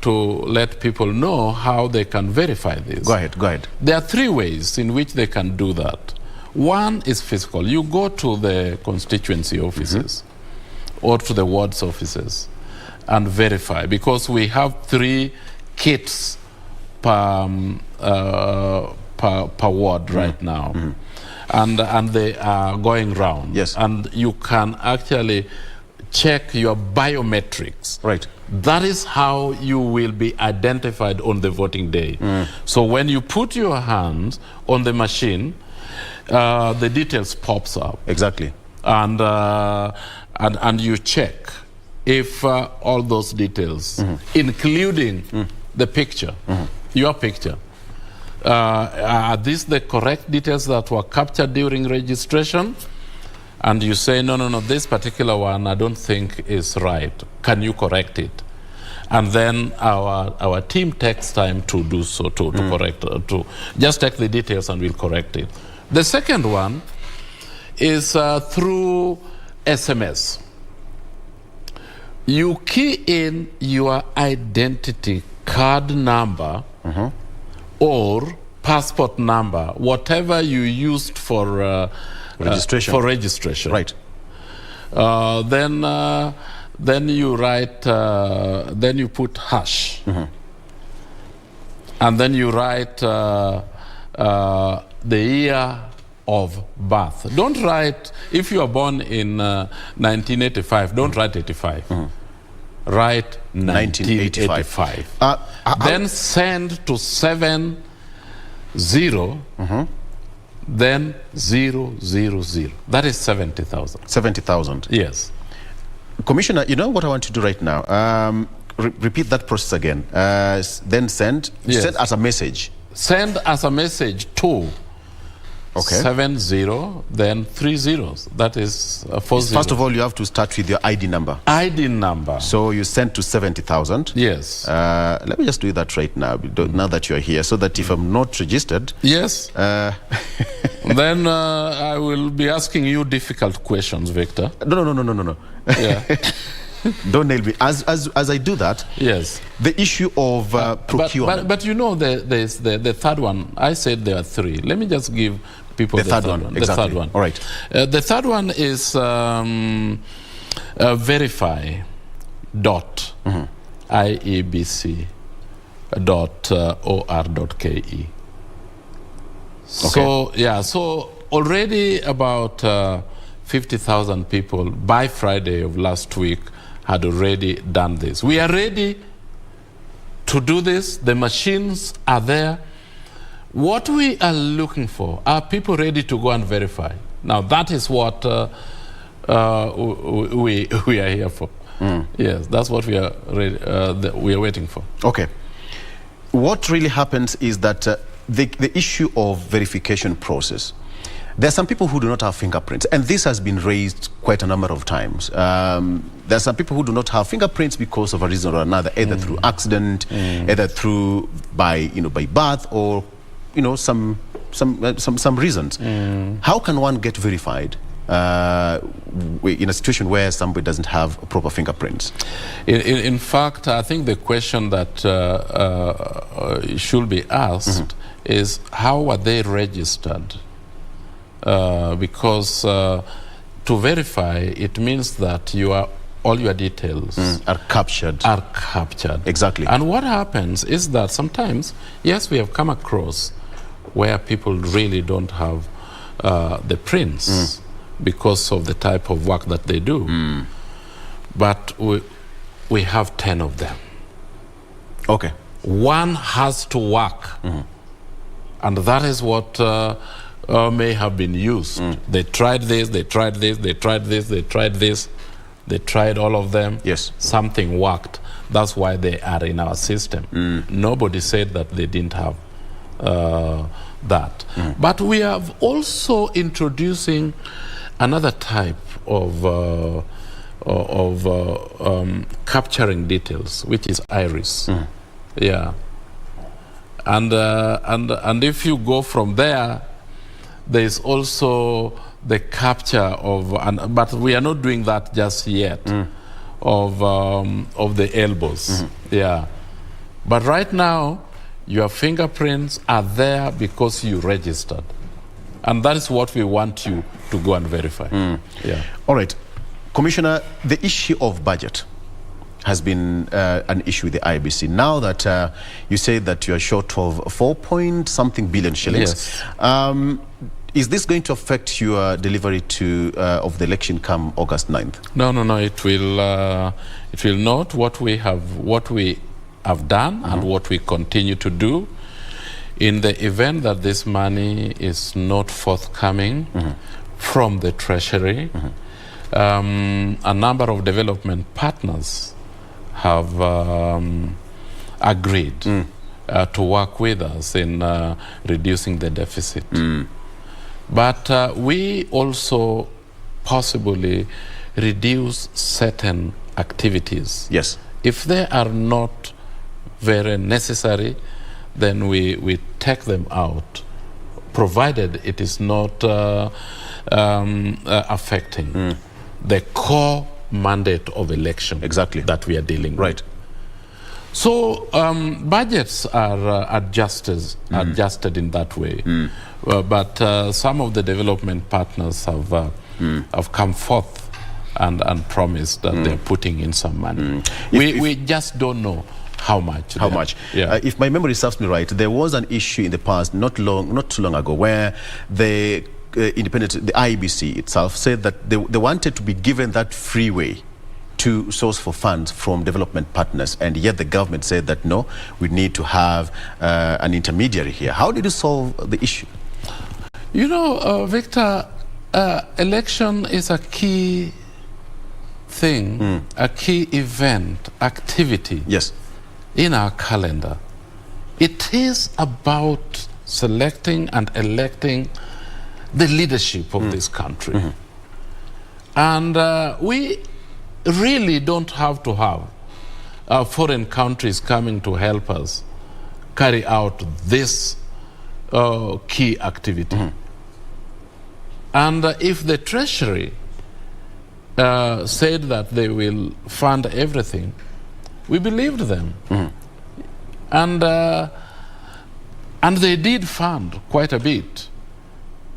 S14: to let people know how they can verify this?
S16: Go ahead.
S14: There are three ways in which they can do that. One is physical. You go to the constituency offices or to the wards offices and verify, because we have 3 kits per ward right now. And they are going round.
S16: Yes.
S14: And you can actually check your biometrics.
S16: Right.
S14: That is how you will be identified on the voting day. So when you put your hands on the machine, the details pops up.
S16: Exactly.
S14: And you check if all those details, including the picture, your picture, are these the correct details that were captured during registration? And you say, no, this particular one I don't think is right. Can you correct it? And then our team takes time to do so, to correct, to just take the details and we'll correct it. The second one is through SMS. You key in your identity card number or passport number, whatever you used for registration.
S16: Right.
S14: Then you write. Then you put hash, and then you write the year of birth. Don't write, if you are born in 1985. Don't write 85. Write 1985. Then send to 70, then 000. That is 70,000.
S16: 70,000.
S14: Yes.
S16: Commissioner, you know what I want to do right now? Repeat that process again. Then send as a message.
S14: Send as a message to 70, then 3 zeros. That is 4 zeros.
S16: First of all, you have to start with your ID number.
S14: ID number.
S16: So you send to 70,000.
S14: Yes.
S16: Let me just do that right now, now that you're here, so that if I'm not registered...
S14: Yes. Then I will be asking you difficult questions, Victor.
S16: No.
S14: Yeah.
S16: Don't nail me. As I do that,
S14: yes,
S16: the issue of procurement.
S14: But you know, there's the third one. I said there are 3. Let me just give people the third one.
S16: Exactly.
S14: The third one.
S16: All right.
S14: The third one is verify.iebc.or.ke. So yeah, so already about 50,000 people by Friday of last week had already done this. We are ready to do this. The machines are there. What we are looking for are people ready to go and verify. Now that is what we are here for. Yes, that's what we are we are waiting for.
S16: Okay. What really happens is that the issue of verification process. There are some people who do not have fingerprints, and this has been raised quite a number of times. There are some people who do not have fingerprints because of a reason or another, either through accident, either through by birth, or some reasons. How can one get verified in a situation where somebody doesn't have proper fingerprints?
S14: In fact, I think the question that should be asked is, how are they registered? Because to verify, it means that all your details
S16: are captured. Exactly.
S14: And what happens is that sometimes, yes, we have come across where people really don't have the prints because of the type of work that they do. But we have 10 of them.
S16: Okay.
S14: One has to work. And that is what may have been used. They tried this, they tried this, they tried this, they tried this, they tried all of them.
S16: Yes.
S14: Something worked. That's why they are in our system. Nobody said that they didn't have that. But we have also introducing another type of capturing details, which is iris. Yeah. And if you go from there, there is also the capture of, but we are not doing that just yet, of the elbows. Yeah. But right now, your fingerprints are there because you registered. And that is what we want you to go and verify. Yeah.
S16: All right. Commissioner, the issue of budget has been an issue with the IEBC. Now that you say that you are short of 4-point-something billion shillings,
S14: yes.
S16: Is this going to affect your delivery of the election come August 9th?
S14: No, it will not. What we have done and what we continue to do, in the event that this money is not forthcoming from the Treasury, a number of development partners have agreed to work with us in reducing the deficit. But we also possibly reduce certain activities.
S16: Yes.
S14: If they are not very necessary, then we take them out, provided it is not affecting the core mandate of election that we are dealing with. So budgets are adjusted in that way. But some of the development partners have come forth and promised that they're putting in some money. We just don't know how much.
S16: Yeah. If my memory serves me right, there was an issue in the past, not too long ago, where the IEBC itself said that they wanted to be given that freeway to source for funds from development partners, and yet the government said that no, we need to have an intermediary here. How did you solve the issue?
S14: You know, Victor, election is a key thing, a key event, activity in our calendar. It is about selecting and electing the leadership of this country. And we really don't have to have foreign countries coming to help us carry out this key activity. And if the Treasury said that they will fund everything, we believed them. And they did fund quite a bit.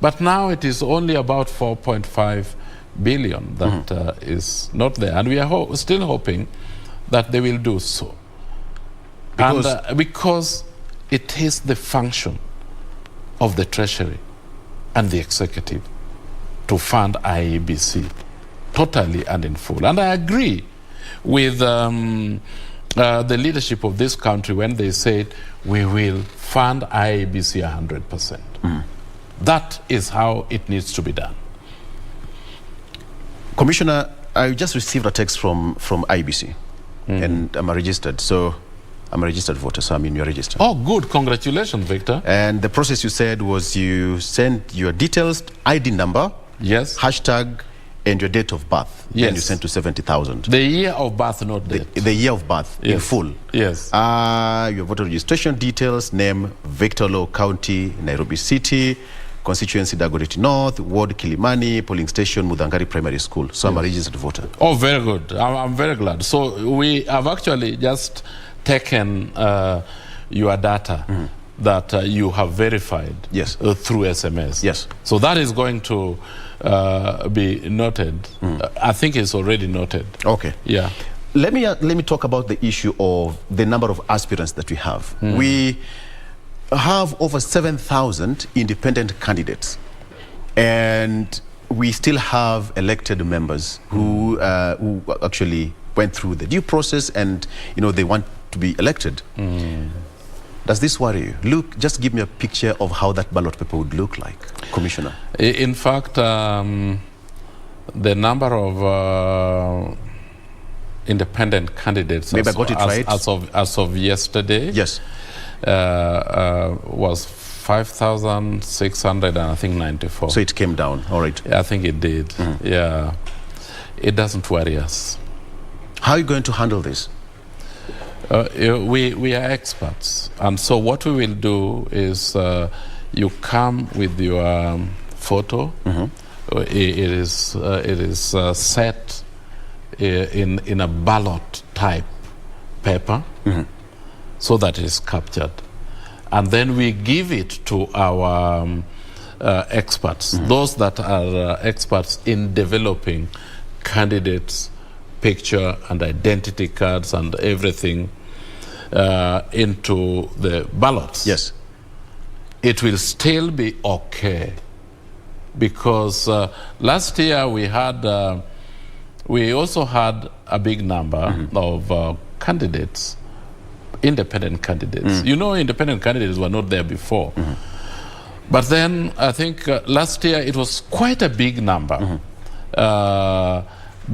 S14: But now it is only about 4.5 billion that is not there. And we are still hoping that they will do so. Because it is the function of the Treasury and the Executive to fund IEBC totally and in full. And I agree with the leadership of this country when they said we will fund IEBC 100%. That is how it needs to be done.
S16: Commissioner, I just received a text from IEBC and I'm registered. So I'm a registered voter, so I mean you're registered.
S14: Oh, good. Congratulations, Victor.
S16: And the process you said was you sent your details, ID number, hashtag, and your date of birth.
S14: Yes.
S16: And you sent to 70,000.
S14: The year of birth, not date.
S16: The year of birth in full.
S14: Yes.
S16: Your voter registration details, name, Victor Law County, Nairobi City, constituency Dagoretti North, ward Kilimani, polling station Mudangari Primary School. So I'm a registered voter.
S14: Oh, very good. I'm very glad. So we have actually just taken your data that you have verified through SMS.
S16: Yes.
S14: So that is going to be noted. I think it's already noted.
S16: Okay.
S14: Yeah.
S16: Let me talk about the issue of the number of aspirants that we have. We have over 7,000 independent candidates, and we still have elected members who actually went through the due process, and they want to be elected. Does this worry you? Just give me a picture of how that ballot paper would look like, Commissioner.
S14: In fact, the number of independent candidates
S16: Maybe I got it right.
S14: as of yesterday was 5,600 and I think 94.
S16: So it came down, all right.
S14: I think it did. Yeah, it doesn't worry us.
S16: How are you going to handle this?
S14: We are experts, and so what we will do is you come with your photo. It is set in a ballot type paper, so that it is captured, and then we give it to our experts, those that are experts in developing candidates' picture and identity cards and everything into the ballots.
S16: Yes.
S14: It will still be okay, because last year we also had a big number of candidates, independent candidates. Independent candidates were not there before. But then I think last year it was quite a big number.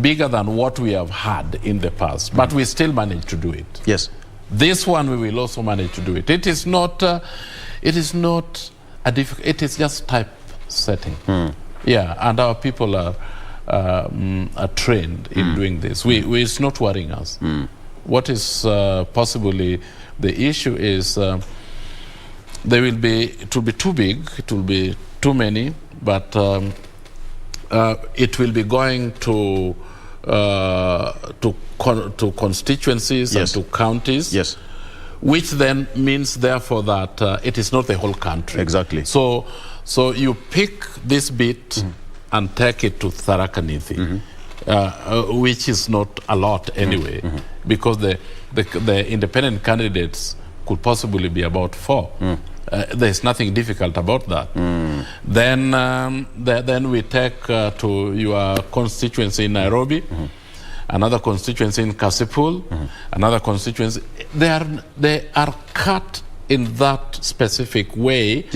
S14: Bigger than what we have had in the past, but we still managed to do it.
S16: Yes.
S14: This one we will also manage to do it. It is not a difficult. It is just type setting. Yeah, and our people are trained in doing this. It's not worrying us. What is possibly the issue is it will be too big. It will be too many, but. It will be going to constituencies and to counties, which then means therefore that it is not the whole country.
S16: Exactly.
S14: So you pick this bit and take it to Tharaka Nithi, which is not a lot anyway, because the independent candidates could possibly be about 4. There's nothing difficult about that. Then we take to your constituency in Nairobi, another constituency in Kasipul, another constituency. They are cut in that specific way,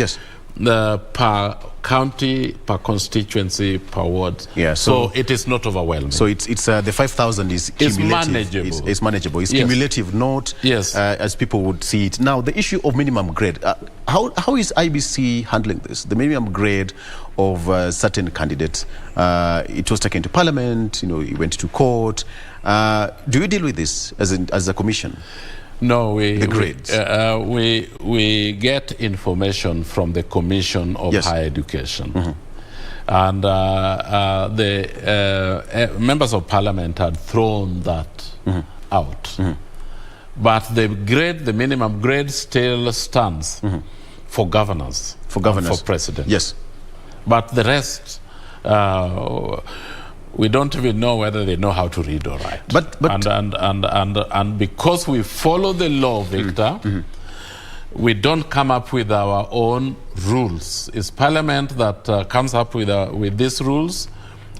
S14: per county, per constituency, per ward.
S16: Yeah,
S14: so it is not overwhelming.
S16: So it's the 5,000 is cumulative.
S14: Manageable.
S16: It's manageable. It's
S14: Yes.
S16: cumulative, not as people would see it. Now, the issue of minimum grade. How is IEBC handling this? The minimum grade of certain candidates. It was taken to Parliament. It went to court. Do you deal with this as a commission?
S14: No,
S16: the grades.
S14: We get information from the Commission of Higher Education. And the members of Parliament had thrown that out. But the minimum grade still stands for governors. For president.
S16: Yes.
S14: But the rest, we don't even know whether they know how to read or write. And because we follow the law, Victor, we don't come up with our own rules. It's Parliament that comes up with these rules,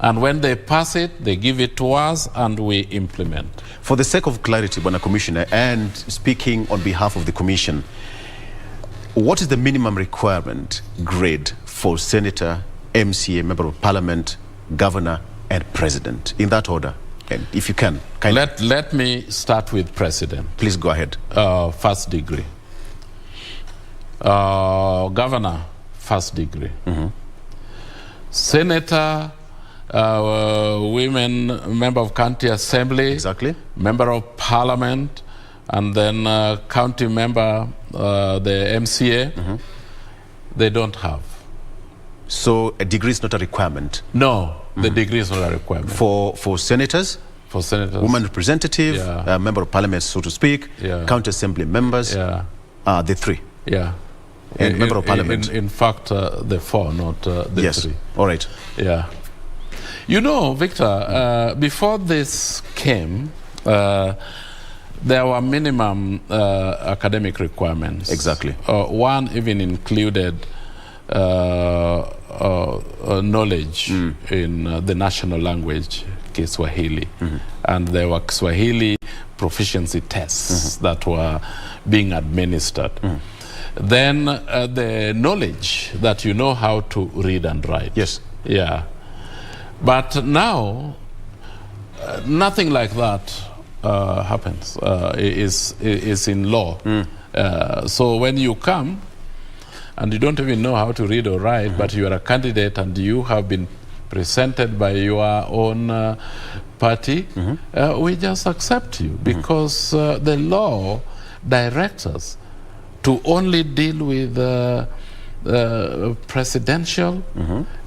S14: and when they pass it, they give it to us, and we implement.
S16: For the sake of clarity, Bwana Commissioner, and speaking on behalf of the Commission, what is the minimum requirement grade for Senator, MCA, Member of Parliament, Governor, and President, in that order? And if you can,
S14: let me start with President.
S16: Please go ahead.
S14: First degree. Governor, first degree. Senator, women, member of county assembly, member of parliament, and then county member, the MCA, they don't have.
S16: So a degree is not a requirement?
S14: No, the degree is not a requirement.
S16: For senators?
S14: For senators.
S16: Woman representative, member of parliament, so to speak, county assembly members, the three?
S14: Yeah.
S16: And member of parliament?
S14: In fact, the four, not the three.
S16: All right.
S14: Yeah. You know, Victor, before this came, there were minimum academic requirements.
S16: Exactly.
S14: One even included knowledge in the national language, Kiswahili. And there were Kiswahili proficiency tests that were being administered. Then the knowledge that you know how to read and write.
S16: Yes.
S14: Yeah. But now, nothing like that happens. Is in law. So when you come, and you don't even know how to read or write, but you are a candidate and you have been presented by your own party, we just accept you because the law directs us to only deal with presidential,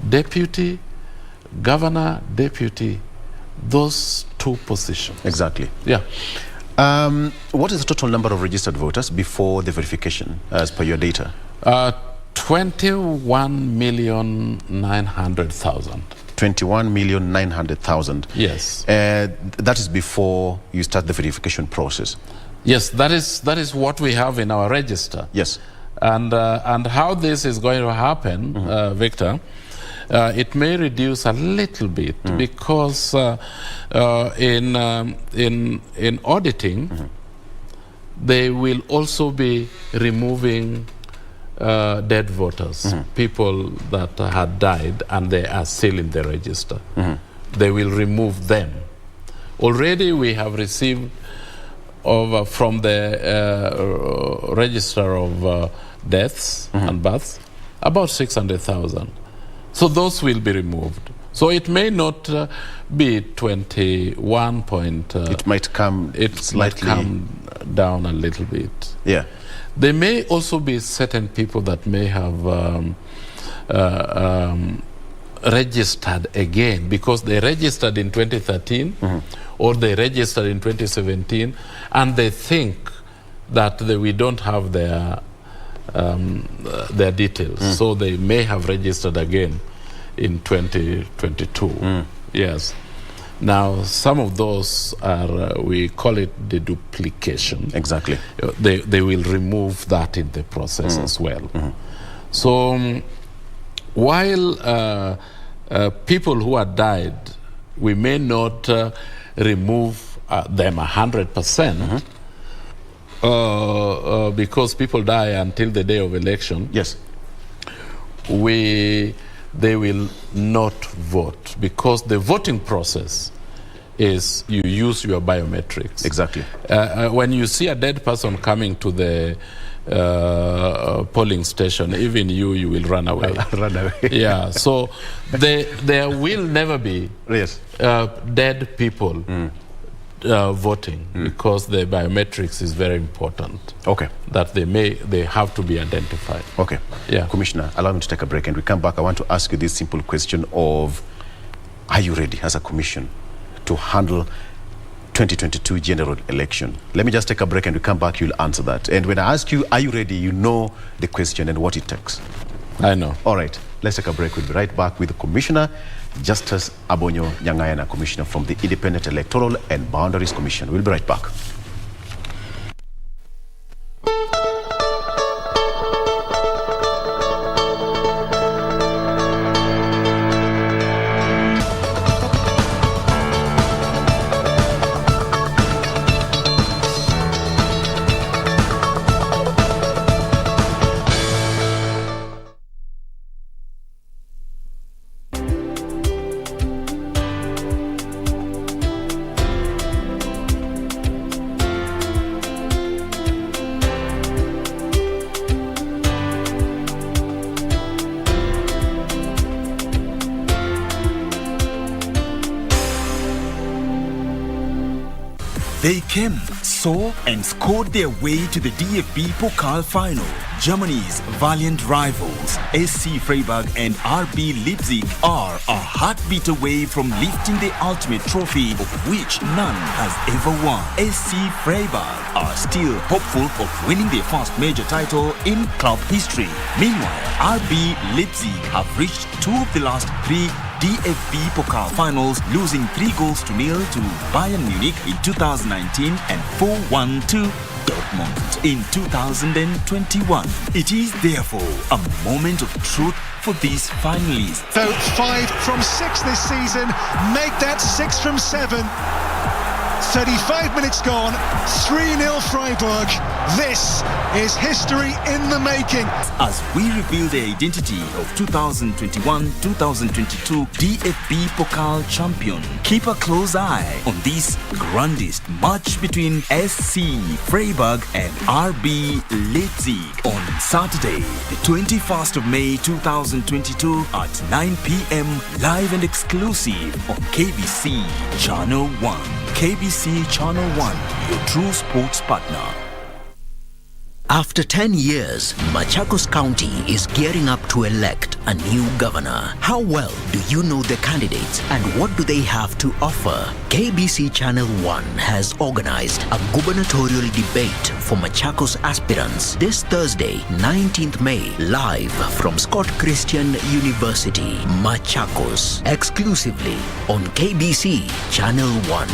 S14: deputy, governor, deputy, those two positions.
S16: Exactly.
S14: Yeah.
S16: What is the total number of registered voters before the verification, as per your data?
S14: 21,900,000.
S16: 21,900,000.
S14: Yes.
S16: That is before you start the verification process.
S14: Yes, that is what we have in our register.
S16: Yes.
S14: And how this is going to happen, Victor, it may reduce a little bit because in auditing, they will also be removing dead voters, people that had died and they are still in the register. They will remove them. Already we have received from the register of deaths and births about 600,000. So those will be removed. So it may not be 21 point.
S16: It might come slightly
S14: down a little bit.
S16: Yeah.
S14: There may also be certain people that may have registered again because they registered in 2013 or they registered in 2017 and they think that we don't have their details. So they may have registered again in 2022. Yes. Now, some of those are, we call it the duplication.
S16: Exactly.
S14: They will remove that in the process as well. So, while people who are died, we may not remove them 100%, because people die until the day of election.
S16: Yes.
S14: they will not vote, because the voting process is you use your biometrics.
S16: Exactly.
S14: When you see a dead person coming to the polling station, even you will run away.
S16: Run away.
S14: Yeah, so there will never be dead people voting, because the biometrics is very important.
S16: Okay.
S14: That they have to be identified.
S16: Okay.
S14: Yeah.
S16: Commissioner, allow me to take a break, and we come back. I want to ask you this simple question of, are you ready as a commission to handle 2022 general election? Let me just take a break, and we come back, you'll answer that. And when I ask you, are you ready, you know the question and what it takes.
S14: I know.
S16: All right, let's take a break. We'll be right back with the Commissioner, Justice Abonyo Nyangayana, Commissioner from the Independent Electoral and Boundaries Commission. We'll be right back.
S25: They came, saw, and scored their way to the DFB Pokal final. Germany's valiant rivals, SC Freiburg and RB Leipzig, are a heartbeat away from lifting the ultimate trophy, of which none has ever won. SC Freiburg are still hopeful of winning their first major title in club history. Meanwhile, RB Leipzig have reached 2 of the last 3 DFB Pokal finals, losing 3-0 to Bayern Munich in 2019 and 4-1 to Dortmund in 2021. It is therefore a moment of truth for these finalists.
S26: So 5 from 6 this season, make that 6 from 7. 35 minutes gone, 3-0 Freiburg. This is history in the making.
S25: As we reveal the identity of 2021-2022 DFB Pokal champion, keep a close eye on this grandest match between SC Freiburg and RB Leipzig on Saturday, the 21st of May 2022 at 9 p.m. live and exclusive on KBC Channel 1. KBC Channel 1, your true sports partner.
S5: After 10 years, Machakos County is gearing up to elect a new governor. How well do you know the candidates, and what do they have to offer? KBC Channel 1 has organized a gubernatorial debate for Machakos aspirants this Thursday, 19th May, live from Scott Christian University, Machakos, exclusively on KBC Channel 1.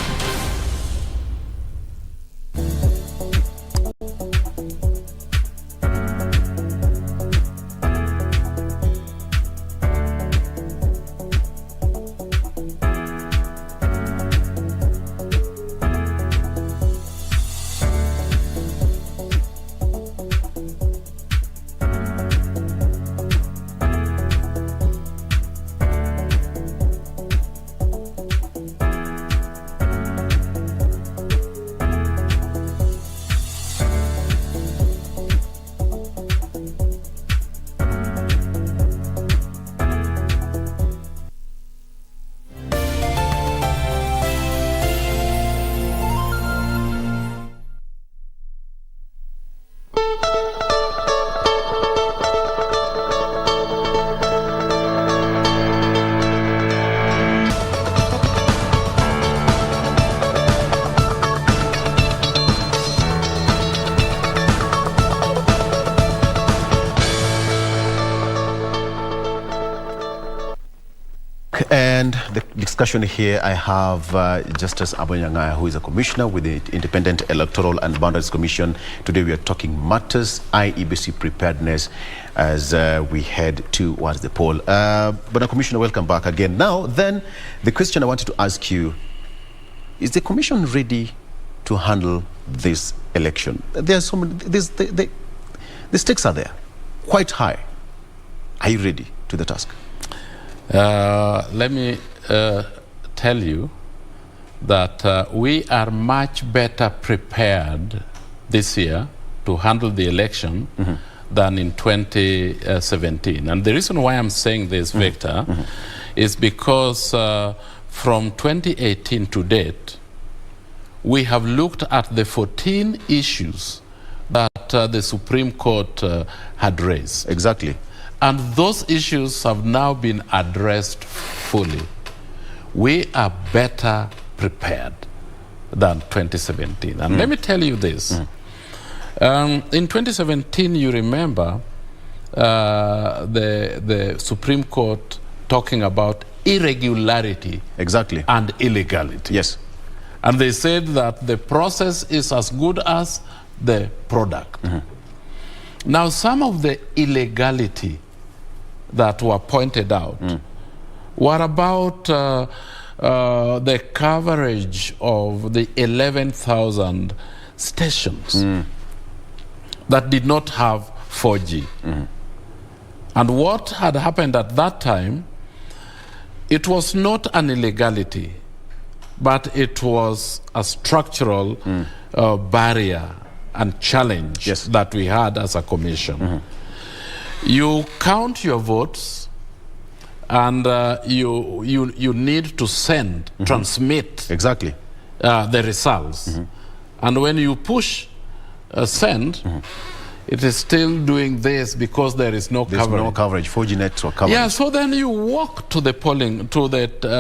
S16: And the discussion here, I have Justice Abonyo Nyangayana, who is a commissioner with the Independent Electoral and Boundaries Commission. Today we are talking matters IEBC preparedness as we head towards the poll. But Commissioner, welcome back again. Now, then, the question I wanted to ask you, is the commission ready to handle this election? There are so many, the stakes are there, quite high. Are you ready to the task?
S14: Let me tell you that we are much better prepared this year to handle the election than in 2017. And the reason why I'm saying this, Victor, is because from 2018 to date, we have looked at the 14 issues that the Supreme Court had raised.
S16: Exactly.
S14: And those issues have now been addressed fully. We are better prepared than 2017. And let me tell you this. In 2017, you remember the Supreme Court talking about irregularity and illegality.
S16: Yes.
S14: And they said that the process is as good as the product. Now, some of the illegality that were pointed out were about the coverage of the 11,000 stations that did not have 4G. And what had happened at that time, it was not an illegality, but it was a structural barrier and challenge that we had as a commission. You count your votes, and you need to send, transmit the results. And when you push send, it is still doing this because there is no coverage.
S16: There's no coverage, 4G network coverage.
S14: Yeah, so then you walk to the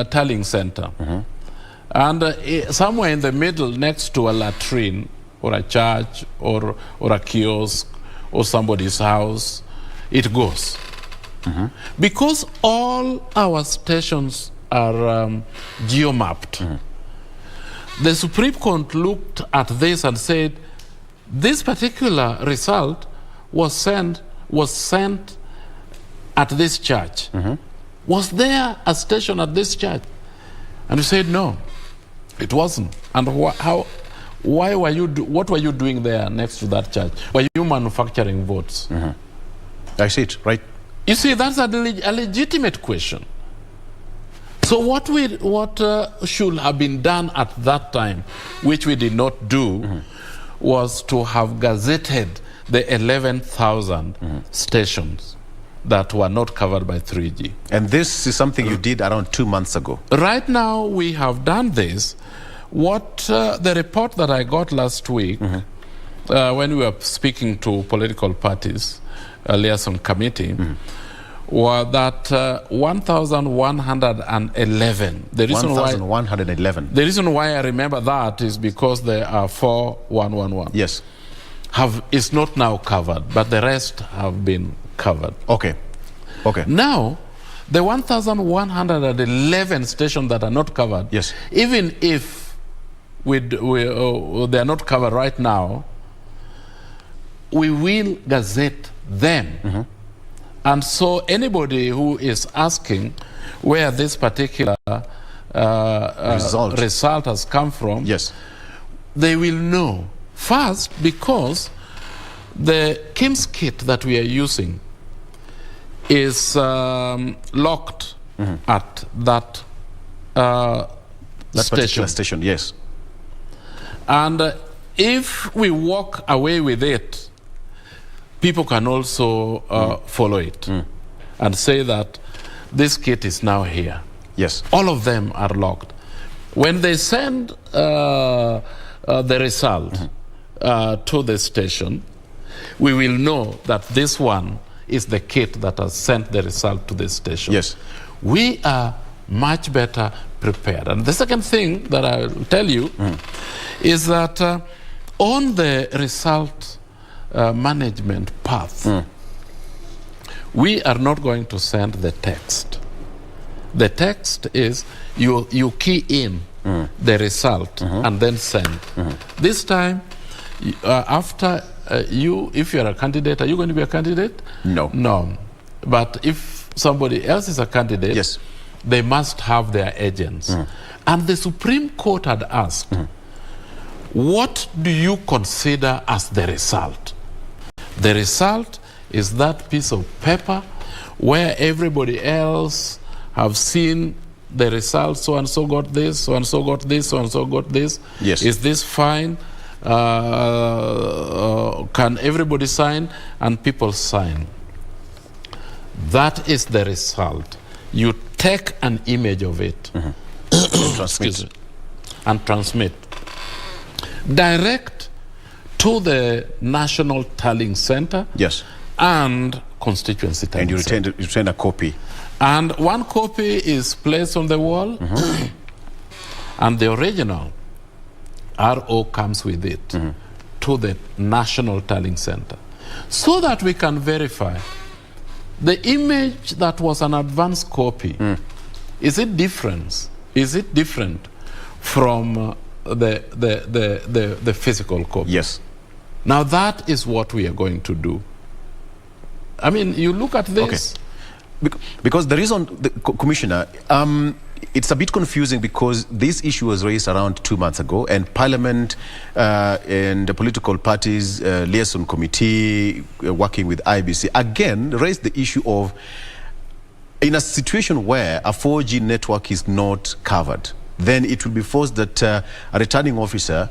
S14: tallying center. And somewhere in the middle, next to a latrine or a church or a kiosk or somebody's house, it goes. Because all our stations are geo-mapped. The Supreme Court looked at this and said, this particular result was sent at this church. Was there a station at this church? And we said, no, it wasn't. And why were you what were you doing there next to that church? Were you manufacturing votes?
S16: I see it, right?
S14: You see, that's a legitimate question. So what should have been done at that time, which we did not do, was to have gazetted the 11,000 stations that were not covered by 3G.
S16: And this is something you did around 2 months ago.
S14: Right now, we have done this. What the report that I got last week, when we were speaking to political parties, liaison committee, were that 1,111. The reason
S16: 1,111.
S14: The reason why I remember that is because there are 4,111.
S16: Yes.
S14: Is not now covered, but the rest have been covered.
S16: Okay. Okay.
S14: Now, the 1,111 stations that are not covered,
S16: yes,
S14: even if they are not covered right now, we will gazette them. And so anybody who is asking where this particular result has come from,
S16: yes,
S14: they will know. First, because the KIMS kit that we are using is locked at that
S16: particular station, yes.
S14: And if we walk away with it, people can also follow it and say that this kit is now here.
S16: Yes.
S14: All of them are locked. When they send the result to the station, we will know that this one is the kit that has sent the result to the station.
S16: Yes.
S14: We are much better prepared. And the second thing that I will tell you is that on the result management path, we are not going to send the text. The text is you key in the result and then send. This time, after if you're a candidate, are you going to be a candidate?
S16: No.
S14: No. But if somebody else is a candidate,
S16: yes,
S14: they must have their agents. And the Supreme Court had asked, what do you consider as the result? The result is that piece of paper where everybody else have seen the results, so and so got this, so and so got this, so and so got this.
S16: Yes.
S14: Is this fine? Can everybody sign? And people sign. That is the result. You take an image of it and transmit. Direct to the National Tallying Center.
S16: Yes.
S14: And constituency tallying center.
S16: And you return a copy.
S14: And one copy is placed on the wall, and the original RO comes with it to the National Tallying Center, so that we can verify the image that was an advanced copy. Is it different? Is it different from the physical copy?
S16: Yes.
S14: Now that is what we are going to do. I mean, you look at this.
S16: Okay. Because the reason, Commissioner, it's a bit confusing because this issue was raised around 2 months ago, and Parliament and the political parties liaison committee working with IEBC again raised the issue of, in a situation where a 4G network is not covered, then it will be forced that a returning officer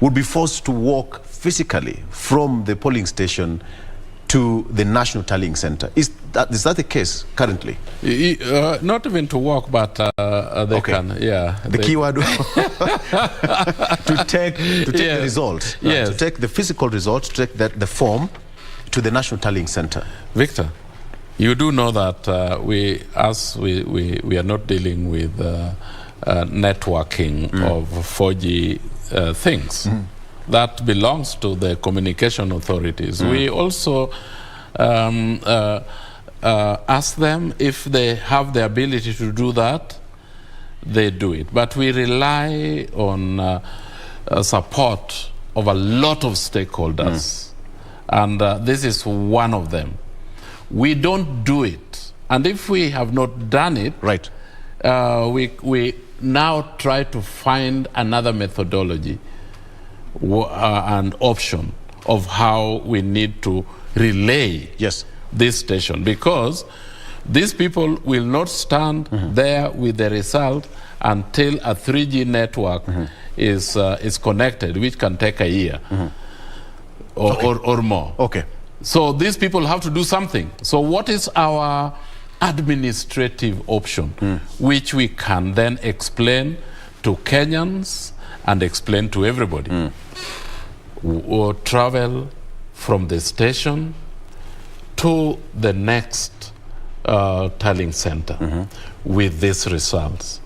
S16: would be forced to walk physically from the polling station to the National Tallying Center. Is that the case currently?
S14: Not even to walk, but they can, yeah.
S16: The keyword to take the results.
S14: Yes.
S16: To take the physical results, to take the form to the National Tallying Center.
S14: Victor, you do know that we are not dealing with networking of 4G things. That belongs to the communication authorities. We also ask them if they have the ability to do that, they do it. But we rely on support of a lot of stakeholders, and this is one of them. We don't do it, and if we have not done it,
S16: right,
S14: we now try to find another methodology and option of how we need to relay this station, because these people will not stand there with the result until a 3G network is connected, which can take a year or more.
S16: Okay.
S14: So these people have to do something. So what is our administrative option, which we can then explain to Kenyans and explain to everybody? Or travel from the station to the next tallying center with these results.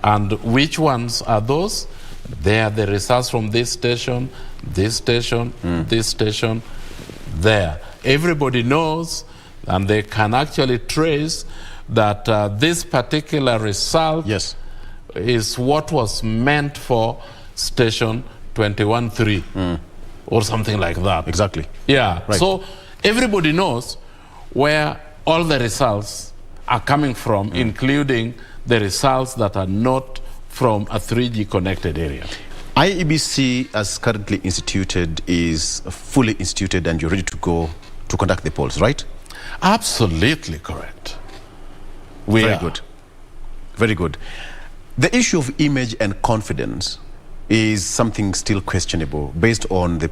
S14: And which ones are those? They are the results from this station, this station, this station, there. Everybody knows, and they can actually trace that this particular result is what was meant for station 21-3 or something like that.
S16: Exactly.
S14: Yeah.
S16: Right.
S14: So everybody knows where all the results are coming from, including the results that are not from a 3G connected area.
S16: IEBC, as currently instituted, is fully instituted and you're ready to go to conduct the polls, right?
S14: Absolutely correct.
S16: Very good. Very good. The issue of image and confidence is something still questionable based on the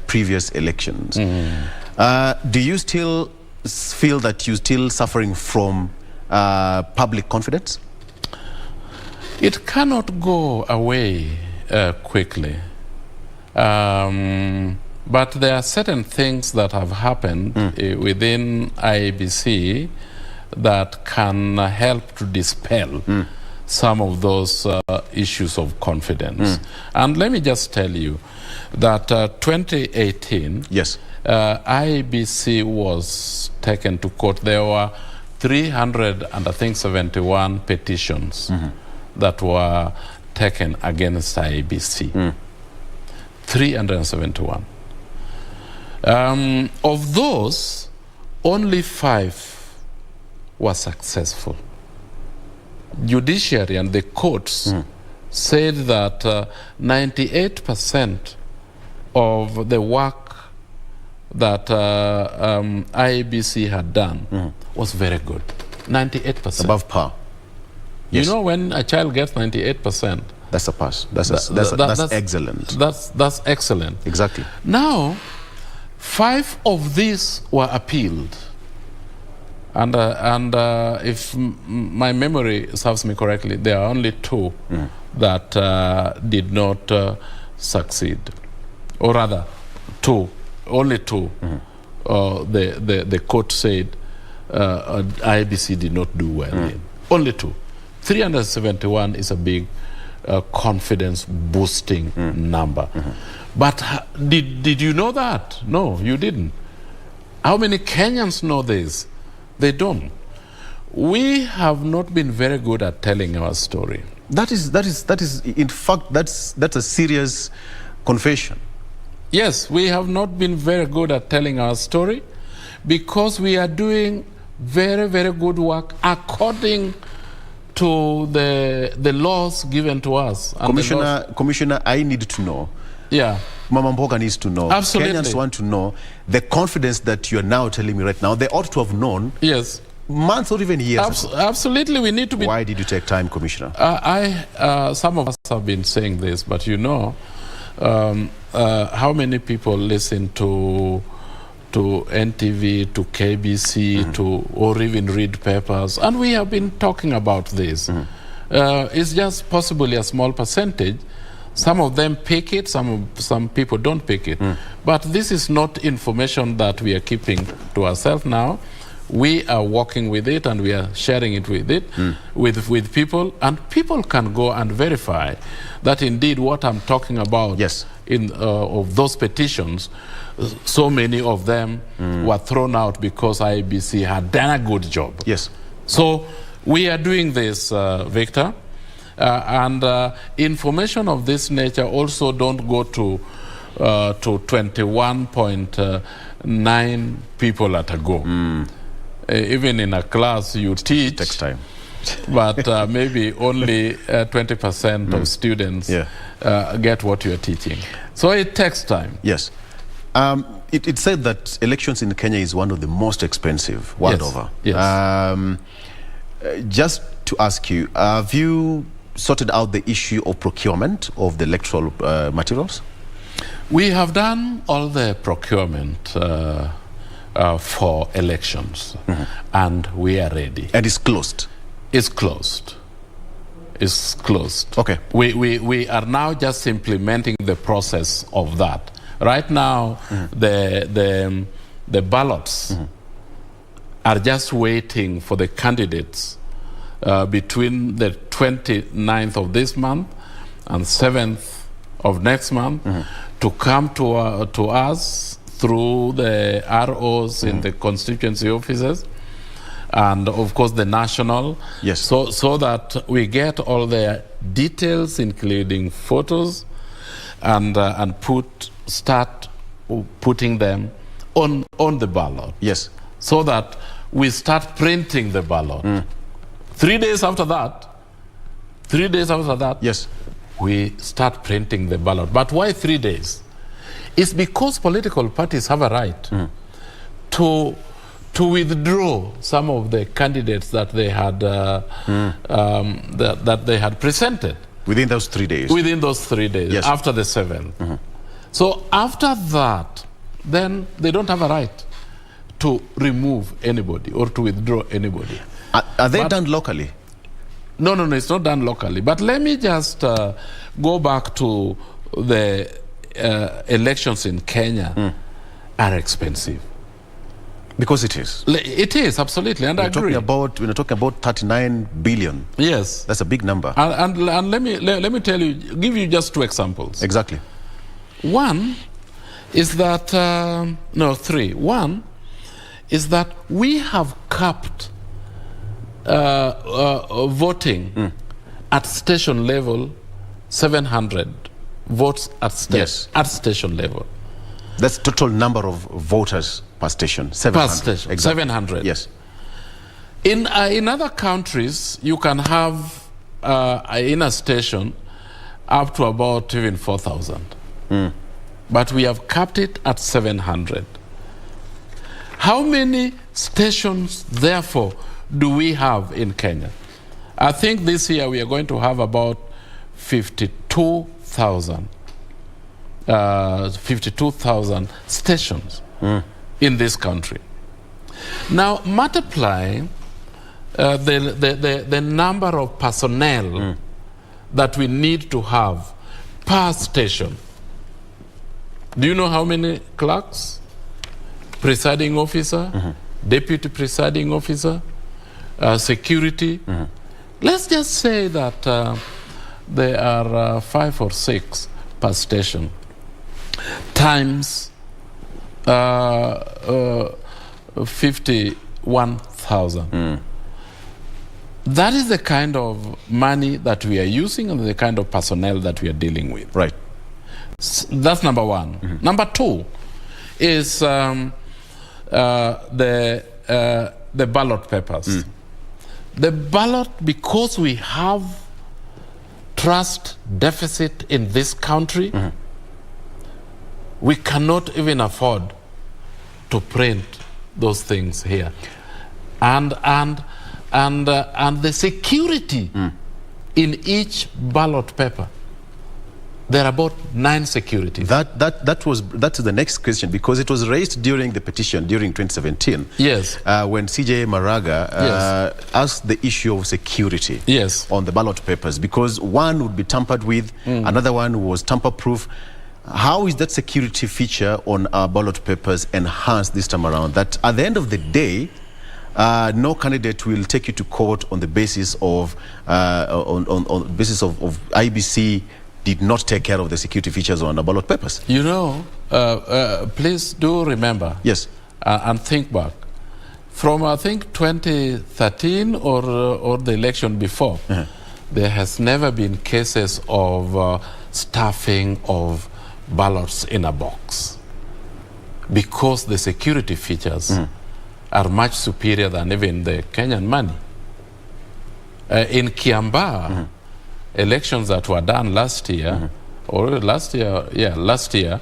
S16: previous elections. Do you still feel that you're still suffering from public confidence?
S14: It cannot go away quickly. But there are certain things that have happened within IEBC that can help to dispel some of those issues of confidence. And let me just tell you that 2018, IEBC was taken to court. There were 371 petitions that were taken against IEBC. 371. Of those, only 5 were successful. Judiciary and the courts said that 98% of the work that IEBC had done was very good. 98%.
S16: Above par. Yes.
S14: You know, when a child gets 98%,
S16: that's a pass. That's excellent.
S14: That's excellent.
S16: Exactly.
S14: Now, 5 of these were appealed. And if my memory serves me correctly, there are only 2 that did not succeed. Or rather, only 2. The court said IEBC did not do well in. Only 2. 371 is a big confidence boosting number. But did you know that? No, you didn't. How many Kenyans know this? They don't. We have not been very good at telling our story.
S16: That is in fact, that's a serious confession.
S14: Yes, we have not been very good at telling our story because we are doing very, very good work according to the laws given to us. And
S16: Commissioner, I need to know.
S14: Yeah.
S16: Mama Mboga needs to know.
S14: Absolutely.
S16: Kenyans want to know the confidence that you are now telling me right now. They ought to have known.
S14: Yes.
S16: Months or even years.
S14: Absolutely, we need to be.
S16: Why did you take time, Commissioner?
S14: Some of us have been saying this, but you know, how many people listen to NTV, to KBC, or even read papers, and we have been talking about this. It's just possibly a small percentage. Some of them pick it, some people don't pick it. But this is not information that we are keeping to ourselves now. We are working with it and we are sharing it with people, and people can go and verify that indeed what I'm talking about of those petitions, so many of them were thrown out because IEBC had done a good job.
S16: Yes.
S14: So we are doing this, Victor. And information of this nature also don't go to 21.9 people at a go. Even in a class you teach,
S16: takes time.
S14: But maybe only 20% of students get what you're teaching. So it takes time.
S16: Yes. It said that elections in Kenya is one of the most expensive world over.
S14: Yes.
S16: Just to ask you, have you sorted out the issue of procurement of the electoral materials?
S14: We have done all the procurement for elections, and we are ready.
S16: And it's closed?
S14: It's closed. It's closed.
S16: Okay.
S14: We are now just implementing the process of that. Right now, the ballots are just waiting for the candidates between the 29th of this month and 7th of next month to come to us through the ROs in the constituency offices, and of course the national, so that we get all the details, including photos, and start putting them on the ballot.
S16: Yes.
S14: So that we start printing the ballot. 3 days after that,
S16: yes,
S14: we start printing the ballot. But why 3 days? It's because political parties have a right to withdraw some of the candidates that they had that they had presented
S16: within those 3 days.
S14: Within those 3 days,
S16: yes,
S14: after the 7th. So after that, then they don't have a right to remove anybody or to withdraw anybody.
S16: Are they done locally?
S14: No, it's not done locally. But let me just go back to the elections in Kenya are expensive.
S16: Because it is.
S14: It is, absolutely, and I agree.
S16: We're talking about 39 billion.
S14: Yes.
S16: That's a big number.
S14: And let me tell you, give you just 2 examples.
S16: Exactly.
S14: One is that, three. One is that we have capped voting at station level 700 votes at station level.
S16: That's total number of voters per station. 700.
S14: Per station.
S16: Exactly.
S14: 700.
S16: Yes.
S14: In other countries, you can have in a station up to about even 4,000. But we have capped it at 700. How many stations, therefore, do we have in Kenya? I think this year we are going to have about 52,000 stations in this country. Now, multiply the number of personnel that we need to have per station. Do you know how many clerks, presiding officer, deputy presiding officer, security? Let's just say that there are 5 or 6 per station, times 51,000. That is the kind of money that we are using and the kind of personnel that we are dealing with.
S16: Right.
S14: That's number one. Number two is the ballot papers. The ballot, because we have trust deficit in this country, we cannot even afford to print those things here. And the security in each ballot paper, there are about 9 security.
S16: That's the next question, because it was raised during the petition during 2017.
S14: Yes.
S16: When CJ Maraga asked the issue of security on the ballot papers, because one would be tampered with, another one was tamper-proof. How is that security feature on our ballot papers enhanced this time around, that at the end of the day, no candidate will take you to court on the basis of IEBC did not take care of the security features on the ballot papers?
S14: You know, please do remember, and think back from, I think, 2013 or the election before. There has never been cases of stuffing of ballots in a box, because the security features are much superior than even the Kenyan money. In Kiambaa, elections that were done last year, last year,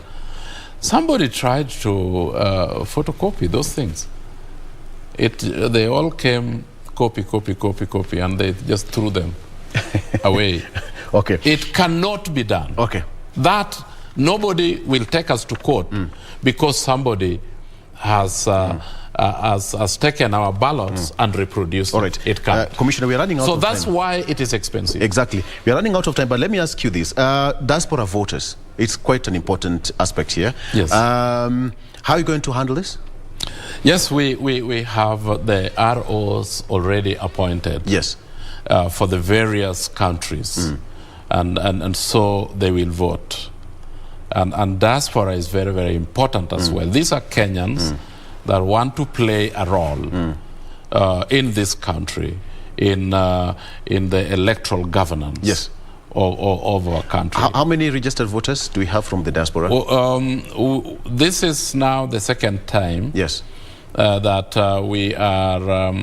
S14: somebody tried to photocopy those things. They all came copy, and they just threw them away. It cannot be done. That nobody will take us to court because somebody has taken our ballots and reproduced it. It can't.
S16: Commissioner, we are running out of time.
S14: So that's why it is expensive.
S16: Exactly. We are running out of time, but let me ask you this. Diaspora voters, it's quite an important aspect here.
S14: Yes.
S16: How are you going to handle this?
S14: Yes, we have the ROs already appointed.
S16: Yes.
S14: For the various countries. And so they will vote. And diaspora is very, very important as well. These are Kenyans that want to play a role in this country, in the electoral governance of our country.
S16: How many registered voters do we have from the diaspora?
S14: This is now the second time that we are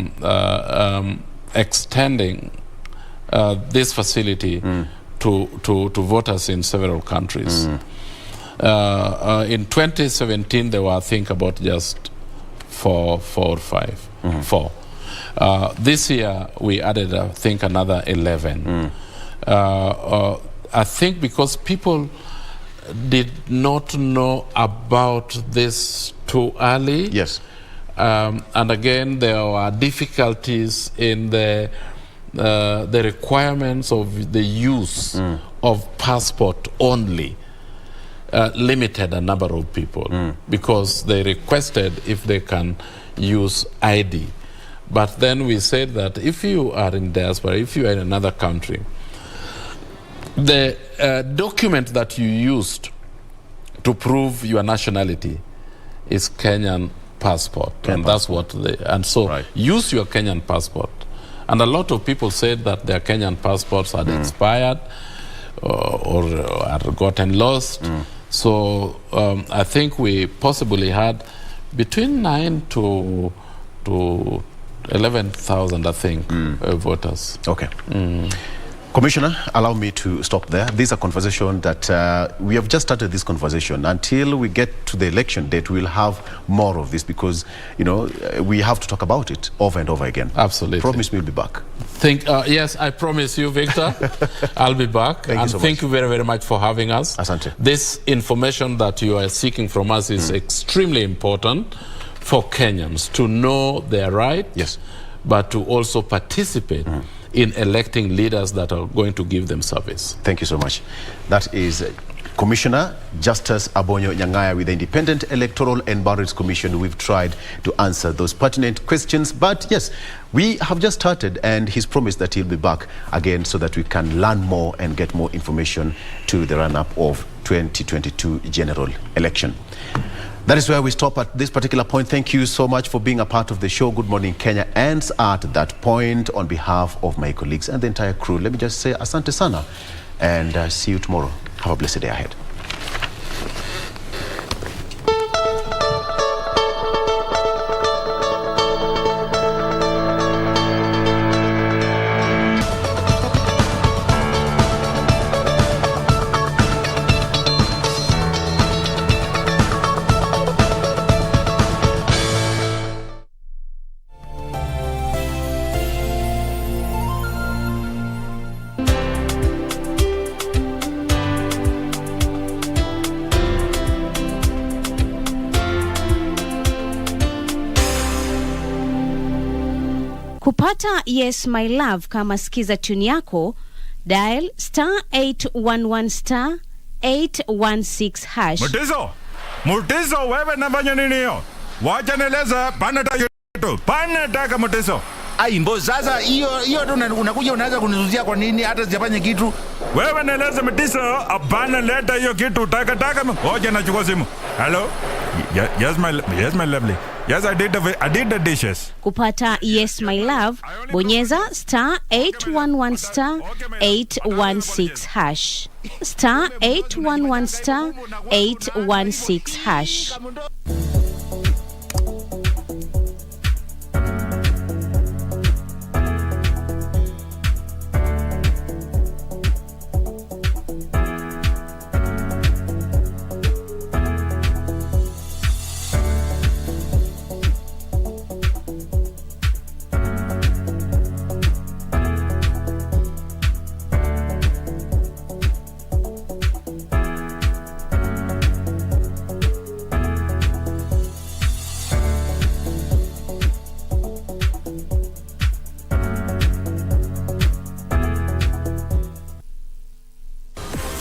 S14: extending this facility to voters in several countries. In 2017, there were, I think, about just four or five. This year, we added, I think, another 11. I think because people did not know about this too early.
S16: Yes.
S14: And again, there were difficulties in the requirements of the use of passport only. Limited a number of people because they requested if they can use ID. But then we said that if you are in diaspora, if you are in another country, the document that you used to prove your nationality is Kenyan passport. And that's what so use your Kenyan passport. And a lot of people said that their Kenyan passports had expired or had gotten lost. So I think we possibly had between 9 to 11,000, I think, voters.
S16: Commissioner, allow me to stop there. This is a conversation that we have just started this conversation. Until we get to the election date, we'll have more of this because, you know, we have to talk about it over and over again.
S14: Absolutely.
S16: Promise me we'll be back.
S14: Yes, I promise you, Victor. I'll be back. Thank you very, very much for having us.
S16: Asante.
S14: This information that you are seeking from us is extremely important for Kenyans to know their right, but to also participate in electing leaders that are going to give them service.
S16: Thank you so much. That is Commissioner Justice Abonyo Nyang'aya with the Independent Electoral and Boundaries Commission. We've tried to answer those pertinent questions, but yes, we have just started, and he's promised that he'll be back again so that we can learn more and get more information to the run-up of 2022 general election. That is where we stop at this particular point. Thank you so much for being a part of the show. Good Morning Kenya ends at that point. On behalf of my colleagues and the entire crew, let me just say asante sana and see you tomorrow. Have a blessed day ahead.
S7: Kupata Yes My Love kama sikiza tune yako, dial *811 *816#.
S15: Mutiso, wewe nafanya nini hiyo? Wacha nieleza, panata yetu. Panataka Mutiso.
S2: Mbo sasa hiyo tu unakuja unaanza kunizuzia kwa nini hata sijafanya kitu?
S15: Wewe nieleza Mutiso, hapana leta hiyo kitu taka. Wacha nachukua simu. Hello? Yes my lovely. Yes, I did the dishes.
S7: Kupata Yes My Love, bonyeza *811 *816#. *811 *816#.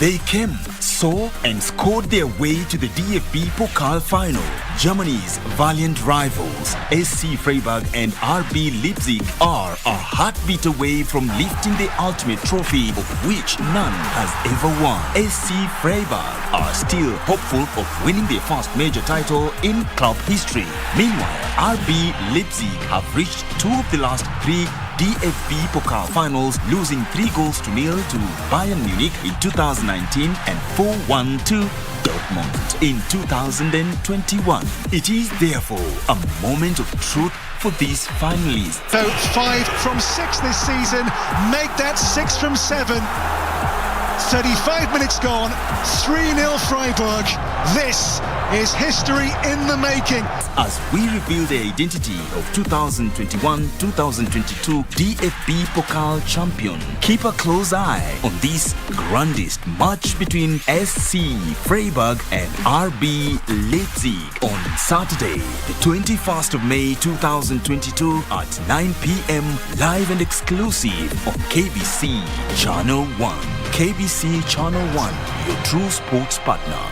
S25: They came, saw and scored their way to the DFB Pokal final. Germany's valiant rivals, SC Freiburg and RB Leipzig, are a heartbeat away from lifting the ultimate trophy of which none has ever won. SC Freiburg are still hopeful of winning their first major title in club history. Meanwhile, RB Leipzig have reached 2 of the last 3 DFB Pokal finals, losing 3-0 to Bayern Munich in 2019 and 4-1 to Dortmund in 2021. It is therefore a moment of truth for these finalists.
S26: So 5 from 6 this season, make that 6 from 7. 35 minutes gone, 3-0 Freiburg. This is history in the making.
S25: As we reveal the identity of 2021-2022 DFB Pokal champion, keep a close eye on this grandest match between SC Freiburg and RB Leipzig on Saturday, the 21st of May 2022 at 9 p.m. live and exclusive on KBC Channel 1. KBC Channel 1, your true sports partner.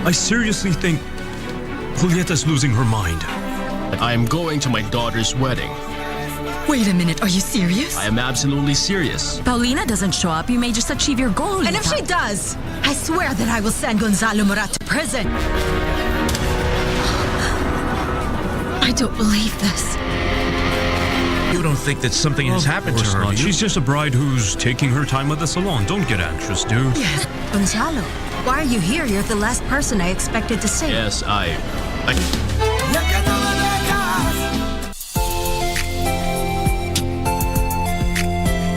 S10: I seriously think Julieta's losing her mind.
S13: I am going to my daughter's wedding.
S6: Wait a minute, are you serious?
S13: I am absolutely serious.
S6: Paulina doesn't show up, you may just achieve your goal. And if she does, I swear that I will send Gonzalo Murat to prison. I don't believe this.
S10: You don't think that something has happened to her? She's just a bride who's taking her time at the salon. Don't get anxious, dude.
S6: Yes, Gonzalo, why are you here? You're the last person I expected to see.
S13: Yes, I